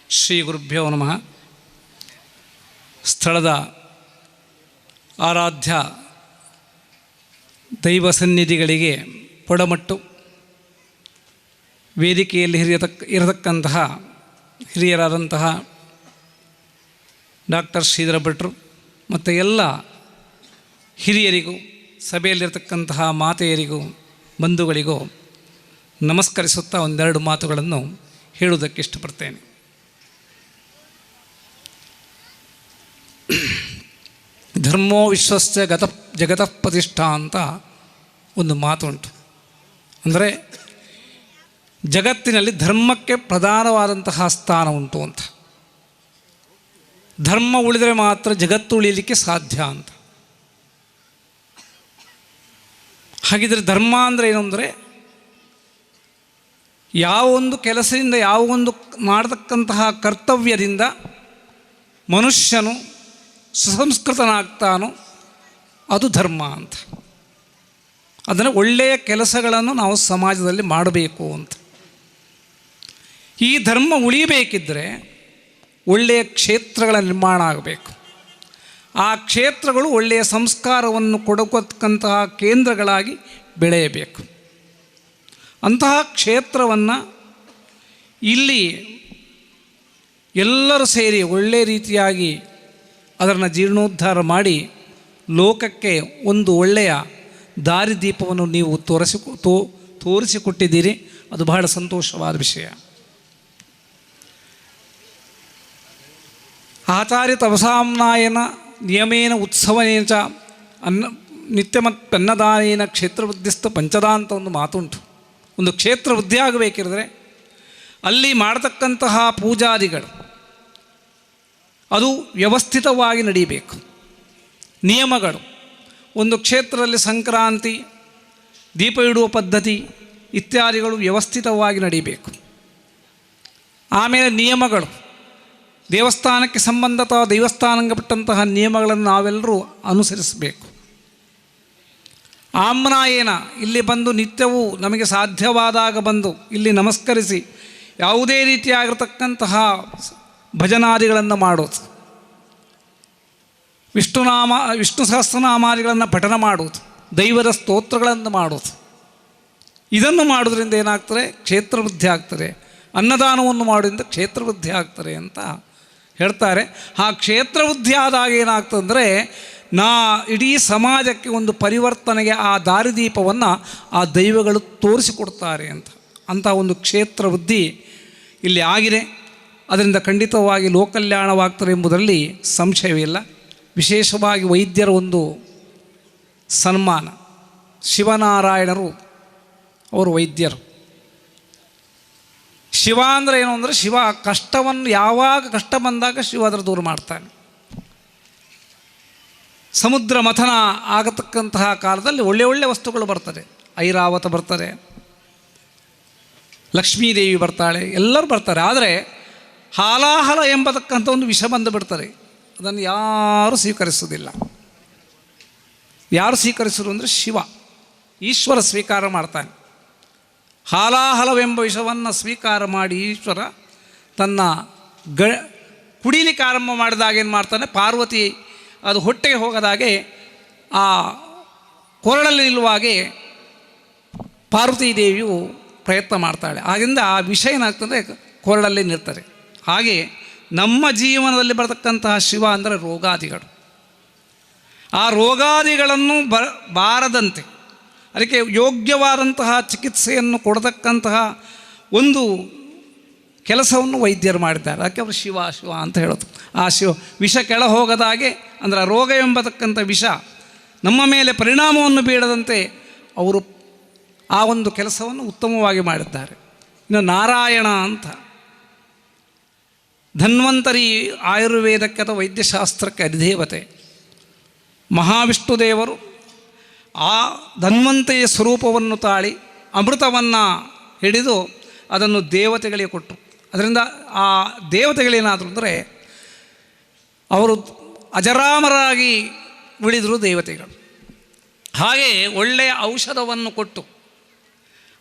ಶ್ರೀ ಗುರುಭ್ಯೋ ನಮಃ. ಸ್ಥಳದ ಆರಾಧ್ಯ ದೈವ ಸನ್ನಿಧಿಗಳಿಗೆ ಪೊಡಮಟ್ಟು, ವೇದಿಕೆಯಲ್ಲಿ ಇರತಕ್ಕಂತಹ ಹಿರಿಯರಾದಂತಹ ಡಾಕ್ಟರ್ ಶ್ರೀಧರ ಭಟ್ರು ಮತ್ತು ಎಲ್ಲ ಹಿರಿಯರಿಗೂ, ಸಭೆಯಲ್ಲಿರ್ತಕ್ಕಂತಹ ಮಾತೆಯರಿಗೂ, ಬಂಧುಗಳಿಗೂ ನಮಸ್ಕರಿಸುತ್ತಾ ಒಂದೆರಡು ಮಾತುಗಳನ್ನು ಹೇಳುವುದಕ್ಕೆ ಇಷ್ಟಪಡ್ತೇನೆ. ಧರ್ಮೋ ವಿಶ್ವಸ್ಯ ಜಗತಃ ಪ್ರತಿಷ್ಠಾ ಅಂತ ಒಂದು ಮಾತುಂಟು. ಅಂದರೆ ಜಗತ್ತಿನಲ್ಲಿ ಧರ್ಮಕ್ಕೆ ಪ್ರಧಾನವಾದಂತಹ ಸ್ಥಾನ ಉಂಟು ಅಂತ. ಧರ್ಮ ಉಳಿದರೆ ಮಾತ್ರ ಜಗತ್ತು ಉಳಿಯಲಿಕ್ಕೆ ಸಾಧ್ಯ ಅಂತ. ಹಾಗಿದ್ರೆ ಧರ್ಮ ಅಂದರೆ ಏನು ಅಂದರೆ, ಯಾವೊಂದು ಕೆಲಸದಿಂದ, ಯಾವೊಂದು ಮಾಡತಕ್ಕಂತಹ ಕರ್ತವ್ಯದಿಂದ ಮನುಷ್ಯನು ಸುಸಂಸ್ಕೃತನಾಗ್ತಾನೋ ಅದು ಧರ್ಮ ಅಂತ. ಅದನ್ನು ಒಳ್ಳೆಯ ಕೆಲಸಗಳನ್ನು ನಾವು ಸಮಾಜದಲ್ಲಿ ಮಾಡಬೇಕು ಅಂತ. ಈ ಧರ್ಮ ಉಳಿಯಬೇಕಿದ್ದರೆ ಒಳ್ಳೆಯ ಕ್ಷೇತ್ರಗಳ ನಿರ್ಮಾಣ ಆಗಬೇಕು. ಆ ಕ್ಷೇತ್ರಗಳು ಒಳ್ಳೆಯ ಸಂಸ್ಕಾರವನ್ನು ಕೊಡತಕ್ಕಂತಹ ಕೇಂದ್ರಗಳಾಗಿ ಬೆಳೆಯಬೇಕು. ಅಂತಹ ಕ್ಷೇತ್ರವನ್ನು ಇಲ್ಲಿ ಎಲ್ಲರೂ ಸೇರಿ ಒಳ್ಳೆಯ ರೀತಿಯಾಗಿ ಅದನ್ನು ಜೀರ್ಣೋದ್ಧಾರ ಮಾಡಿ ಲೋಕಕ್ಕೆ ಒಂದು ಒಳ್ಳೆಯ ದಾರಿದೀಪವನ್ನು ನೀವು ತೋರಿಸಿಕೊಟ್ಟಿದ್ದೀರಿ. ಅದು ಬಹಳ ಸಂತೋಷವಾದ ವಿಷಯ. ಆಚಾರ್ಯ ತಪಸಾಂನಾಯನ ನಿಯಮೇನ ಉತ್ಸವನೇನ ಚ ನಿತ್ಯಮನ್ನದಾನೇನ ಕ್ಷೇತ್ರವೃದ್ಧಿಸ್ಥ ಪಂಚದ ಅಂತ ಒಂದು ಮಾತುಂಟು. ಒಂದು ಕ್ಷೇತ್ರ ವೃದ್ಧಿ ಆಗಬೇಕಿದ್ರೆ ಅಲ್ಲಿ ಮಾಡತಕ್ಕಂತಹ ಪೂಜಾದಿಗಳು ಅದು ವ್ಯವಸ್ಥಿತವಾಗಿ ನಡೀಬೇಕು. ನಿಯಮಗಳು ಒಂದು ಕ್ಷೇತ್ರದಲ್ಲಿ ಸಂಕ್ರಾಂತಿ, ದೀಪ ಇಡುವ ಪದ್ಧತಿ ಇತ್ಯಾದಿಗಳು ವ್ಯವಸ್ಥಿತವಾಗಿ ನಡೀಬೇಕು. ಆಮೇಲೆ ನಿಯಮಗಳು, ದೇವಸ್ಥಾನಕ್ಕೆ ದೇವಸ್ಥಾನಕ್ಕೆ ನಿಯಮಗಳನ್ನು ನಾವೆಲ್ಲರೂ ಅನುಸರಿಸಬೇಕು. ಆಮ್ನಾಯೇನ ಇಲ್ಲಿ ಬಂದು ನಿತ್ಯವೂ ನಮಗೆ ಸಾಧ್ಯವಾದಾಗ ಬಂದು ಇಲ್ಲಿ ನಮಸ್ಕರಿಸಿ ಯಾವುದೇ ರೀತಿಯಾಗಿರತಕ್ಕಂತಹ ಭಜನಾದಿಗಳನ್ನು ಮಾಡೋದು, ವಿಷ್ಣು ಸಹಸ್ರನಾಮಾದಿಗಳನ್ನು ಪಠನ ಮಾಡೋದು, ದೈವದ ಸ್ತೋತ್ರಗಳನ್ನು ಮಾಡೋದು. ಇದನ್ನು ಮಾಡೋದ್ರಿಂದ ಏನಾಗ್ತದೆ? ಕ್ಷೇತ್ರವೃದ್ಧಿ ಆಗ್ತದೆ. ಅನ್ನದಾನವನ್ನು ಮಾಡೋದ್ರಿಂದ ಕ್ಷೇತ್ರವೃದ್ಧಿ ಆಗ್ತದೆ ಅಂತ ಹೇಳ್ತಾರೆ. ಆ ಕ್ಷೇತ್ರವೃದ್ಧಿ ಆದಾಗ ಏನಾಗ್ತದಂದರೆ ಇಡೀ ಸಮಾಜಕ್ಕೆ ಒಂದು ಪರಿವರ್ತನೆಗೆ ಆ ದಾರಿದೀಪವನ್ನು ಆ ದೈವಗಳು ತೋರಿಸಿಕೊಡ್ತಾರೆ ಅಂಥ ಒಂದು ಕ್ಷೇತ್ರ ವೃದ್ಧಿ ಇಲ್ಲಿ ಆಗಿದೆ. ಅದರಿಂದ ಖಂಡಿತವಾಗಿ ಲೋಕಲ್ಯಾಣವಾಗ್ತದೆ ಎಂಬುದರಲ್ಲಿ ಸಂಶಯವಿಲ್ಲ. ವಿಶೇಷವಾಗಿ ವೈದ್ಯರ ಒಂದು ಸನ್ಮಾನ. ಶಿವನಾರಾಯಣರು ಅವರು ವೈದ್ಯರು. ಶಿವ ಅಂದರೆ ಏನು ಅಂದರೆ, ಶಿವ ಕಷ್ಟವನ್ನು ಯಾವಾಗ ಕಷ್ಟ ಬಂದಾಗ ಶಿವ ಅದರ ದೂರ ಮಾಡ್ತಾನೆ. ಸಮುದ್ರ ಮಥನ ಆಗತಕ್ಕಂತಹ ಕಾಲದಲ್ಲಿ ಒಳ್ಳೆ ಒಳ್ಳೆ ವಸ್ತುಗಳು ಬರ್ತದೆ. ಐರಾವತ ಬರ್ತಾರೆ, ಲಕ್ಷ್ಮೀದೇವಿ ಬರ್ತಾಳೆ, ಎಲ್ಲರೂ ಬರ್ತಾರೆ. ಆದರೆ ಹಾಲಾಹಲ ಎಂಬತಕ್ಕಂಥ ಒಂದು ವಿಷ ಬಂದು ಬಿಡ್ತಾರೆ. ಅದನ್ನು ಯಾರೂ ಸ್ವೀಕರಿಸೋದಿಲ್ಲ. ಯಾರು ಸ್ವೀಕರಿಸರು ಅಂದರೆ ಶಿವ, ಈಶ್ವರ ಸ್ವೀಕಾರ ಮಾಡ್ತಾನೆ. ಹಾಲಾಹಲವೆಂಬ ವಿಷವನ್ನು ಸ್ವೀಕಾರ ಮಾಡಿ ಈಶ್ವರ ತನ್ನ ಕುಡಿಲಿಕ್ಕೆ ಆರಂಭ ಮಾಡಿದಾಗ ಏನು ಮಾಡ್ತಾನೆ, ಪಾರ್ವತಿ ಅದು ಹೊಟ್ಟೆಗೆ ಹೋಗದಾಗೆ ಆ ಕೊರಳಲ್ಲಿ ನಿಲ್ಲುವಾಗೆ ಪಾರ್ವತೀ ದೇವಿಯು ಪ್ರಯತ್ನ ಮಾಡ್ತಾಳೆ. ಆಗಿಂದ ಆ ವಿಷ ಏನಾಗ್ತದೆ, ಕೊರಳಲ್ಲಿ ನಿಲ್ತಾರೆ. ಹಾಗೆ ನಮ್ಮ ಜೀವನದಲ್ಲಿ ಬರತಕ್ಕಂತಹ ಶಿವ ಅಂದರೆ ರೋಗಾದಿಗಳು. ಆ ರೋಗಾದಿಗಳನ್ನು ಬಾರದಂತೆ ಅದಕ್ಕೆ ಯೋಗ್ಯವಾದಂತಹ ಚಿಕಿತ್ಸೆಯನ್ನು ಕೊಡತಕ್ಕಂತಹ ಒಂದು ಕೆಲಸವನ್ನು ವೈದ್ಯರು ಮಾಡಿದ್ದಾರೆ. ಅದಕ್ಕೆ ಅವರು ಶಿವ ಶಿವ ಅಂತ ಹೇಳೋದು. ಆ ವಿಷ ಕೆಳ ಹೋಗದಾಗೆ ಅಂದರೆ ರೋಗ ಎಂಬತಕ್ಕಂಥ ವಿಷ ನಮ್ಮ ಮೇಲೆ ಪರಿಣಾಮವನ್ನು ಬೀಳದಂತೆ ಅವರು ಆ ಒಂದು ಕೆಲಸವನ್ನು ಉತ್ತಮವಾಗಿ ಮಾಡಿದ್ದಾರೆ. ಇನ್ನು ನಾರಾಯಣ ಅಂತ ಧನ್ವಂತರಿ ಆಯುರ್ವೇದಕ್ಕೆ ಅಥವಾ ವೈದ್ಯಶಾಸ್ತ್ರಕ್ಕೆ ಅಧಿದೇವತೆ. ಮಹಾವಿಷ್ಣು ದೇವರು ಆ ಧನ್ವಂತೆಯ ಸ್ವರೂಪವನ್ನು ತಾಳಿ ಅಮೃತವನ್ನು ಹಿಡಿದು ಅದನ್ನು ದೇವತೆಗಳಿಗೆ ಕೊಟ್ಟರು. ಅದರಿಂದ ಆ ದೇವತೆಗಳೇನಾದರು ಅಂದರೆ ಅವರು ಅಜರಾಮರಾಗಿ ಉಳಿದರು ದೇವತೆಗಳು. ಹಾಗೆ ಒಳ್ಳೆಯ ಔಷಧವನ್ನು ಕೊಟ್ಟು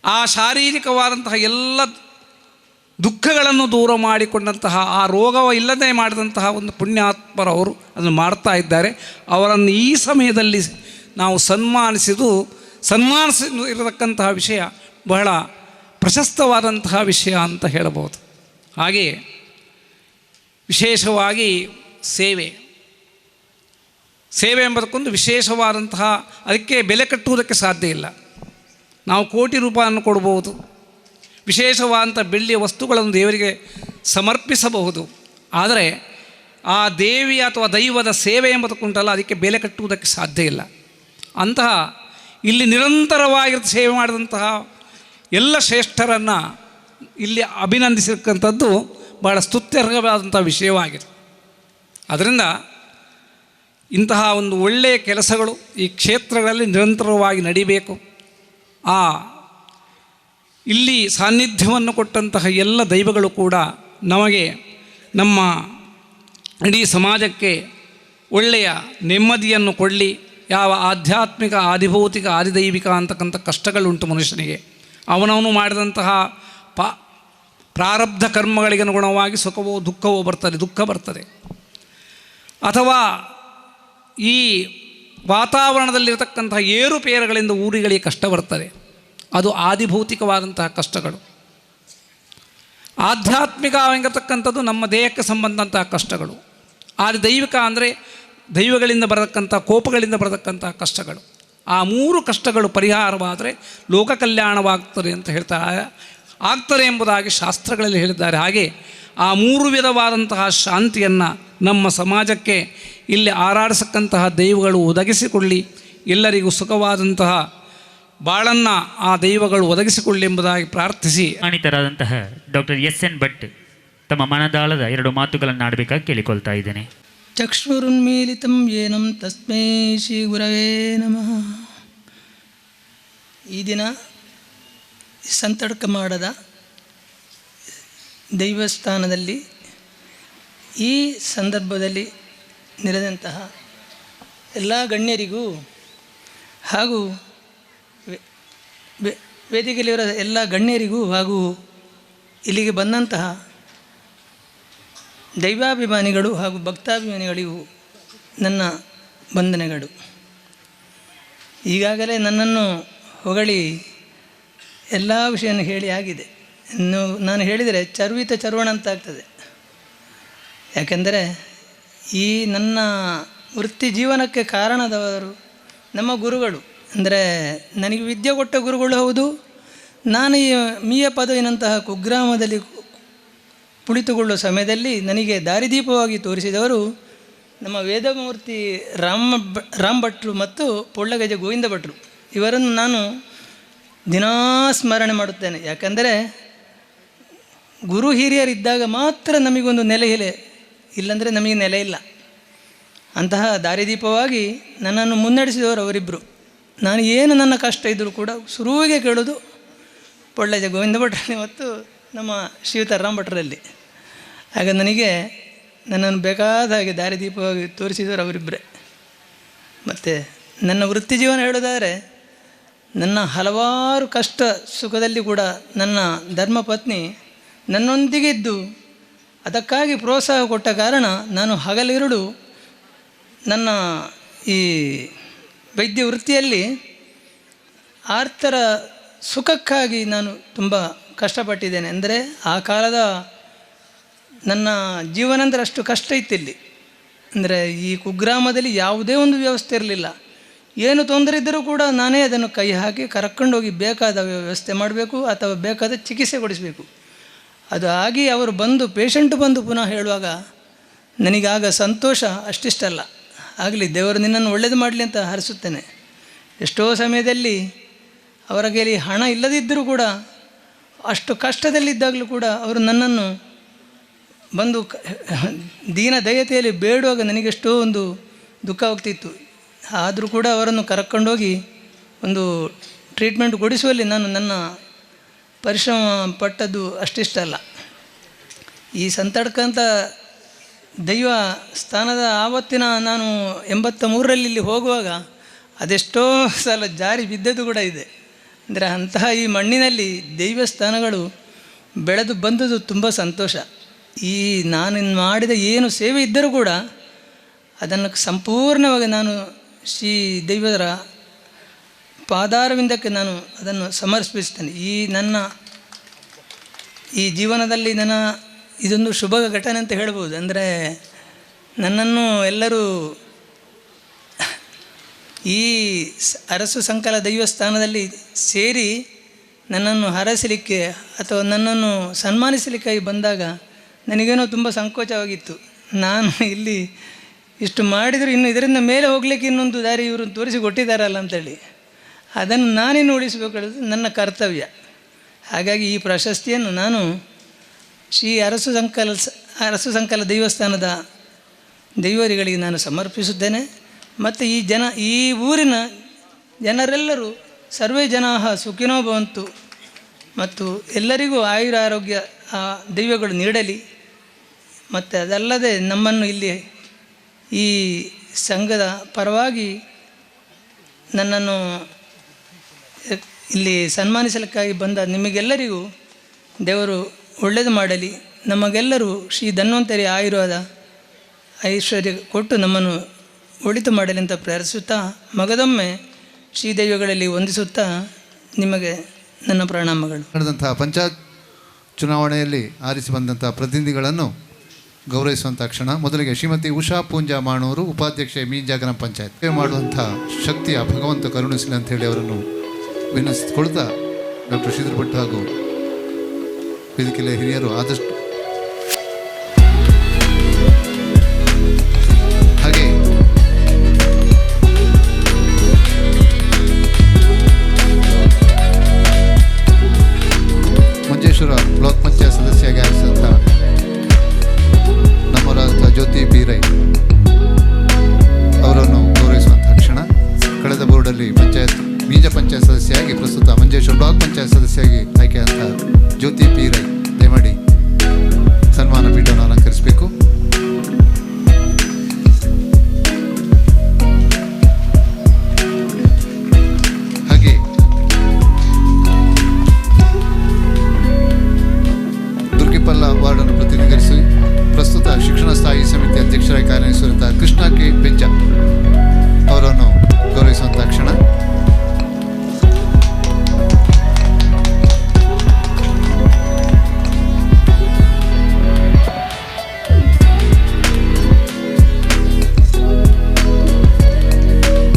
ಆ ಶಾರೀರಿಕವಾದಂತಹ ಎಲ್ಲ ದುಃಖಗಳನ್ನು ದೂರ ಮಾಡಿಕೊಂಡಂತಹ ಆ ರೋಗವಿಲ್ಲದೆ ಮಾಡಿದಂತಹ ಒಂದು ಪುಣ್ಯಾತ್ಮರವರು ಅದನ್ನು ಮಾಡ್ತಾ ಇದ್ದಾರೆ. ಅವರನ್ನು ಈ ಸಮಯದಲ್ಲಿ ನಾವು ಸನ್ಮಾನಿಸಿರತಕ್ಕಂತಹ ವಿಷಯ ಬಹಳ ಪ್ರಶಸ್ತವಾದಂತಹ ವಿಷಯ ಅಂತ ಹೇಳಬಹುದು. ಹಾಗೆಯೇ ವಿಶೇಷವಾಗಿ ಸೇವೆ ಎಂಬುದಕ್ಕೊಂದು ವಿಶೇಷವಾದಂತಹ, ಅದಕ್ಕೆ ಬೆಲೆ ಕಟ್ಟುವುದಕ್ಕೆ ಸಾಧ್ಯ ಇಲ್ಲ. ನಾವು ಕೋಟಿ ರೂಪಾಯನ್ನು ಕೊಡ್ಬೋದು, ವಿಶೇಷವಾದಂಥ ಬೆಳ್ಳಿಯ ವಸ್ತುಗಳನ್ನು ದೇವರಿಗೆ ಸಮರ್ಪಿಸಬಹುದು. ಆದರೆ ಆ ದೇವಿ ಅಥವಾ ದೈವದ ಸೇವೆ ಎಂಬುದಕ್ಕುಂಟಲ್ಲ, ಅದಕ್ಕೆ ಬೆಲೆ ಕಟ್ಟುವುದಕ್ಕೆ ಸಾಧ್ಯ ಇಲ್ಲ. ಅಂತಹ ಇಲ್ಲಿ ನಿರಂತರವಾಗಿ ಸೇವೆ ಮಾಡಿದಂತಹ ಎಲ್ಲ ಶ್ರೇಷ್ಠರನ್ನು ಇಲ್ಲಿ ಅಭಿನಂದಿಸಿರ್ತಕ್ಕಂಥದ್ದು ಬಹಳ ಸ್ತುತ್ಯರ್ಹವಾದಂಥ ವಿಷಯವಾಗಿದೆ. ಅದರಿಂದ ಇಂತಹ ಒಂದು ಒಳ್ಳೆಯ ಕೆಲಸಗಳು ಈ ಕ್ಷೇತ್ರಗಳಲ್ಲಿ ನಿರಂತರವಾಗಿ ನಡೀಬೇಕು. ಇಲ್ಲಿ ಸಾನ್ನಿಧ್ಯವನ್ನು ಕೊಟ್ಟಂತಹ ಎಲ್ಲ ದೈವಗಳು ಕೂಡ ನಮಗೆ, ನಮ್ಮ ಇಡೀ ಸಮಾಜಕ್ಕೆ ಒಳ್ಳೆಯ ನೆಮ್ಮದಿಯನ್ನು ಕೊಡಲಿ. ಯಾವ ಆಧ್ಯಾತ್ಮಿಕ, ಆದಿಭೌತಿಕ, ಆದಿದೈವಿಕ ಅಂತಕ್ಕಂಥ ಕಷ್ಟಗಳುಂಟು ಮನುಷ್ಯನಿಗೆ, ಅವನವನು ಮಾಡಿದಂತಹ ಪ್ರಾರಬ್ಧ ಕರ್ಮಗಳಿಗೆ ಅನುಗುಣವಾಗಿ ಸುಖವೋ ದುಃಖವೋ ದುಃಖ ಬರ್ತದೆ. ಅಥವಾ ಈ ವಾತಾವರಣದಲ್ಲಿರತಕ್ಕಂತಹ ಏರುಪೇರುಗಳಿಂದ ಊರುಗಳಿಗೆ ಕಷ್ಟ ಬರ್ತದೆ. ಅದು ಆದಿಭೌತಿಕವಾದಂತಹ ಕಷ್ಟಗಳು. ಆಧ್ಯಾತ್ಮಿಕವಾಗಿರತಕ್ಕಂಥದ್ದು ನಮ್ಮ ದೇಹಕ್ಕೆ ಸಂಬಂಧಂತಹ ಕಷ್ಟಗಳು. ಆದಿದೈವಿಕ ಅಂದರೆ ದೈವಗಳಿಂದ ಬರತಕ್ಕಂಥ ಕೋಪಗಳಿಂದ ಬರತಕ್ಕಂಥ ಕಷ್ಟಗಳು. ಆ ಮೂರು ಕಷ್ಟಗಳು ಪರಿಹಾರವಾದರೆ ಲೋಕ ಕಲ್ಯಾಣವಾಗ್ತದೆ ಅಂತ ಹೇಳ್ತಾರೆ, ಆಗ್ತದೆ ಎಂಬುದಾಗಿ ಶಾಸ್ತ್ರಗಳಲ್ಲಿ ಹೇಳಿದ್ದಾರೆ. ಹಾಗೆ ಆ ಮೂರು ವಿಧವಾದಂತಹ ಶಾಂತಿಯನ್ನು ನಮ್ಮ ಸಮಾಜಕ್ಕೆ ಇಲ್ಲಿ ಆರಾಡಿಸಕ್ಕಂತಹ ದೈವಗಳು ಒದಗಿಸಿಕೊಳ್ಳಿ, ಎಲ್ಲರಿಗೂ ಸುಖವಾದಂತಹ ಬಾಳನ್ನು ಆ ದೈವಗಳು ಒದಗಿಸಿಕೊಳ್ಳಿ ಎಂಬುದಾಗಿ ಪ್ರಾರ್ಥಿಸಿ ಅನಿತರಾದಂತಹ ಡಾಕ್ಟರ್ ಎಸ್ ಎನ್ ಭಟ್ ತಮ್ಮ ಮನದಾಳದ 2 ಮಾತುಗಳನ್ನು ಆಡಬೇಕಾಗಿ ಕೇಳಿಕೊಳ್ತಾ ಇದ್ದೇನೆ. ಚಕ್ಷುರುನ್ಮೀಲಿತಂ ಯೇನಂ ತಸ್ಮೈ ಶ್ರೀ ಗುರವೇ ನಮಃ. ಈ ದಿನ ಸಂತಡ್ಕ ಮಾಡದ ದೈವಸ್ಥಾನದಲ್ಲಿ ಈ ಸಂದರ್ಭದಲ್ಲಿ ನೆರೆದಂತಹ ಎಲ್ಲ ಗಣ್ಯರಿಗೂ ಹಾಗೂ ವೇದಿಕೆಯಲ್ಲಿರೋ ಎಲ್ಲ ಗಣ್ಯರಿಗೂ ಹಾಗೂ ಇಲ್ಲಿಗೆ ಬಂದಂತಹ ದೈವಾಭಿಮಾನಿಗಳು ಹಾಗೂ ಭಕ್ತಾಭಿಮಾನಿಗಳಿಗೂ ನನ್ನ ವಂದನೆಗಳು. ಈಗಾಗಲೇ ನನ್ನನ್ನು ಹೊಗಳಿ ಎಲ್ಲ ವಿಷಯವನ್ನು ಹೇಳಿ ಆಗಿದೆ. ಇನ್ನು ನಾನು ಹೇಳಿದರೆ ಚರ್ವಿತ ಚರ್ವಣ ಅಂತಾಗ್ತದೆ. ಯಾಕೆಂದರೆ ಈ ನನ್ನ ವೃತ್ತಿ ಜೀವನಕ್ಕೆ ಕಾರಣದವರು ನಮ್ಮ ಗುರುಗಳು. ಅಂದರೆ ನನಗೆ ವಿದ್ಯೆ ಕೊಟ್ಟ ಗುರುಗಳು ಹೌದು. ನಾನು ಈ ಮೀಯ ಪದವಿನಂತಹ ಕುಗ್ರಾಮದಲ್ಲಿ ಕುಳಿತುಕೊಳ್ಳುವ ಸಮಯದಲ್ಲಿ ನನಗೆ ದಾರಿದೀಪವಾಗಿ ತೋರಿಸಿದವರು ನಮ್ಮ ವೇದಮೂರ್ತಿ ರಾಮ್ ಭಟ್ರು ಮತ್ತು ಪೊಳ್ಳಗಜ ಗೋವಿಂದ ಭಟ್ರು. ಇವರನ್ನು ನಾನು ದಿನಾ ಸ್ಮರಣೆ ಮಾಡುತ್ತೇನೆ. ಯಾಕಂದರೆ ಗುರು ಹಿರಿಯರಿದ್ದಾಗ ಮಾತ್ರ ನಮಗೊಂದು ನೆಲೆ ಇದೆ, ಇಲ್ಲಂದರೆ ನಮಗೆ ನೆಲೆ ಇಲ್ಲ. ಅಂತಹ ದಾರಿದೀಪವಾಗಿ ನನ್ನನ್ನು ಮುನ್ನಡೆಸಿದವರು ಅವರಿಬ್ಬರು. ನಾನು ಏನು ನನ್ನ ಕಷ್ಟ ಇದ್ದರೂ ಕೂಡ ಶುರುವಿಗೆ ಕೇಳೋದು ಪೊಳ್ಳಜ ಗೋವಿಂದ ಭಟ್ರಲ್ಲಿ ಮತ್ತು ನಮ್ಮ ಶ್ರೀಯುತ ರಾಮ್ ಭಟ್ರಲ್ಲಿ. ಆಗ ನನಗೆ ನನ್ನನ್ನು ಬೇಕಾದ ಹಾಗೆ ದಾರಿದೀಪವಾಗಿ ತೋರಿಸಿದವರು ಅವರಿಬ್ಬರೇ. ಮತ್ತು ನನ್ನ ವೃತ್ತಿ ಜೀವನ ಹೇಳೋದಾದರೆ ನನ್ನ ಹಲವಾರು ಕಷ್ಟ ಸುಖದಲ್ಲಿ ಕೂಡ ನನ್ನ ಧರ್ಮಪತ್ನಿ ನನ್ನೊಂದಿಗೆ ಇದ್ದು ಅದಕ್ಕಾಗಿ ಪ್ರೋತ್ಸಾಹ ಕೊಟ್ಟ ಕಾರಣ ನಾನು ಹಗಲಿರುಳು ನನ್ನ ಈ ವೈದ್ಯ ವೃತ್ತಿಯಲ್ಲಿ ಆರ್ತರ ಸುಖಕ್ಕಾಗಿ ನಾನು ತುಂಬ ಕಷ್ಟಪಟ್ಟಿದ್ದೇನೆ. ಅಂದರೆ ಆ ಕಾಲದ ನನ್ನ ಜೀವನ ಅಂದರೆ ಅಷ್ಟು ಕಷ್ಟ ಇತ್ತಿಲ್ಲಿ. ಅಂದರೆ ಈ ಕುಗ್ರಾಮದಲ್ಲಿ ಯಾವುದೇ ಒಂದು ವ್ಯವಸ್ಥೆ ಇರಲಿಲ್ಲ. ಏನು ತೊಂದರೆ ಇದ್ದರೂ ಕೂಡ ನಾನೇ ಅದನ್ನು ಕೈ ಹಾಕಿ ಕರ್ಕೊಂಡೋಗಿ ಬೇಕಾದ ವ್ಯವಸ್ಥೆ ಮಾಡಬೇಕು ಅಥವಾ ಬೇಕಾದ ಚಿಕಿತ್ಸೆ ಕೊಡಿಸಬೇಕು. ಅದು ಆಗಿ ಅವರು ಬಂದು ಪೇಷಂಟು ಬಂದು ಪುನಃ ಹೇಳುವಾಗ ನನಗಾಗ ಸಂತೋಷ ಅಷ್ಟಿಷ್ಟಲ್ಲ. ಆಗಲಿ, ದೇವರು ನಿನ್ನನ್ನು ಒಳ್ಳೇದು ಮಾಡಲಿ ಅಂತ ಹರಿಸುತ್ತೇನೆ. ಎಷ್ಟೋ ಸಮಯದಲ್ಲಿ ಅವರ ಕೈಲಿ ಹಣ ಇಲ್ಲದಿದ್ದರೂ ಕೂಡ ಅಷ್ಟು ಕಷ್ಟದಲ್ಲಿದ್ದಾಗಲೂ ಕೂಡ ಅವರು ನನ್ನನ್ನು ಬಂದು ದೀನ ದಯತೆಯಲ್ಲಿ ಬೇಡುವಾಗ ನನಗೆಷ್ಟೋ ಒಂದು ದುಃಖವಾಗ್ತಿತ್ತು. ಆದರೂ ಕೂಡ ಅವರನ್ನು ಕರ್ಕೊಂಡೋಗಿ ಒಂದು ಟ್ರೀಟ್ಮೆಂಟ್ ಕೊಡಿಸುವಲ್ಲಿ ನಾನು ನನ್ನ ಪರಿಶ್ರಮ ಪಟ್ಟದ್ದು ಅಷ್ಟಿಷ್ಟಲ್ಲ. ಈ ಸಂತಡ್ಕಂತ ದೈವ ಸ್ಥಾನದ ಆವತ್ತಿನ ನಾನು 83ರಲ್ಲಿ ಇಲ್ಲಿ ಹೋಗುವಾಗ ಅದೆಷ್ಟೋ ಸಲ ಜಾರಿ ಬಿದ್ದದ್ದು ಕೂಡ ಇದೆ. ಅಂದರೆ ಅಂತಹ ಈ ಮಣ್ಣಿನಲ್ಲಿ ದೈವಸ್ಥಾನಗಳು ಬೆಳೆದು ಬಂದದ್ದು ತುಂಬ ಸಂತೋಷ. ಈ ನಾನು ಮಾಡಿದ ಏನು ಸೇವೆ ಇದ್ದರೂ ಕೂಡ ಅದನ್ನು ಸಂಪೂರ್ಣವಾಗಿ ನಾನು ಶ್ರೀ ದೈವರ ಪಾದಾರವಿಂದಕ್ಕೆ ನಾನು ಅದನ್ನು ಸಮರ್ಪಿಸ್ತೇನೆ. ಈ ನನ್ನ ಈ ಜೀವನದಲ್ಲಿ ನನ್ನ ಇದೊಂದು ಶುಭ ಘಟನೆ ಅಂತ ಹೇಳ್ಬೋದು. ಅಂದರೆ ನನ್ನನ್ನು ಎಲ್ಲರೂ ಈ ಅರಸು ಸಂಕಲ ದೈವಸ್ಥಾನದಲ್ಲಿ ಸೇರಿ ನನ್ನನ್ನು ಹರಸಲಿಕ್ಕೆ ಅಥವಾ ನನ್ನನ್ನು ಸನ್ಮಾನಿಸಲಿಕ್ಕಾಗಿ ಬಂದಾಗ ನನಗೇನೋ ತುಂಬ ಸಂಕೋಚವಾಗಿತ್ತು. ನಾನು ಇಲ್ಲಿ ಇಷ್ಟು ಮಾಡಿದರೂ ಇನ್ನು ಇದರಿಂದ ಮೇಲೆ ಹೋಗಲಿಕ್ಕೆ ಇನ್ನೊಂದು ದಾರಿ ಇವರು ತೋರಿಸಿ ಕೊಟ್ಟಿದ್ದಾರಲ್ಲ ಅಂತೇಳಿ ಅದನ್ನು ನಾನಿನ್ನು ಉಳಿಸಬೇಕಾದ ನನ್ನ ಕರ್ತವ್ಯ. ಹಾಗಾಗಿ ಈ ಪ್ರಶಸ್ತಿಯನ್ನು ನಾನು ಶ್ರೀ ಅರಸು ಸಂಕಲ ದೈವಸ್ಥಾನದ ದೈವರಿಗಳಿಗೆ ನಾನು ಸಮರ್ಪಿಸುತ್ತೇನೆ. ಮತ್ತು ಈ ಊರಿನ ಜನರೆಲ್ಲರೂ ಸರ್ವೇ ಜನಾಃ ಸುಖಿನೋ ಭವಂತು ಮತ್ತು ಎಲ್ಲರಿಗೂ ಆಯುರ ಆರೋಗ್ಯ ಆ ದೈವಗಳು ನೀಡಲಿ. ಮತ್ತು ಅದಲ್ಲದೆ ನಮ್ಮನ್ನು ಇಲ್ಲಿ ಈ ಸಂಘದ ಪರವಾಗಿ ನನ್ನನ್ನು ಇಲ್ಲಿ ಸನ್ಮಾನಿಸಲಿಕ್ಕಾಗಿ ಬಂದ ನಿಮಗೆಲ್ಲರಿಗೂ ದೇವರು ಒಳ್ಳೆಯದು ಮಾಡಲಿ. ನಮಗೆಲ್ಲರೂ ಶ್ರೀ ಧನ್ವಂತರಿ ಆಯುರ್ವೇದ ಐಶ್ವರ್ಯ ಕೊಟ್ಟು ನಮ್ಮನ್ನು ಒಳಿತು ಮಾಡಲಿ ಅಂತ ಪ್ರಾರ್ಥಿಸುತ್ತಾ ಮಗದೊಮ್ಮೆ ಶ್ರೀದೈವಗಳಲ್ಲಿ ವಂದಿಸುತ್ತಾ ನಿಮಗೆ ನನ್ನ ಪ್ರಣಾಮಗಳು. ನಡೆದಂತಹ ಪಂಚಾಯತ್ ಚುನಾವಣೆಯಲ್ಲಿ ಆರಿಸಿ ಬಂದಂಥ ಪ್ರತಿನಿಧಿಗಳನ್ನು ಗೌರವಿಸುವಂಥ ಕ್ಷಣ. ಮೊದಲಿಗೆ ಶ್ರೀಮತಿ ಉಷಾ ಪೂಂಜಾ ಮಾಣೂರು, ಉಪಾಧ್ಯಕ್ಷೆ ಮೀಂಜಾ ಗ್ರಾಮ ಪಂಚಾಯತ್. ಸೇವೆ ಮಾಡುವಂಥ ಶಕ್ತಿಯ ಭಗವಂತ ಕರುಣಿಸಲಿ ಅಂಥೇಳಿ ಅವರನ್ನು ವಿನಂತಿಸಿಕೊಳ್ತಾ ಡಾಕ್ಟರ್ ಶ್ರೀಧರ್ ಭಟ್ ಹಾಗೂ ವೇದಿಕೆಯ ಹಿರಿಯರು ಆದಷ್ಟು ಹಾಗೆ ಮಂಜೇಶ್ವರ ಬ್ಲಾಕ್ ಪಂಚಾಯತ್ ಸದಸ್ಯರಾಗಿ ಆರಿಸಿದಂಥ ನಮ್ಮವರಾದಂಥ ಜ್ಯೋತಿ ಬೀರೈ ಜ್ಯೋತಿ ಪಿ ರೈ ದಯಮಾಡಿ ಸನ್ಮಾನ ಪೀಠವನ್ನು ಅಲಂಕರಿಸಬೇಕು. ಹಾಗೆ ದುರ್ಗಿಪಲ್ಲ ವಾರ್ಡನ್ನು ಪ್ರತಿನಿಧಿಸಿ ಪ್ರಸ್ತುತ ಶಿಕ್ಷಣ ಸ್ಥಾಯಿ ಸಮಿತಿ ಅಧ್ಯಕ್ಷರಾಗಿ ಕಾರ್ಯನಿರ್ವಹಿಸುವಂತಹ ಕೃಷ್ಣ ಕೆ ಬೆಂಜ ಅವರನ್ನು ಗೌರವಿಸುವಂತಹ ಕ್ಷಣ.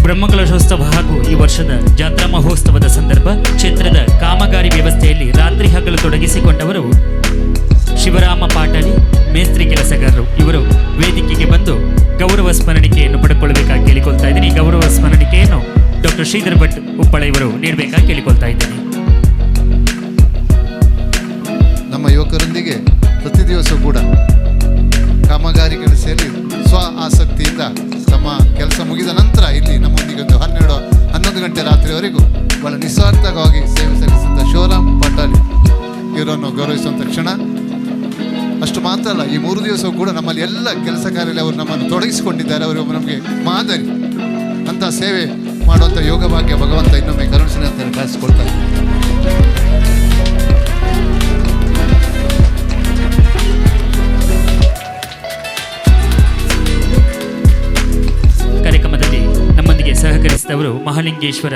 ಬ್ರಹ್ಮಕಲಶೋತ್ಸವ ಹಾಗೂ ಈ ವರ್ಷದ ಜಾತ್ರಾ ಮಹೋತ್ಸವದ ಸಂದರ್ಭ ಕ್ಷೇತ್ರದ ಕಾಮಗಾರಿ ವ್ಯವಸ್ಥೆಯಲ್ಲಿ ರಾತ್ರಿ ಹಗಲು ತೊಡಗಿಸಿಕೊಂಡವರು ಶಿವರಾಮ ಪಾಟಲಿ ಮೇಸ್ತ್ರಿ ಕೆಲಸಗಾರರು. ಇವರು ವೇದಿಕೆಗೆ ಬಂದು ಗೌರವ ಸ್ಮರಣಿಕೆಯನ್ನು ಪಡೆದುಕೊಳ್ಳಬೇಕಾಗಿ ಕೇಳಿಕೊಳ್ತಾ ಇದ್ದೀನಿ. ಈ ಗೌರವ ಸ್ಮರಣಿಕೆಯನ್ನು ಡಾಕ್ಟರ್ ಶ್ರೀಧರ್ ಭಟ್ ಉಪ್ಪಳ ಇವರು ನೀಡಬೇಕಾಗಿ ಕೇಳಿಕೊಳ್ತಾ ಇದ್ದೀನಿ. ನಮ್ಮ ಯುವಕರೊಂದಿಗೆ ಪ್ರತಿ ದಿವಸ ಕೂಡ ಕಾಮಗಾರಿಗಳು ಸೇರಿ ಸ್ವ ಆಸಕ್ತಿಯಿಂದ ತಮ್ಮ ಕೆಲಸ ಮುಗಿದ ನಂತರ ಇಲ್ಲಿ ನಮ್ಮೊಂದಿಗೆ ಒಂದು 11 ಗಂಟೆ ರಾತ್ರಿವರೆಗೂ ಬಹಳ ನಿಸ್ವಾರ್ಥವಾಗಿ ಸೇವೆ ಸಲ್ಲಿಸಿದ ಶಿವರಾಮ್ ಪಾಟಾಲಿ ಇವರನ್ನು ಗೌರವಿಸುವಂಥ ಕ್ಷಣ. ಅಷ್ಟು ಮಾತ್ರ ಅಲ್ಲ, ಈ 3 ದಿವಸ ಕೂಡ ನಮ್ಮಲ್ಲಿ ಎಲ್ಲ ಕೆಲಸ ಕಾರ್ಯದಲ್ಲಿ ಅವರು ನಮ್ಮನ್ನು ತೊಡಗಿಸಿಕೊಂಡಿದ್ದಾರೆ. ಅವರು ನಮಗೆ ಮಾದರಿ ಅಂಥ ಸೇವೆ ಮಾಡುವಂಥ ಯೋಗ ಭಾಗ್ಯ ಭಗವಂತ ಇನ್ನೊಮ್ಮೆ ಕರುಣಿಸಲಿ ಅಂತ ಭಾವಿಸ್ಕೊಳ್ತಾ ಇದ್ದಾರೆ. ಕಾರ್ಯಕ್ರಮದಲ್ಲಿ ನಮ್ಮೊಂದಿಗೆ ಸಹಕರಿಸಿದವರು ಮಹಾಲಿಂಗೇಶ್ವರ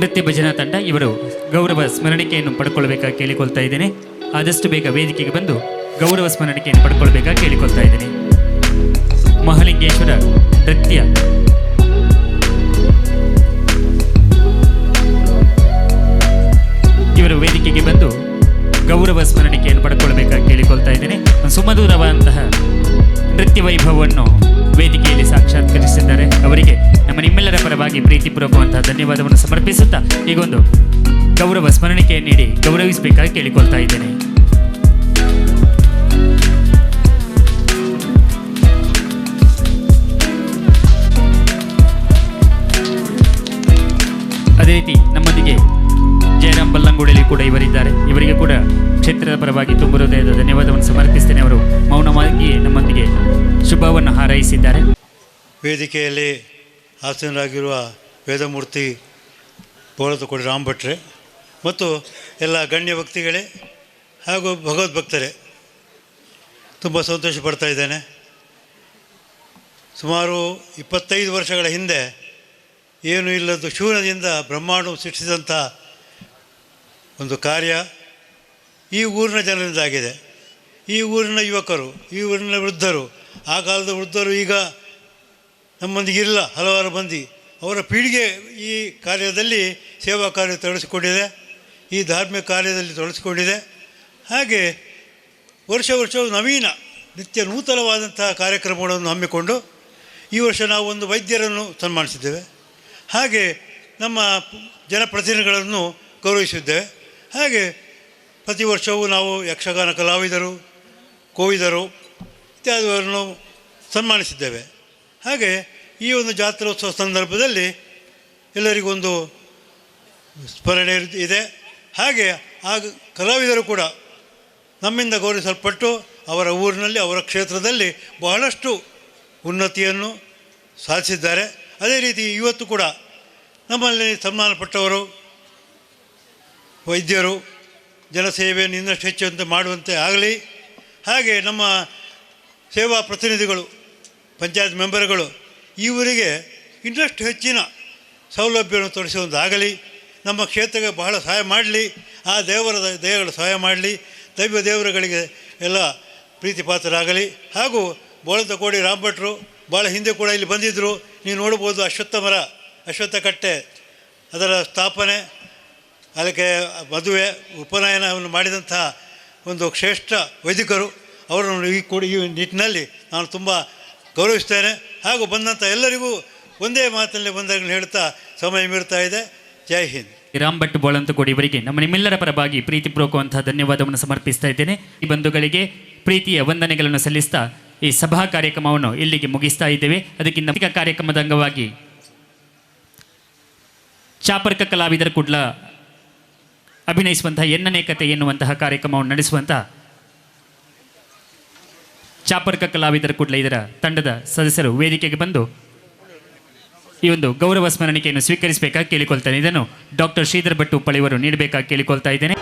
ನೃತ್ಯ ಭಜನಾ ತಂಡ. ಇವರು ಗೌರವ ಸ್ಮರಣಿಕೆಯನ್ನು ಪಡ್ಕೊಳ್ಬೇಕಾಗಿ ಕೇಳಿಕೊಳ್ತಾ ಇದ್ದೇನೆ. ಆದಷ್ಟು ಬೇಗ ವೇದಿಕೆಗೆ ಬಂದು ಗೌರವ ಸ್ಮರಣಿಕೆಯನ್ನು ಪಡ್ಕೊಳ್ಬೇಕಾಗಿ ಕೇಳಿಕೊಳ್ತಾ ಇದ್ದೇನೆ. ಮಹಾಲಿಂಗೇಶ್ವರ ನೃತ್ಯ ಇವರು ವೇದಿಕೆಗೆ ಬಂದು ಗೌರವ ಸ್ಮರಣಿಕೆಯನ್ನು ಪಡ್ಕೊಳ್ಬೇಕಾಗಿ ಕೇಳಿಕೊಳ್ತಾ ಇದ್ದೇನೆ. ಸುಮಧುರವಾದಂತಹ ನೃತ್ಯ ವೈಭವವನ್ನು ವೇದಿಕೆಯಲ್ಲಿ ಸಾಕ್ಷಾತ್ಕರಿಸಿದ್ದಾರೆ. ಅವರಿಗೆ ನಿಮ್ಮೆಲ್ಲರ ಪರವಾಗಿ ಪ್ರೀತಿಪೂರ್ವಕವಂತಹ ಧನ್ಯವಾದವನ್ನು ಸಮರ್ಪಿಸುತ್ತಾ ಈಗೊಂದು ಗೌರವ ಸ್ಮರಣಿಕೆಯನ್ನು ನೀಡಿ ಗೌರವಿಸಬೇಕಾಗಿ ಕೇಳಿಕೊಳ್ತಾ ಇದ್ದೇನೆ. ಅದೇ ರೀತಿ ನಮ್ಮೊಂದಿಗೆ ಜಯರಾಮ್ ಬಲ್ಲಂಗುಡಿಯಲ್ಲಿ ಕೂಡ ಇವರಿದ್ದಾರೆ. ಇವರಿಗೆ ಕೂಡ ಕ್ಷೇತ್ರದ ಪರವಾಗಿ ತುಂಬ ಹೃದಯದ ಧನ್ಯವಾದವನ್ನು ಸಮರ್ಪಿಸ್ತೇನೆ. ಅವರು ಮೌನವಾಗಿ ನಮ್ಮೊಂದಿಗೆ ಶುಭವನ್ನು ಹಾರೈಸಿದ್ದಾರೆ. ವೇದಿಕೆಯಲ್ಲಿ ಆಸೀನರಾಗಿರುವ ವೇದಮೂರ್ತಿ ಬೋಳತಕೋಡಿ ರಾಮ್ ಭಟ್ರೆ ಮತ್ತು ಎಲ್ಲ ಗಣ್ಯ ವ್ಯಕ್ತಿಗಳೇ ಹಾಗೂ ಭಗವದ್ಭಕ್ತರೇ, ತುಂಬ ಸಂತೋಷ ಪಡ್ತಾ ಇದ್ದೇನೆ. ಸುಮಾರು 25 ವರ್ಷಗಳ ಹಿಂದೆ ಏನು ಇಲ್ಲದ್ದು ಶೂನ್ಯದಿಂದ ಬ್ರಹ್ಮಾಂಡ ಸೃಷ್ಟಿಸಿದಂಥ ಒಂದು ಕಾರ್ಯ ಈ ಊರಿನ ಜನರಿಂದಾಗಿದೆ. ಈ ಊರಿನ ಯುವಕರು, ಈ ಊರಿನ ವೃದ್ಧರು, ಆ ಕಾಲದ ವೃದ್ಧರು ಈಗ ನಮ್ಮೊಂದಿಗಿಲ್ಲ, ಹಲವಾರು ಮಂದಿ ಅವರ ಪೀಳಿಗೆ ಈ ಕಾರ್ಯದಲ್ಲಿ ಸೇವಾ ಕಾರ್ಯ ತೊಡಗಿಸಿಕೊಂಡಿದೆ, ಈ ಧಾರ್ಮಿಕ ಕಾರ್ಯದಲ್ಲಿ ತೊಡಗಿಸಿಕೊಂಡಿದೆ. ಹಾಗೆ ವರ್ಷವೂ ನವೀನ ನಿತ್ಯ ನೂತನವಾದಂತಹ ಕಾರ್ಯಕ್ರಮಗಳನ್ನು ಹಮ್ಮಿಕೊಂಡು ಈ ವರ್ಷ ನಾವು ಒಂದು ವೈದ್ಯರನ್ನು ಸನ್ಮಾನಿಸಿದ್ದೇವೆ. ಹಾಗೆ ನಮ್ಮ ಜನಪ್ರತಿನಿಧಿಗಳನ್ನು ಗೌರವಿಸಿದ್ದೇವೆ. ಹಾಗೆ ಪ್ರತಿ ವರ್ಷವೂ ನಾವು ಯಕ್ಷಗಾನ ಕಲಾವಿದರು, ಕೋವಿದರು ಇತ್ಯಾದಿಗಳನ್ನು ಸನ್ಮಾನಿಸಿದ್ದೇವೆ. ಹಾಗೆ ಈ ಒಂದು ಜಾತ್ರೋತ್ಸವ ಸಂದರ್ಭದಲ್ಲಿ ಎಲ್ಲರಿಗೊಂದು ಸ್ಮರಣೆ ಇದೆ. ಹಾಗೆ ಆ ಕಲಾವಿದರು ಕೂಡ ನಮ್ಮಿಂದ ಗೌರವಿಸಲ್ಪಟ್ಟು ಅವರ ಊರಿನಲ್ಲಿ, ಅವರ ಕ್ಷೇತ್ರದಲ್ಲಿ ಬಹಳಷ್ಟು ಉನ್ನತಿಯನ್ನು ಸಾಧಿಸಿದ್ದಾರೆ. ಅದೇ ರೀತಿ ಇವತ್ತು ಕೂಡ ನಮ್ಮಲ್ಲಿ ಸನ್ಮಾನಪಟ್ಟವರು ವೈದ್ಯರು ಜನಸೇವೆಯನ್ನು ಇನ್ನಷ್ಟು ಹೆಚ್ಚುವಂತೆ ಮಾಡುವಂತೆ ಆಗಲಿ. ಹಾಗೆ ನಮ್ಮ ಸೇವಾ ಪ್ರತಿನಿಧಿಗಳು, ಪಂಚಾಯತ್ ಮೆಂಬರ್ಗಳು ಇವರಿಗೆ ಇನ್ನಷ್ಟು ಹೆಚ್ಚಿನ ಸೌಲಭ್ಯವನ್ನು ತೋರಿಸುವಂತಾಗಲಿ. ನಮ್ಮ ಕ್ಷೇತ್ರಕ್ಕೆ ಬಹಳ ಸಹಾಯ ಮಾಡಲಿ. ಆ ದೇವಗಳ ಸಹಾಯ ಮಾಡಲಿ. ದೈವ ದೇವರುಗಳಿಗೆ ಎಲ್ಲ ಪ್ರೀತಿಪಾತ್ರರಾಗಲಿ. ಹಾಗೂ ಬೋಳತಕೋಡಿ ರಾಮ್ ಭಟ್ರು ಭಾಳ ಹಿಂದೆ ಕೂಡ ಇಲ್ಲಿ ಬಂದಿದ್ದರು. ನೀವು ನೋಡ್ಬೋದು, ಅಶ್ವತ್ಥ ಮರ, ಅಶ್ವತ್ಥ ಕಟ್ಟೆ, ಅದರ ಸ್ಥಾಪನೆ, ಅದಕ್ಕೆ ಮದುವೆ ಉಪನಯನವನ್ನು ಮಾಡಿದಂತಹ ಒಂದು ಶ್ರೇಷ್ಠ ವೈದಿಕರು. ಅವರನ್ನು ಈ ನಿಟ್ಟಿನಲ್ಲಿ ನಾನು ತುಂಬ ಗೌರವಿಸ್ತೇನೆ. ಹಾಗೂ ಬಂದಂಥ ಎಲ್ಲರಿಗೂ ಒಂದೇ ಮಾತಿನಲ್ಲಿ ಬಂದಾಗ ಹೇಳ್ತಾ ಸಮಯ ಮೀರ್ತಾ ಇದೆ. ಜೈ ಹಿಂದ್. ರಾಮ್ ಭಟ್ ಬೋಳಂತಕೋಡಿ ಇವರಿಗೆ ನಿಮ್ಮೆಲ್ಲರ ಪರವಾಗಿ ಪ್ರೀತಿಪೂರ್ವಕವಂತಹ ಧನ್ಯವಾದವನ್ನು ಸಮರ್ಪಿಸ್ತಾ ಇದ್ದೇನೆ. ಈ ಬಂಧುಗಳಿಗೆ ಪ್ರೀತಿಯ ವಂದನೆಗಳನ್ನು ಸಲ್ಲಿಸ್ತಾ ಈ ಸಭಾ ಕಾರ್ಯಕ್ರಮವನ್ನು ಇಲ್ಲಿಗೆ ಮುಗಿಸ್ತಾ ಇದ್ದೇವೆ. ಅದಕ್ಕಿಂತ ಕಾರ್ಯಕ್ರಮದ ಅಂಗವಾಗಿ ಚಾಪರ್ಕ ಕಲಾವಿದರ ಕುಡ್ಲ ಅಭಿನಯಿಸುವಂತಹ ಎನ್ನನೇ ಕತೆ ಎನ್ನುವಂತಹ ಕಾರ್ಯಕ್ರಮವನ್ನು ನಡೆಸುವಂತಹ ಚಾಪರ್ಕ ಕಲಾವಿದರ ಕೂಡಲೇ ಇದರ ತಂಡದ ಸದಸ್ಯರು ವೇದಿಕೆಗೆ ಬಂದು ಈ ಒಂದು ಗೌರವ ಸ್ಮರಣಿಕೆಯನ್ನು ಸ್ವೀಕರಿಸಬೇಕಾಗಿ ಕೇಳಿಕೊಳ್ತಾನೆ. ಇದನ್ನು ಡಾಕ್ಟರ್ ಶ್ರೀಧರ್ ಭಟ್ ಉಪ್ಪಳಿಯವರು ನೀಡಬೇಕಾಗಿ ಕೇಳಿಕೊಳ್ತಾ ಇದ್ದೇನೆ.